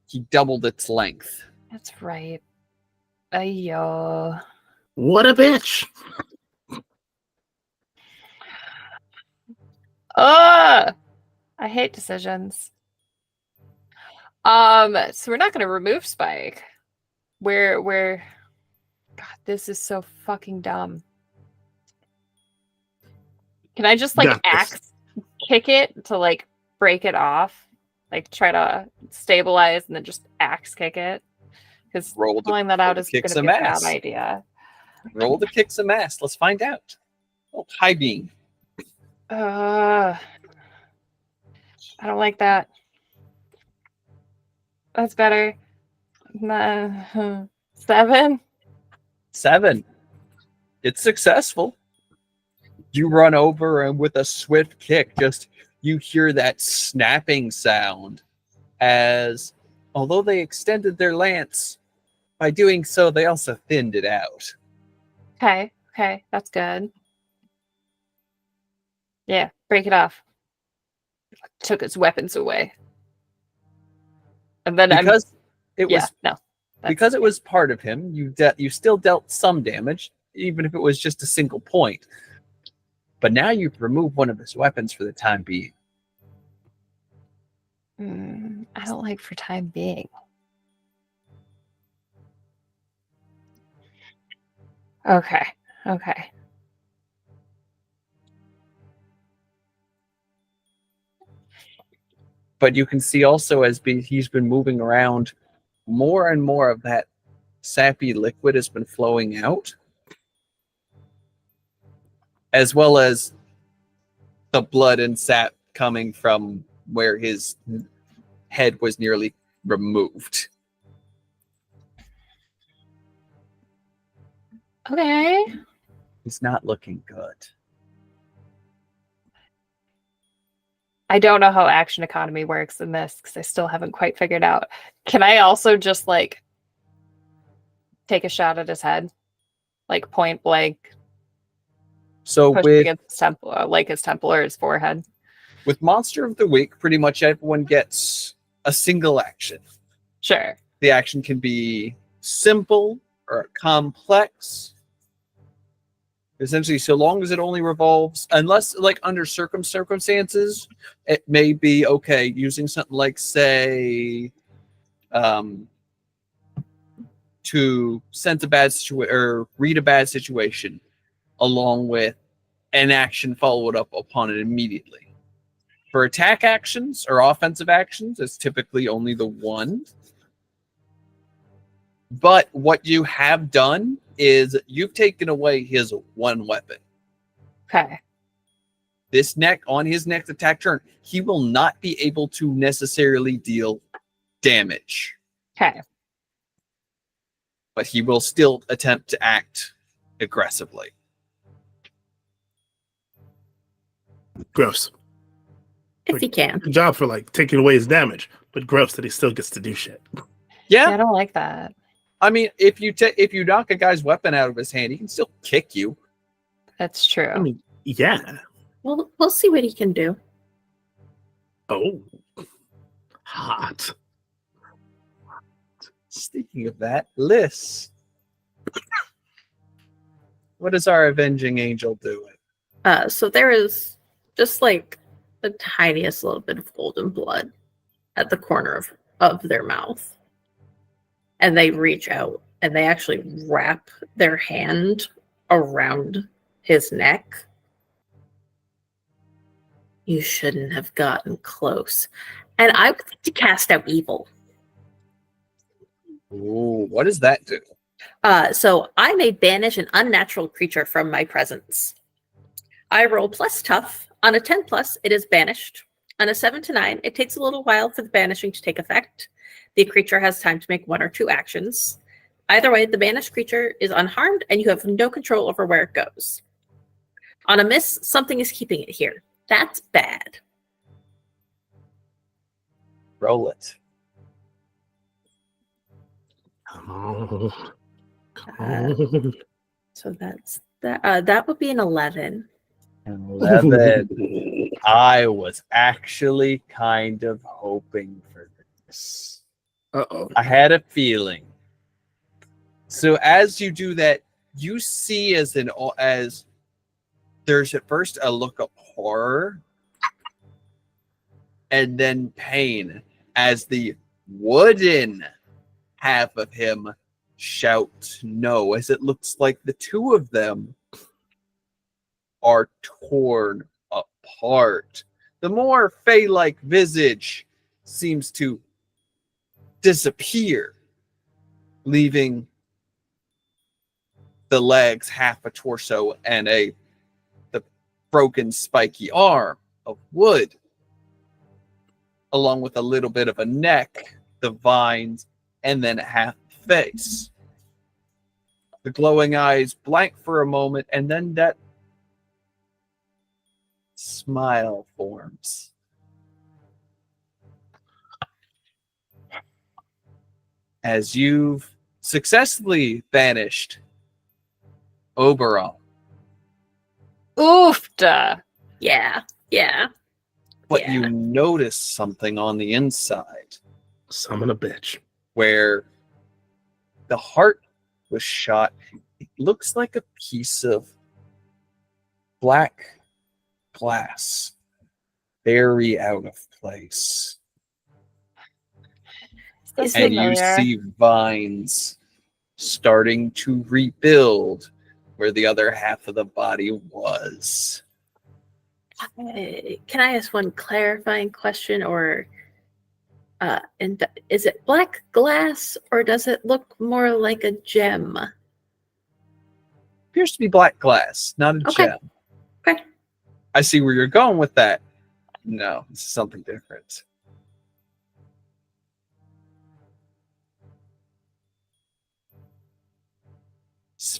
he doubled its length. That's right. Ayo. What a bitch! Ugh! I hate decisions. So we're not gonna remove Spike. We're God, this is so fucking dumb. Can I just like Got this. axe kick it to like break it off? Like try to stabilize and then just axe kick it? Because Roll to pulling that out is kick gonna some be a bad ass. idea. Roll to kick some ass. Let's find out. Oh, high beam. I don't like that. That's better. 7? 7. It's successful. You run over and with a swift kick, just you hear that snapping sound as, although they extended their lance, by doing so, they also thinned it out. Okay, that's good. Yeah, break it off. Took its weapons away. And then Because it was that's it was part of him, you still dealt some damage, even if it was just a single point. But now you've removed one of his weapons for the time being. I don't like for time being. Okay. But you can see also he's been moving around, more and more of that sappy liquid has been flowing out, as well as the blood and sap coming from where his head was nearly removed. Okay. He's not looking good. I don't know how action economy works in this because I still haven't quite figured out. Can I also just like take a shot at his head? Like point blank. So Push with against his temple, like his temple or his forehead. with Monster of the Week, pretty much everyone gets a single action. Sure. The action can be simple or complex. Essentially, so long as it only revolves, unless like under circumstances, it may be okay using something like, say, to sense a bad situation or read a bad situation, along with an action followed up upon it immediately. For attack actions or offensive actions, it's typically only the one. But what you have done is you've taken away his one weapon. Okay. His next attack turn, he will not be able to necessarily deal damage. Okay. But he will still attempt to act aggressively. Gross. If you can. Good job for like taking away his damage, but gross that he still gets to do shit. Yeah, Yeah, I don't like that. I mean, if you knock a guy's weapon out of his hand, he can still kick you. That's true. I mean, yeah. We'll see what he can do. Oh, hot. Speaking of that, Liz, what is our avenging angel doing? So there is just like the tiniest little bit of golden blood at the corner of their mouth. And they reach out and they actually wrap their hand around his neck. You shouldn't have gotten close. And I would like to cast out evil. Ooh, what does that do? So I may banish an unnatural creature from my presence. I roll plus tough. On a 10 plus, it is banished. On a 7 to 9, it takes a little while for the banishing to take effect. The creature has time to make 1 or 2 actions. Either way, the banished creature is unharmed and you have no control over where it goes. On a miss, something is keeping it here. That's bad. Roll it. Come on. Come on. So that's that. That would be an 11. 11. I was actually kind of hoping for this. Uh-oh. I had a feeling. So as you do that, you see as there's at first a look of horror and then pain as the wooden half of him shout no, as it looks like the two of them are torn apart. The more fey-like visage seems to disappear, leaving the legs, half a torso, and the broken spiky arm of wood, along with a little bit of a neck, the vines, and then half the face. The glowing eyes blank for a moment, and then that smile forms. As you've successfully banished Oberon, Oofda. Yeah. but Yeah. you notice something on the inside Summon a bitch. where the heart was shot. It looks like a piece of black glass, very out of place. Is this And you familiar? see vines starting to rebuild where the other half of the body was. Can I ask one clarifying question, or and is it black glass or does it look more like a gem? Appears to be black glass, not a Okay. gem. Okay. I see where you're going with that. No, this is something different.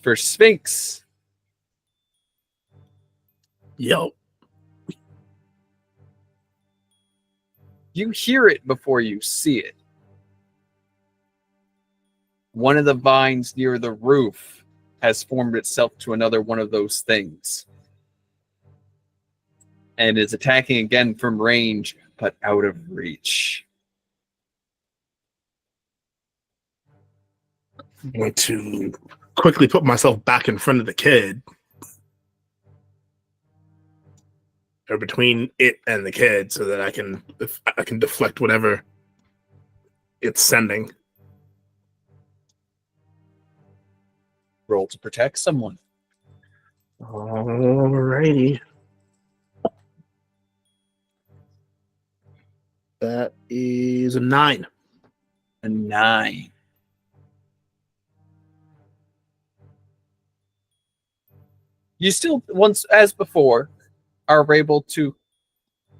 For Sphinx, Yo. you hear it before you see it. One of the vines near the roof has formed itself to another one of those things and is attacking again from range, but out of reach. I'm going to quickly put myself back in front of the kid. Or between it and the kid so that I can deflect whatever it's sending. Roll to protect someone. Alrighty. That is a 9. A 9. You still, once as before, are able to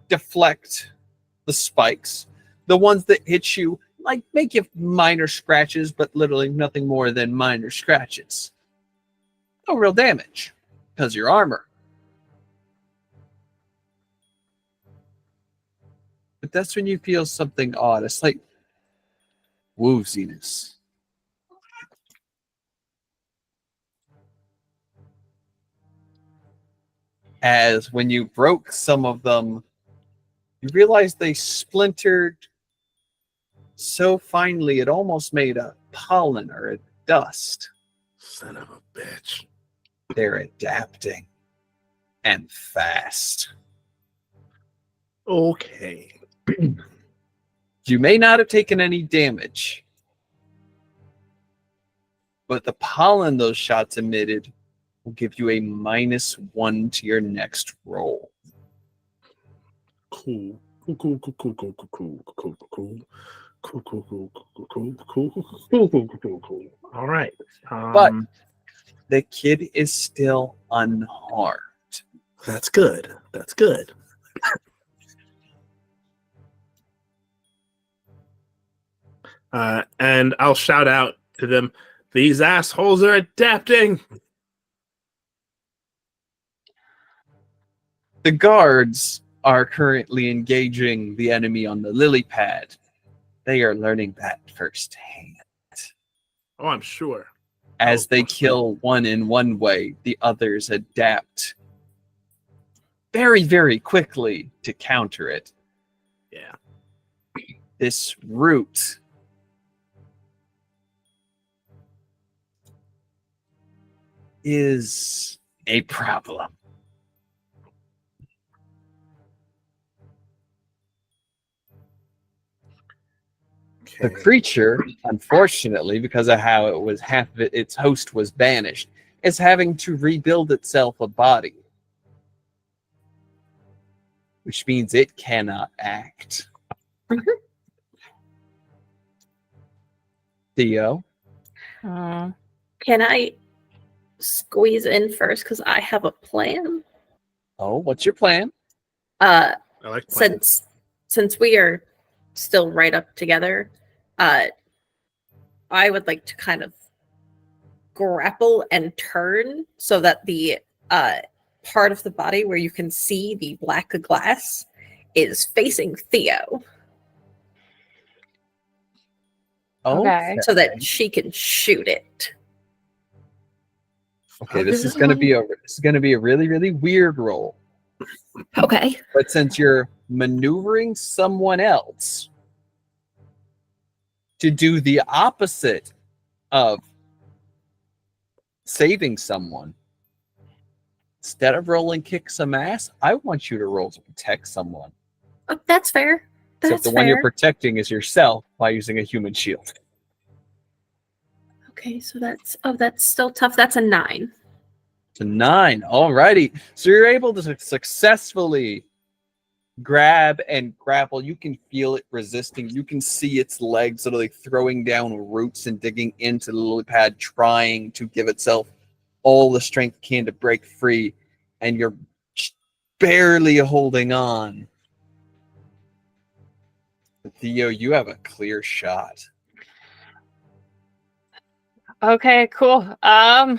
deflect the spikes. The ones that hit you, like, make you minor scratches, but literally nothing more than minor scratches. No real damage, because your armor. But that's when you feel something odd. It's like wooziness. As when you broke some of them, you realize they splintered so finely it almost made a pollen or a dust. Son of a bitch. They're adapting. And fast. Okay. You may not have taken any damage, but the pollen those shots emitted will give you a -1 to your next roll. Cool. Cool. All right. But the kid is still unharmed. That's good. That's good. And I'll shout out to them, these assholes are adapting. The guards are currently engaging the enemy on the lily pad. They are learning that firsthand. Oh, I'm sure. As they I'm kill one in one way, the others adapt very, very quickly to counter it. Yeah. This root is a problem. The creature, unfortunately, because of how it was half of it, its host was banished, is having to rebuild itself a body. Which means it cannot act. Theo? Can I squeeze in first? Because I have a plan. Oh, what's your plan? I like plans. Since we are still right up together, I would like to kind of grapple and turn so that the part of the body where you can see the black glass is facing Theo. Okay. So that she can shoot it. Okay, this is going to be a really, really weird roll. Okay. But since you're maneuvering someone else to do the opposite of saving someone, instead of rolling kick some ass, I want you to roll to protect someone. Oh, that's fair. Except the one you're protecting is yourself by using a human shield. Okay, so that's still tough. That's a 9. It's a 9. Alrighty. So you're able to successfully grab and grapple. You can feel it resisting. You can see its legs sort of like throwing down roots and digging into the lily pad, trying to give itself all the strength it can to break free. And you're barely holding on. But Theo, you have a clear shot. Okay, cool. Yeah,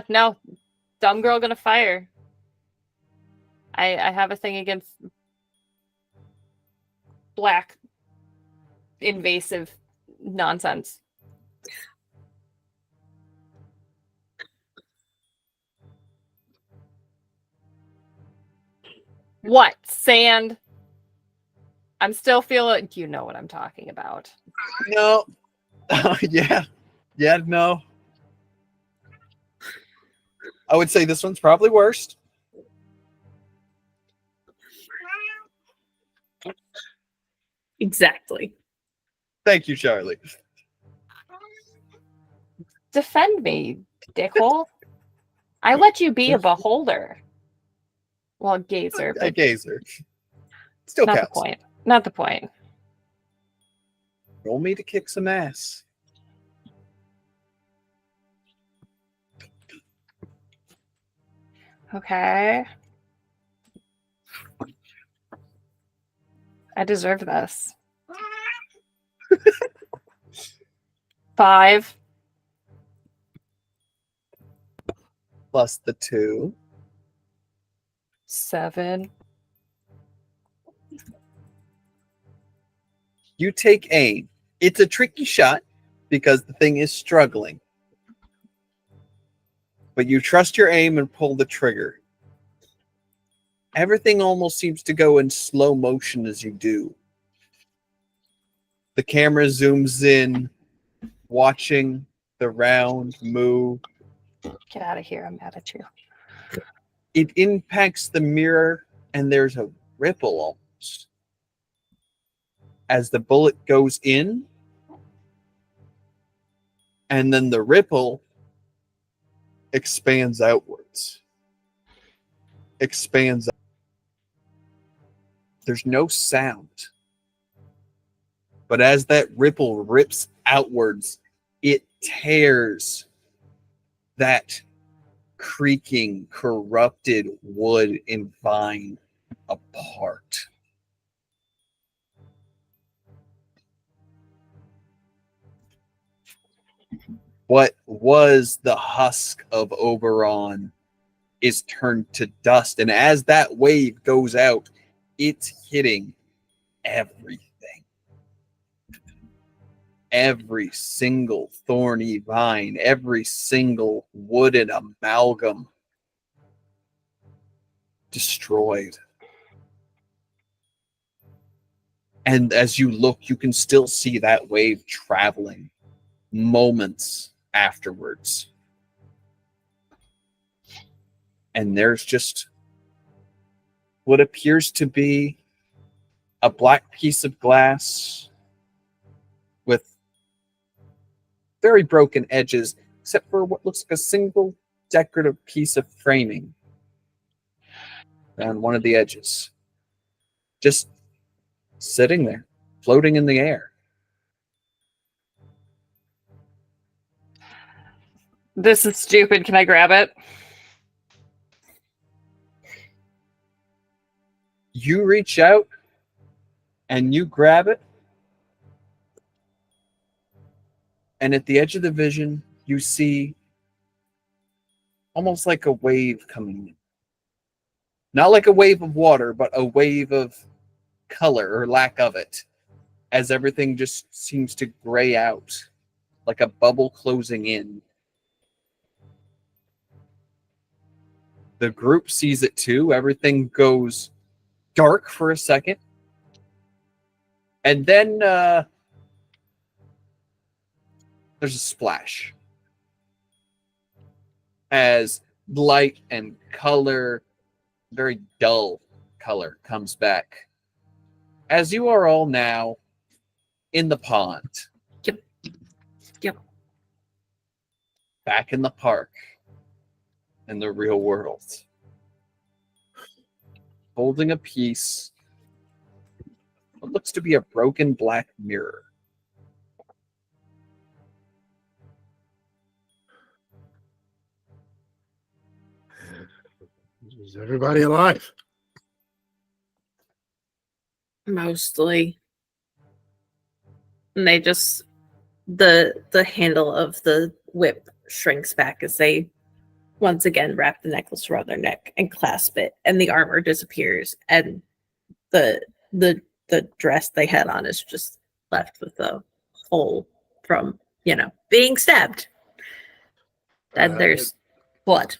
no. Dumb girl gonna fire. I have a thing against black invasive nonsense. What? Sand? I'm still feeling, you know what I'm talking about. No. Yeah. Yeah, no. I would say this one's probably worst. Exactly. Thank you, Charlie. Defend me, dickhole. I let you be a beholder. Well, gazer, A but gazer. Still not the counts. point. Not the point. Roll me to kick some ass. Okay. I deserve this. 5. Plus the 2. 7. You take aim. It's a tricky shot because the thing is struggling. But you trust your aim and pull the trigger. Everything almost seems to go in slow motion as you do. The camera zooms in, watching the round move. Get out of here. I'm mad at you. It impacts the mirror, and there's a ripple almost. As the bullet goes in, and then the ripple expands outwards. Expands. There's no sound. But as that ripple rips outwards, it tears that creaking, corrupted wood and vine apart. What was the husk of Oberon is turned to dust. And as that wave goes out, it's hitting everything. Every single thorny vine, every single wooden amalgam destroyed. And as you look, you can still see that wave traveling moments afterwards. And there's just what appears to be a black piece of glass with very broken edges, except for what looks like a single decorative piece of framing on one of the edges. Just sitting there, floating in the air. This is stupid. Can I grab it? You reach out and you grab it. And at the edge of the vision, you see almost like a wave coming in. Not like a wave of water, but a wave of color or lack of it, as everything just seems to gray out, like a bubble closing in. The group sees it too. Everything goes dark for a second. And then there's a splash. As light and color, very dull color, comes back. As you are all now in the pond. Yep. Back in the park. In the real world. Holding a piece. What looks to be a broken black mirror. Is everybody alive? Mostly. And they just the handle of the whip shrinks back as they once again wrap the necklace around their neck and clasp it, and the armor disappears, and the dress they had on is just left with a hole from being stabbed. And there's blood.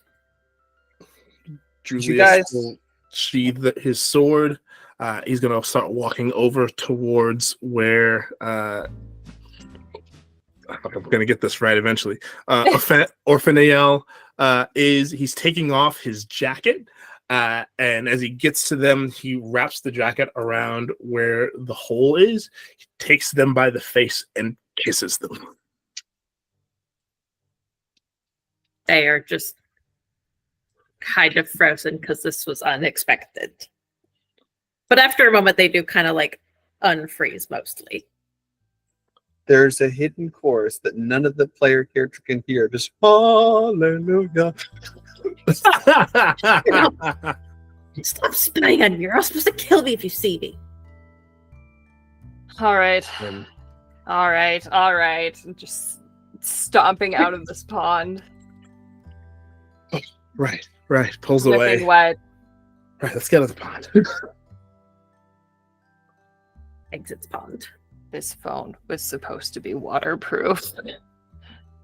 Julius guys- will sheathe his sword. He's going to start walking over towards where I'm going to get this right eventually. Orphanael is he's taking off his jacket, and as he gets to them, he wraps the jacket around where the hole is. He takes them by the face and kisses them. They are just kind of frozen because this was unexpected. But after a moment, they do kind of like unfreeze mostly. There's a hidden chorus that none of the player character can hear. Just hallelujah. Stop spying on me. You're all supposed to kill me if you see me. All right. And All right. All right. I'm just stomping out of this pond. right. Pulls Dripping away. wet. Right, let's get out of the pond. Exits pond. This phone was supposed to be waterproof.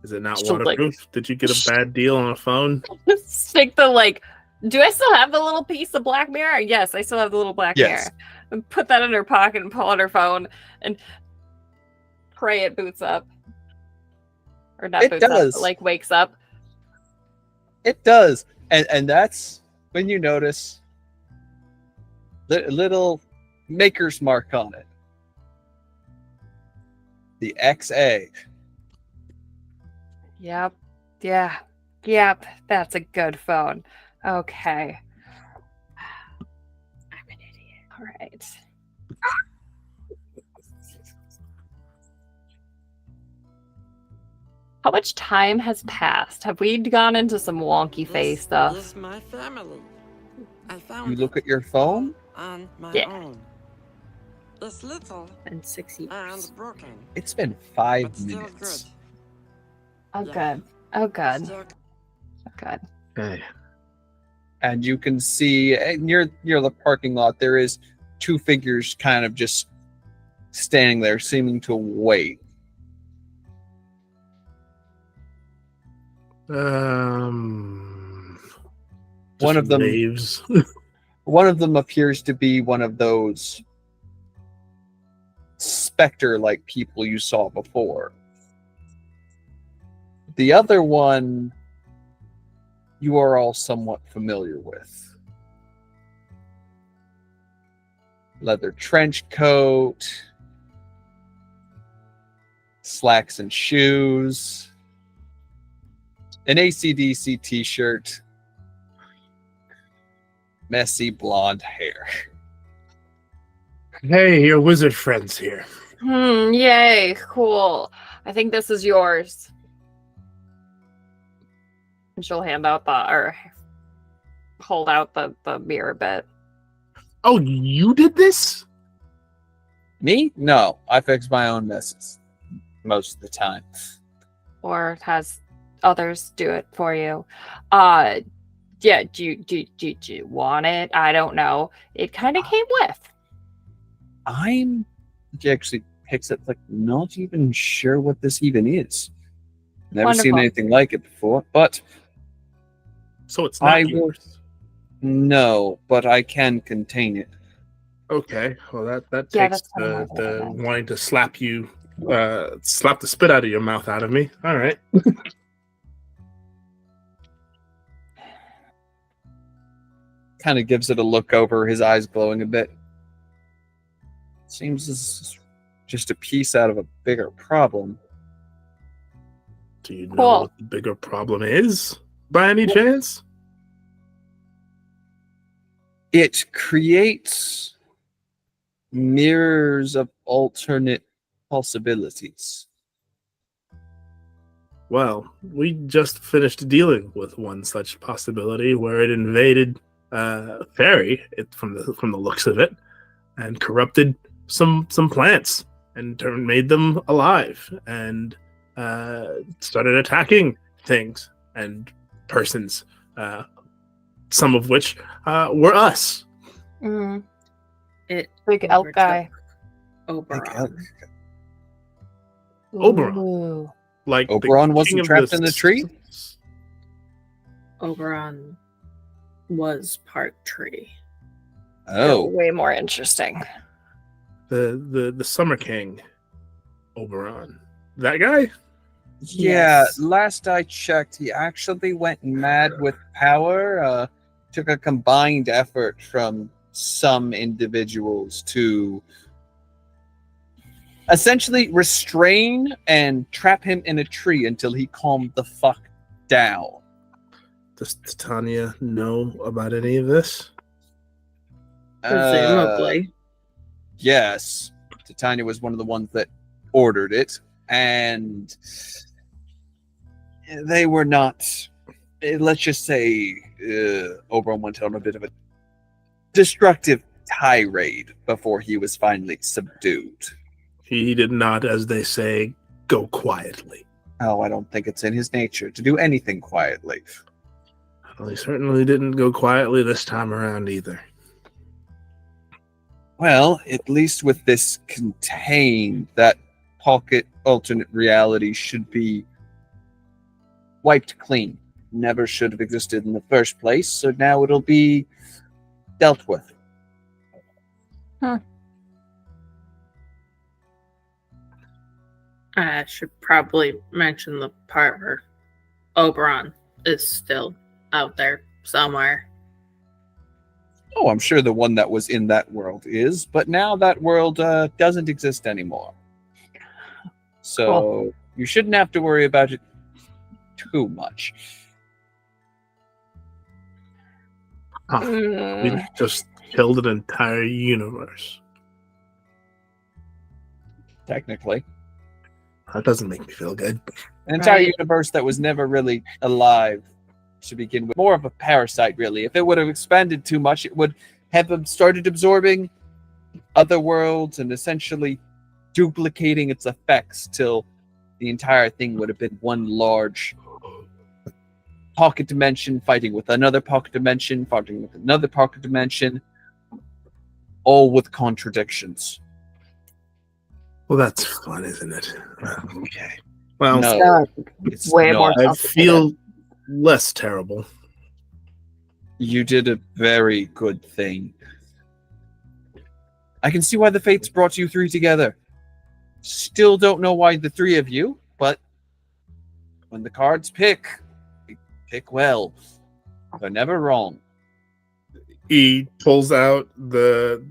Is it not She'll, like- waterproof? Did you get a bad deal on a phone? Stick the like. Do I still have the little piece of black mirror? Yes, I still have the little black Yes. mirror. And put that in her pocket and pull out her phone and pray it boots up. Or not It boots does. up, but like wakes up. It does. And that's when you notice the little maker's mark on it. The XA. Yep. Yeah. Yep. That's a good phone. Okay. I'm an idiot. All right. How much time has passed? Have we gone into some wonky face stuff? This my family. I found You it look at your phone. on my Yeah. own. It's little And 6 years. and broken, It's been 5 but still minutes. good. Oh, Yeah. good. Oh, good. Still Oh, good. Okay. And you can see near the parking lot there is 2 figures kind of just standing there seeming to wait. One One of them- waves. One of them appears to be one of those specter-like people you saw before. The other one you are all somewhat familiar with. Leather trench coat, slacks and shoes, an AC/DC t-shirt, messy blonde hair. Hey, your wizard friends here. Yay. Cool. I think this is yours. And she'll hand out or hold out the mirror bit. Oh, you did this? Me? No, I fix my own messes most of the time. Or has others do it for you. Yeah, do you want it? I don't know. It kind of came with. She actually picks it like not even sure what this even is. Never seen Wonderful. anything like it before, but So it's not I will- yours. no, but I can contain it. Okay, well that Yeah, takes that's kinda more the than I meant. wanting to slap you, slap the spit out of your mouth out of me. All right. Kind of gives it a look over, his eyes glowing a bit. Seems this is just a piece out of a bigger problem. Do you know Cool. what the bigger problem is, by any chance? It creates mirrors of alternate possibilities. Well, we just finished dealing with one such possibility where it invaded Fairy, from the looks of it, and corrupted some plants and made them alive and started attacking things and persons, some of which were us. It Big elk guy. Oberon. Oberon. Ooh. Like the Oberon king wasn't of trapped in the tree? Oberon was part tree. Oh, Way more interesting. The Summer King, Oberon. That guy? yeah. Yes. Last I checked, he actually went mad with power. Took a combined effort from some individuals to essentially restrain and trap him in a tree until he calmed the fuck down. Does Titania know about any of this? Presumably. Yes, Titania was one of the ones that ordered it, and they were not. Let's just say Oberon went on a bit of a destructive tirade before he was finally subdued. He did not, as they say, go quietly. Oh, I don't think it's in his nature to do anything quietly. Well, he certainly didn't go quietly this time around either. Well, at least with this contained, that pocket alternate reality should be wiped clean. Never should have existed in the first place, so now it'll be dealt with. I should probably mention the part where Oberon is still out there somewhere. Oh, I'm sure the one that was in that world is, but now that world doesn't exist anymore. So you shouldn't have to worry about it too much. We just killed an entire universe. Technically. That doesn't make me feel good. An entire Right. universe that was never really alive to begin with. More of a parasite, really. If it would have expanded too much, it would have started absorbing other worlds and essentially duplicating its effects till the entire thing would have been one large pocket dimension fighting with another pocket dimension, fighting with another pocket dimension, all with contradictions. Well, that's fun, isn't it? Okay. Well, No, it's way not. more I complicated. feel less terrible. You did a very good thing. I can see why the fates brought you three together. Still don't know why the three of you, but when the cards pick, they pick well. They're never wrong. He pulls out the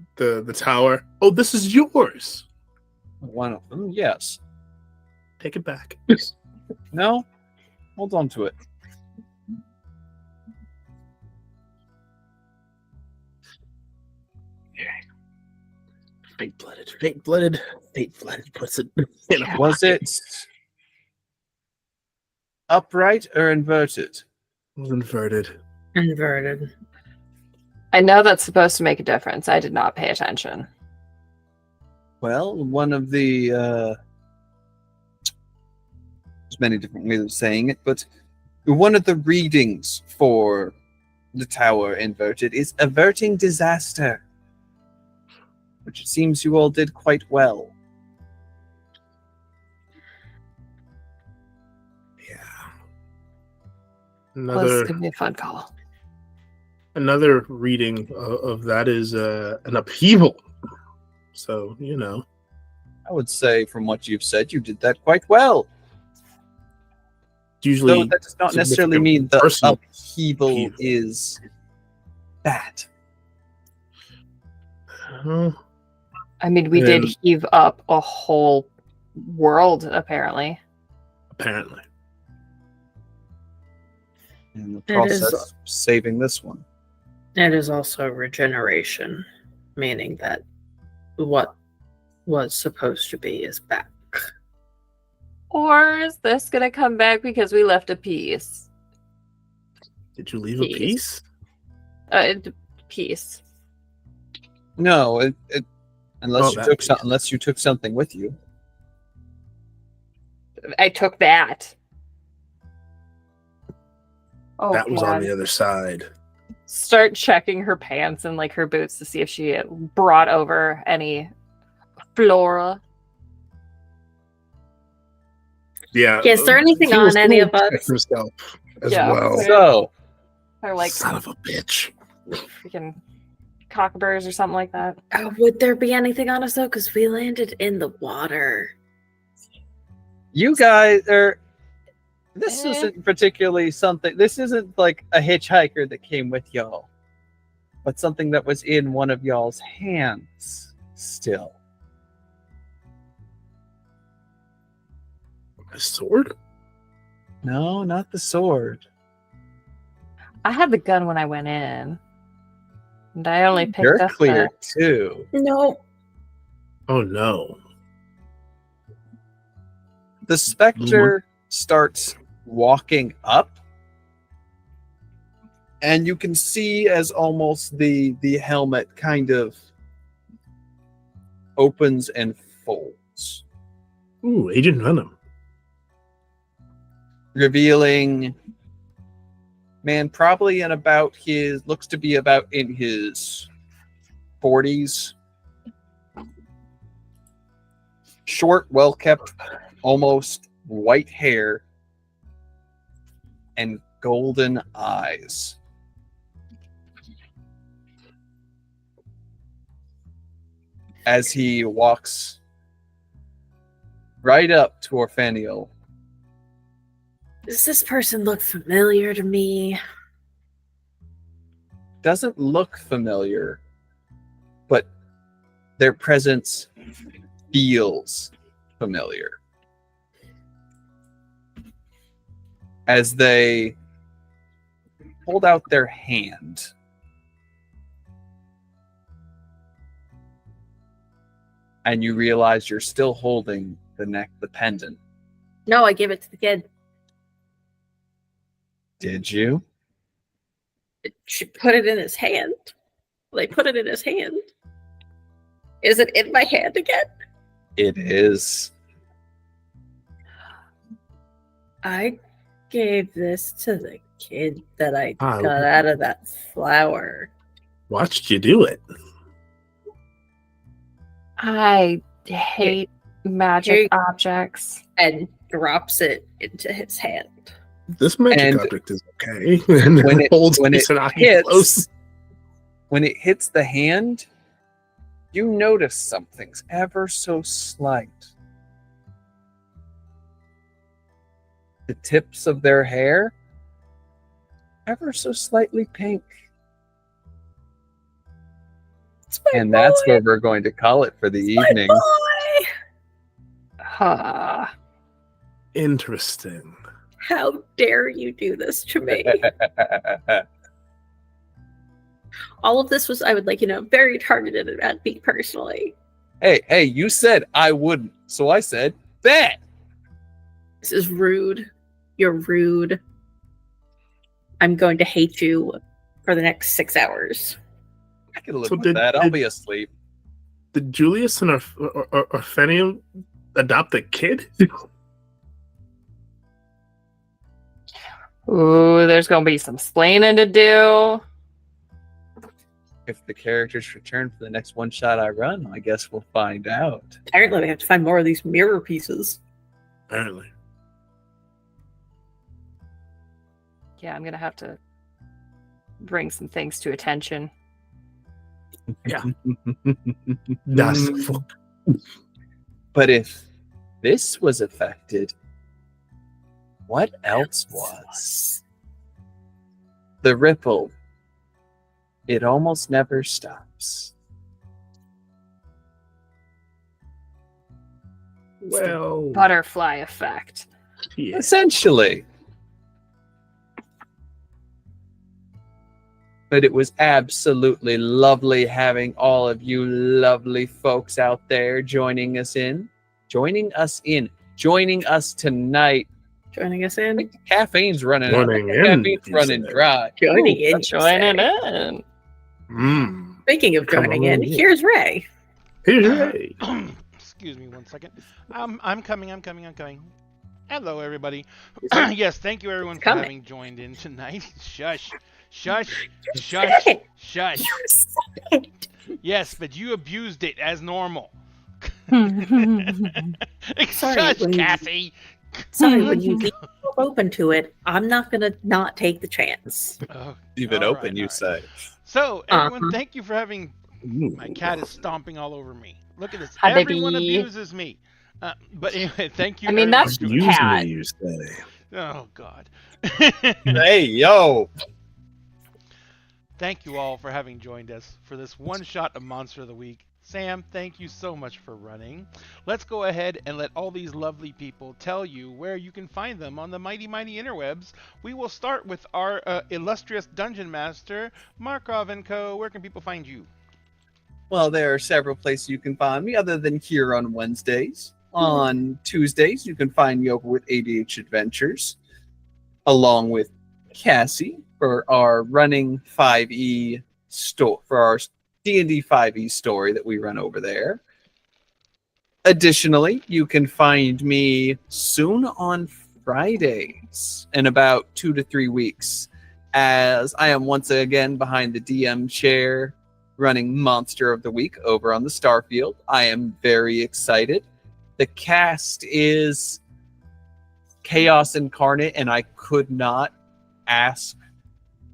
tower. Oh, this is yours. One of them, yes. Take it back. No? Hold on to it. Fate-blooded. Fate-blooded. Fate-blooded puts it in a Was pocket. it upright or inverted? It was inverted. Inverted. I know that's supposed to make a difference. I did not pay attention. Well, one of the there's many different ways of saying it, but one of the readings for the tower inverted is averting disaster, which it seems you all did quite well. Yeah. Well, this Another is gonna be a fun call. another reading of that is an upheaval. So, I would say, from what you've said, you did that quite well. usually Though that does not necessarily significant mean the personal upheaval upheaval. is bad. I mean, we did And- heave up a whole world, apparently. apparently. In the It is- process, saving this one. It is also regeneration, meaning that what was supposed to be is back. Or is this gonna come back because we left a piece? Did you leave a piece? Piece. No, unless Oh, you that took piece. unless you took something with you. I took that. Oh, That was on God. the other side. Start checking her pants and like her boots to see if she brought over any flora. Yeah. Yeah, is there anything he was on any going of to check us? himself as Yeah. well. So, Or like Son of a bitch. freaking cockaburs or something like that. Would there be anything on us though? Because we landed in the water. you guys are. This Eh. isn't particularly something. This isn't like a hitchhiker that came with y'all, but something that was in one of y'all's hands still. A sword? No, not the sword. I had the gun when I went in. And I only picked You're up clear too. No. Oh no. The specter starts walking up, and you can see as almost the helmet kind of opens and folds, Ooh, Agent Venom. revealing man probably in about his looks to be about in his 40s. Short, well kept, almost white hair and golden eyes. As he walks right up to Orfaniel. Does this person look familiar to me? Doesn't look familiar, but their presence feels familiar. As they hold out their hand, and you realize you're still holding the pendant. No, I give it to the kid. Did you? She put it in his hand. They put it in his hand. Is it in my hand again? It is. I gave this to the kid that I Ah, got out of that flower. Watched you do it. I hate magic objects. And drops it into his hand. This magic And object is okay. And when it- holds when it Kusanagi hits- close. When it hits the hand, you notice something's ever so slight. The tips of their hair, ever so slightly pink. It's my And that's boy. where we're going to call it for the My evening. boy. Huh. Interesting. How dare you do this to me? All of this was, I would like, very targeted at me personally. Hey, you said I wouldn't. So I said, bet. This is rude. You're rude. I'm going to hate you for the next 6 hours. I can live So with that. I'll did- be asleep. Did Julius and Orfanium adopt a kid? Ooh, there's gonna be some splaining to do. If the characters return for the next one shot I run, I guess we'll find out. Apparently, we have to find more of these mirror pieces. Apparently. Yeah, I'm gonna have to bring some things to attention. Yeah. Das Mm. fuck. But if this was affected, what else was? The ripple. It almost never stops. Well, Butterfly effect. yeah. Essentially. But it was absolutely lovely having all of you lovely folks out there joining us tonight. Joining us in. Caffeine's running Joining out. in, Caffeine's he running said. dry. Joining Ooh, in. you Joining say. in. Mm. Speaking of Come joining on in, in. here's Ray. Here's Ray. Excuse me one second. I'm coming. Hello, everybody. Yes, thank you, everyone, for Coming. having joined in tonight. Shush. Shush. You Shush. said it. Shush. You said it. Yes, but you abused it as normal. Sorry, Shush, when you- Cassie. Sorry, when you leave it open to it, I'm not gonna not take the chance. Oh, Leave it all open, right, you all say. right. So, everyone, Uh-huh. thank you for having. Ooh. My cat is stomping all over me. Look at this. Hi, Everyone baby. abuses me. But anyway, thank you. I mean, everyone, that's for doing- Use cat. me, you say. Oh God. Hey, yo. Thank you all for having joined us for this one shot of Monster of the Week. Sam, thank you so much for running. Let's go ahead and let all these lovely people tell you where you can find them on the mighty, mighty interwebs. We will start with our illustrious dungeon master, Markov & Co. Where can people find you? Well, there are several places you can find me other than here on Wednesdays. On Tuesdays, you can find me over with ADH Adventures, along with Cassie for our running 5e store, for our D&D 5e story that we run over there. Additionally, you can find me soon on Fridays in about 2 to 3 weeks, as I am once again behind the DM chair running Monster of the Week over on the Starfield. I am very excited. The cast is Chaos Incarnate, and I could not ask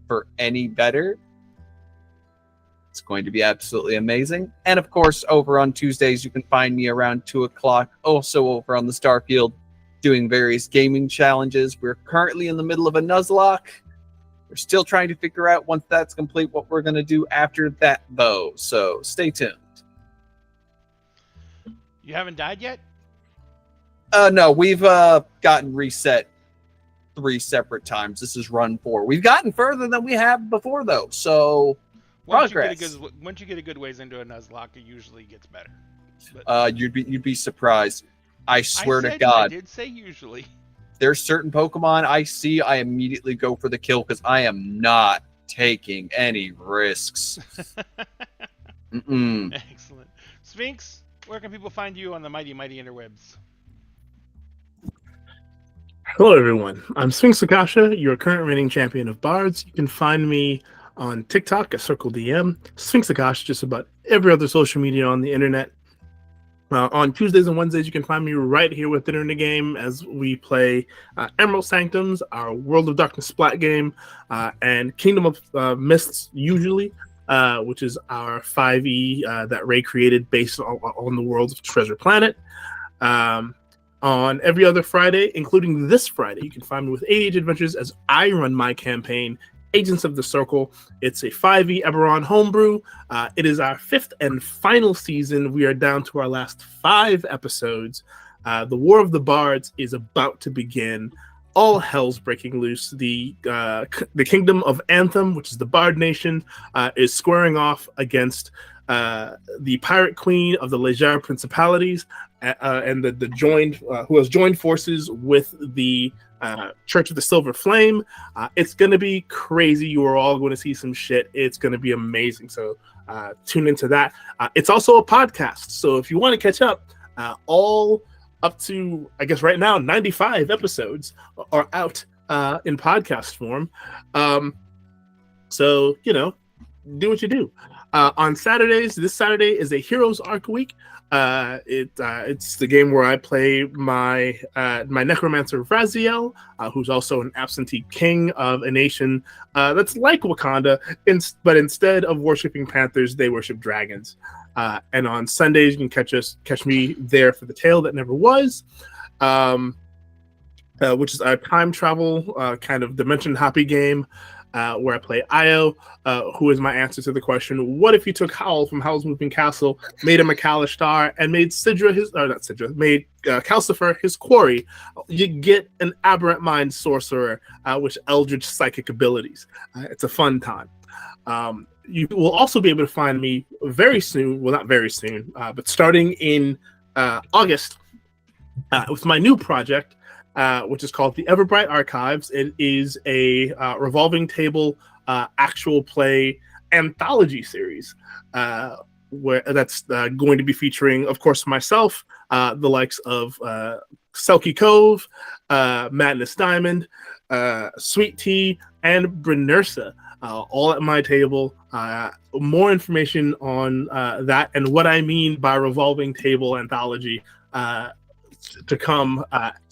for any better. It's going to be absolutely amazing. And of course, over on Tuesdays, you can find me around 2 o'clock, also over on the Starfield, doing various gaming challenges. We're currently in the middle of a Nuzlocke. We're still trying to figure out, once that's complete, what we're going to do after that, though. So stay tuned. You haven't died yet? No, we've gotten reset 3 separate times. This is run 4. We've gotten further than we have before, though. So Once progress. you get a good ways into a Nuzlocke, it usually gets better. But You'd be surprised. I swear to I God. did say usually. There's certain Pokemon I see, I immediately go for the kill because I am not taking any risks. Excellent. Sphinx, where can people find you on the mighty, mighty interwebs? Hello, everyone. I'm Sphinx Akasha, your current reigning champion of bards. You can find me on TikTok at CircleDM, Sphinx Akasha, just about every other social media on the internet. On Tuesdays and Wednesdays, you can find me right here with Dinner in the Game as we play Emerald Sanctums, our World of Darkness splat game, and Kingdom of Mists, usually, which is our 5e that Ray created based on the worlds of Treasure Planet. On every other Friday, including this Friday, you can find me with AH Adventures as I run my campaign, Agents of the Circle. It's a 5e Eberron homebrew. It is our 5th and final season. We are down to our last 5 episodes. The War of the Bards is about to begin. All hell's breaking loose. The Kingdom of Anthem, which is the Bard Nation, is squaring off against the Pirate Queen of the Leger Principalities, and the joined who has joined forces with the Church of the Silver Flame. It's going to be crazy. You are all going to see some shit. It's going to be amazing. So tune into that. It's also a podcast. So if you want to catch up, all up to, I guess right now, 95 episodes are out in podcast form. So, do what you do. On Saturdays, this Saturday is a Heroes Arc week. It's the game where I play my necromancer Vraziel, who's also an absentee king of a nation that's like Wakanda, but instead of worshiping panthers, they worship dragons. And on Sundays, you can catch me there for the Tale That Never Was, which is a time travel kind of dimension hoppy game. Where I play Io, who is my answer to the question, what if you took Howl from Howl's Moving Castle, made him a Kalishtar, and made Calcifer his quarry? You get an aberrant mind sorcerer with eldritch psychic abilities. It's a fun time. You will also be able to find me very soon, well, not very soon, but starting in August with my new project, which is called the Everbright Archives. It is a revolving table actual play anthology series where that's going to be featuring, of course, myself, the likes of Selkie Cove, Madness Diamond, Sweet Tea, and Brinersa, all at my table. More information on that and what I mean by revolving table anthology to come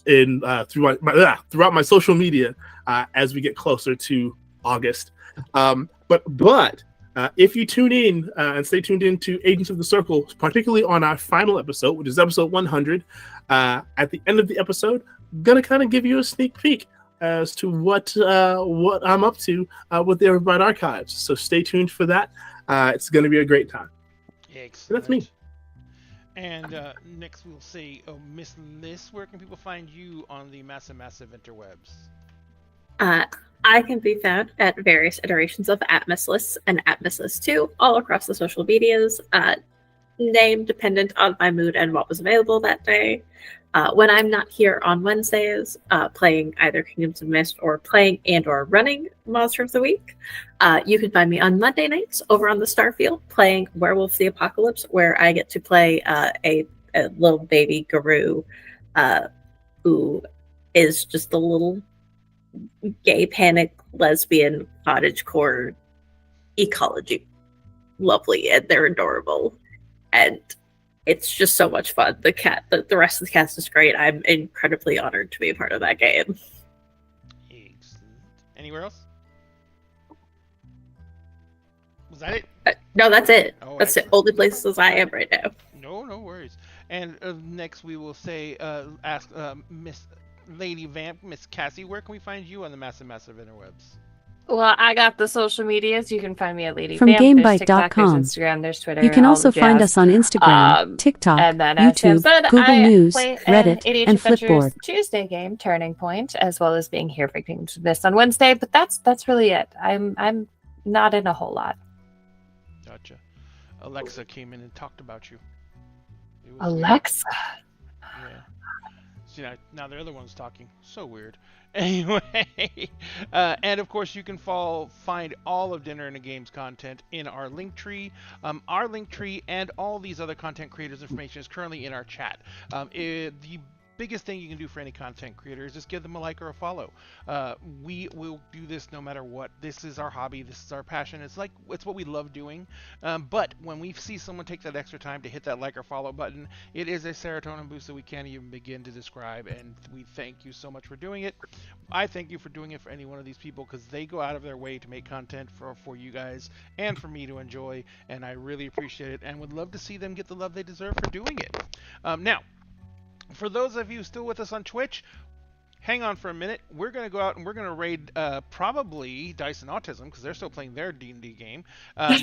throughout my social media as we get closer to August. But if you tune in and stay tuned in to Agents of the Circle, particularly on our final episode, which is episode 100, at the end of the episode, I'm gonna kind of give you a sneak peek as to what I'm up to with the Everbright Archives. So stay tuned for that. It's going to be a great time. Excellent. That's me. And next we'll say, Miss Liz, where can people find you on the massive interwebs? I can be found at various iterations of Atmosless and Atmosless 2 all across the social medias, name dependent on my mood and what was available that day. When I'm not here on Wednesdays, playing either Kingdoms of Mist or playing and or running Monster of the Week, you can find me on Monday nights over on the Starfield playing Werewolf the Apocalypse, where I get to play a little baby Garou who is just a little gay panic lesbian cottagecore ecology. Lovely, and they're adorable. And it's just so much fun. The rest of the cast is great. I'm incredibly honored to be a part of that game. Excellent. Anywhere else? Was that it? No, that's it. Oh, That's the excellent. only places I am right now. No worries. And next we will say, ask Miss Lady Vamp, Miss Cassie, where can we find you on the massive interwebs? Well, I got the social medias. You can find me at Lady From Vamp. There's GameBite.com. TikTok, there's Instagram, there's Twitter. You can all also the find jazz. us on Instagram, TikTok, And then, as Sam YouTube, said, Google I News, play Reddit, an ADH and Adventures Flipboard. Tuesday game, Turning Point, as well as being here for Kingdoms of Mist on Wednesday. But that's really it. I'm not in a whole lot. Gotcha. Alexa came in and talked about you. It was Alexa. weird. Yeah. See, now the other one's talking. So weird. Anyway, and of course you can find all of Dinner and a Game's content in our link tree. Our link tree and all these other content creators' information is currently in our chat. The biggest thing you can do for any content creator is just give them a like or a follow. We will do this no matter what. This is our hobby. This is our passion. It's what we love doing. But when we see someone take that extra time to hit that like or follow button, it is a serotonin boost that we can't even begin to describe. And we thank you so much for doing it. I thank you for doing it for any one of these people, because they go out of their way to make content for you guys and for me to enjoy. And I really appreciate it and would love to see them get the love they deserve for doing it. Now, for those of you still with us on Twitch, hang on for a minute. We're going to go out and we're going to raid probably Dice and Autism, because they're still playing their D&D game.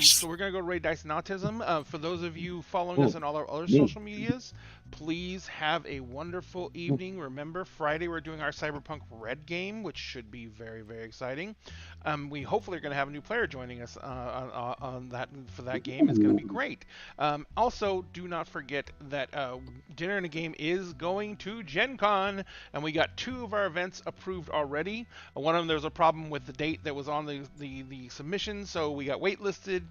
So we're going to go raid Dice and Autism. For those of you following us on all our other social medias, please have a wonderful evening. Remember, Friday we're doing our Cyberpunk Red game, which should be very, very exciting. We hopefully are going to have a new player joining us on that for that game. It's going to be great. Also, do not forget that Dinner and a Game is going to Gen Con, and we got 2 of our events approved already. One of them, there was a problem with the date that was on the submission, so we got waitlisted.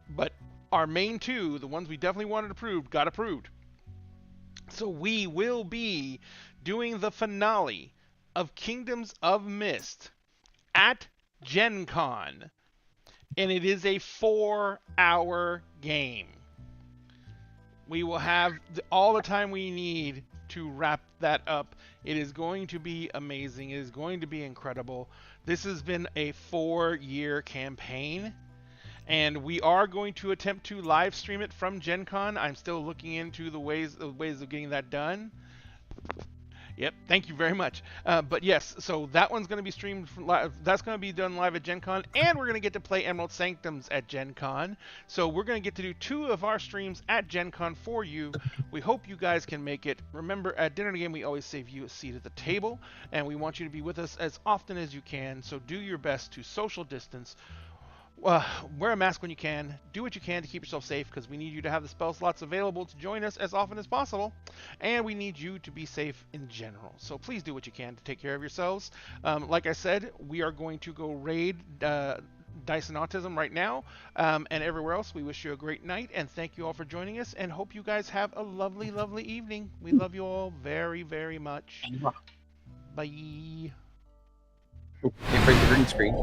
But our main 2, the ones we definitely wanted approved, got approved. So we will be doing the finale of Kingdoms of Mist at Gen Con, and it is a 4-hour game. We will have all the time we need to wrap that up. It is going to be amazing. It is going to be incredible. This has been a 4-year campaign, and we are going to attempt to live stream it from Gen Con. I'm still looking into the ways of getting that done. Yep, thank you very much. But yes, so that one's going to be streamed live. That's going to be done live at Gen Con, and we're going to get to play Emerald Sanctums at Gen Con. So we're going to get to do 2 of our streams at Gen Con for you. We hope you guys can make it. Remember, at Dinner and a Game, we always save you a seat at the table, and we want you to be with us as often as you can. So do your best to social distance. Wear a mask when you can. Do what you can to keep yourself safe, because we need you to have the spell slots available to join us as often as possible, and we need you to be safe in general. So please do what you can to take care of yourselves. Like I said, we are going to go raid Dice and Autism right now, and everywhere else. We wish you a great night, and thank you all for joining us, and hope you guys have a lovely, lovely evening. We love you all very, very much. Bye. Oh, can't break the green screen.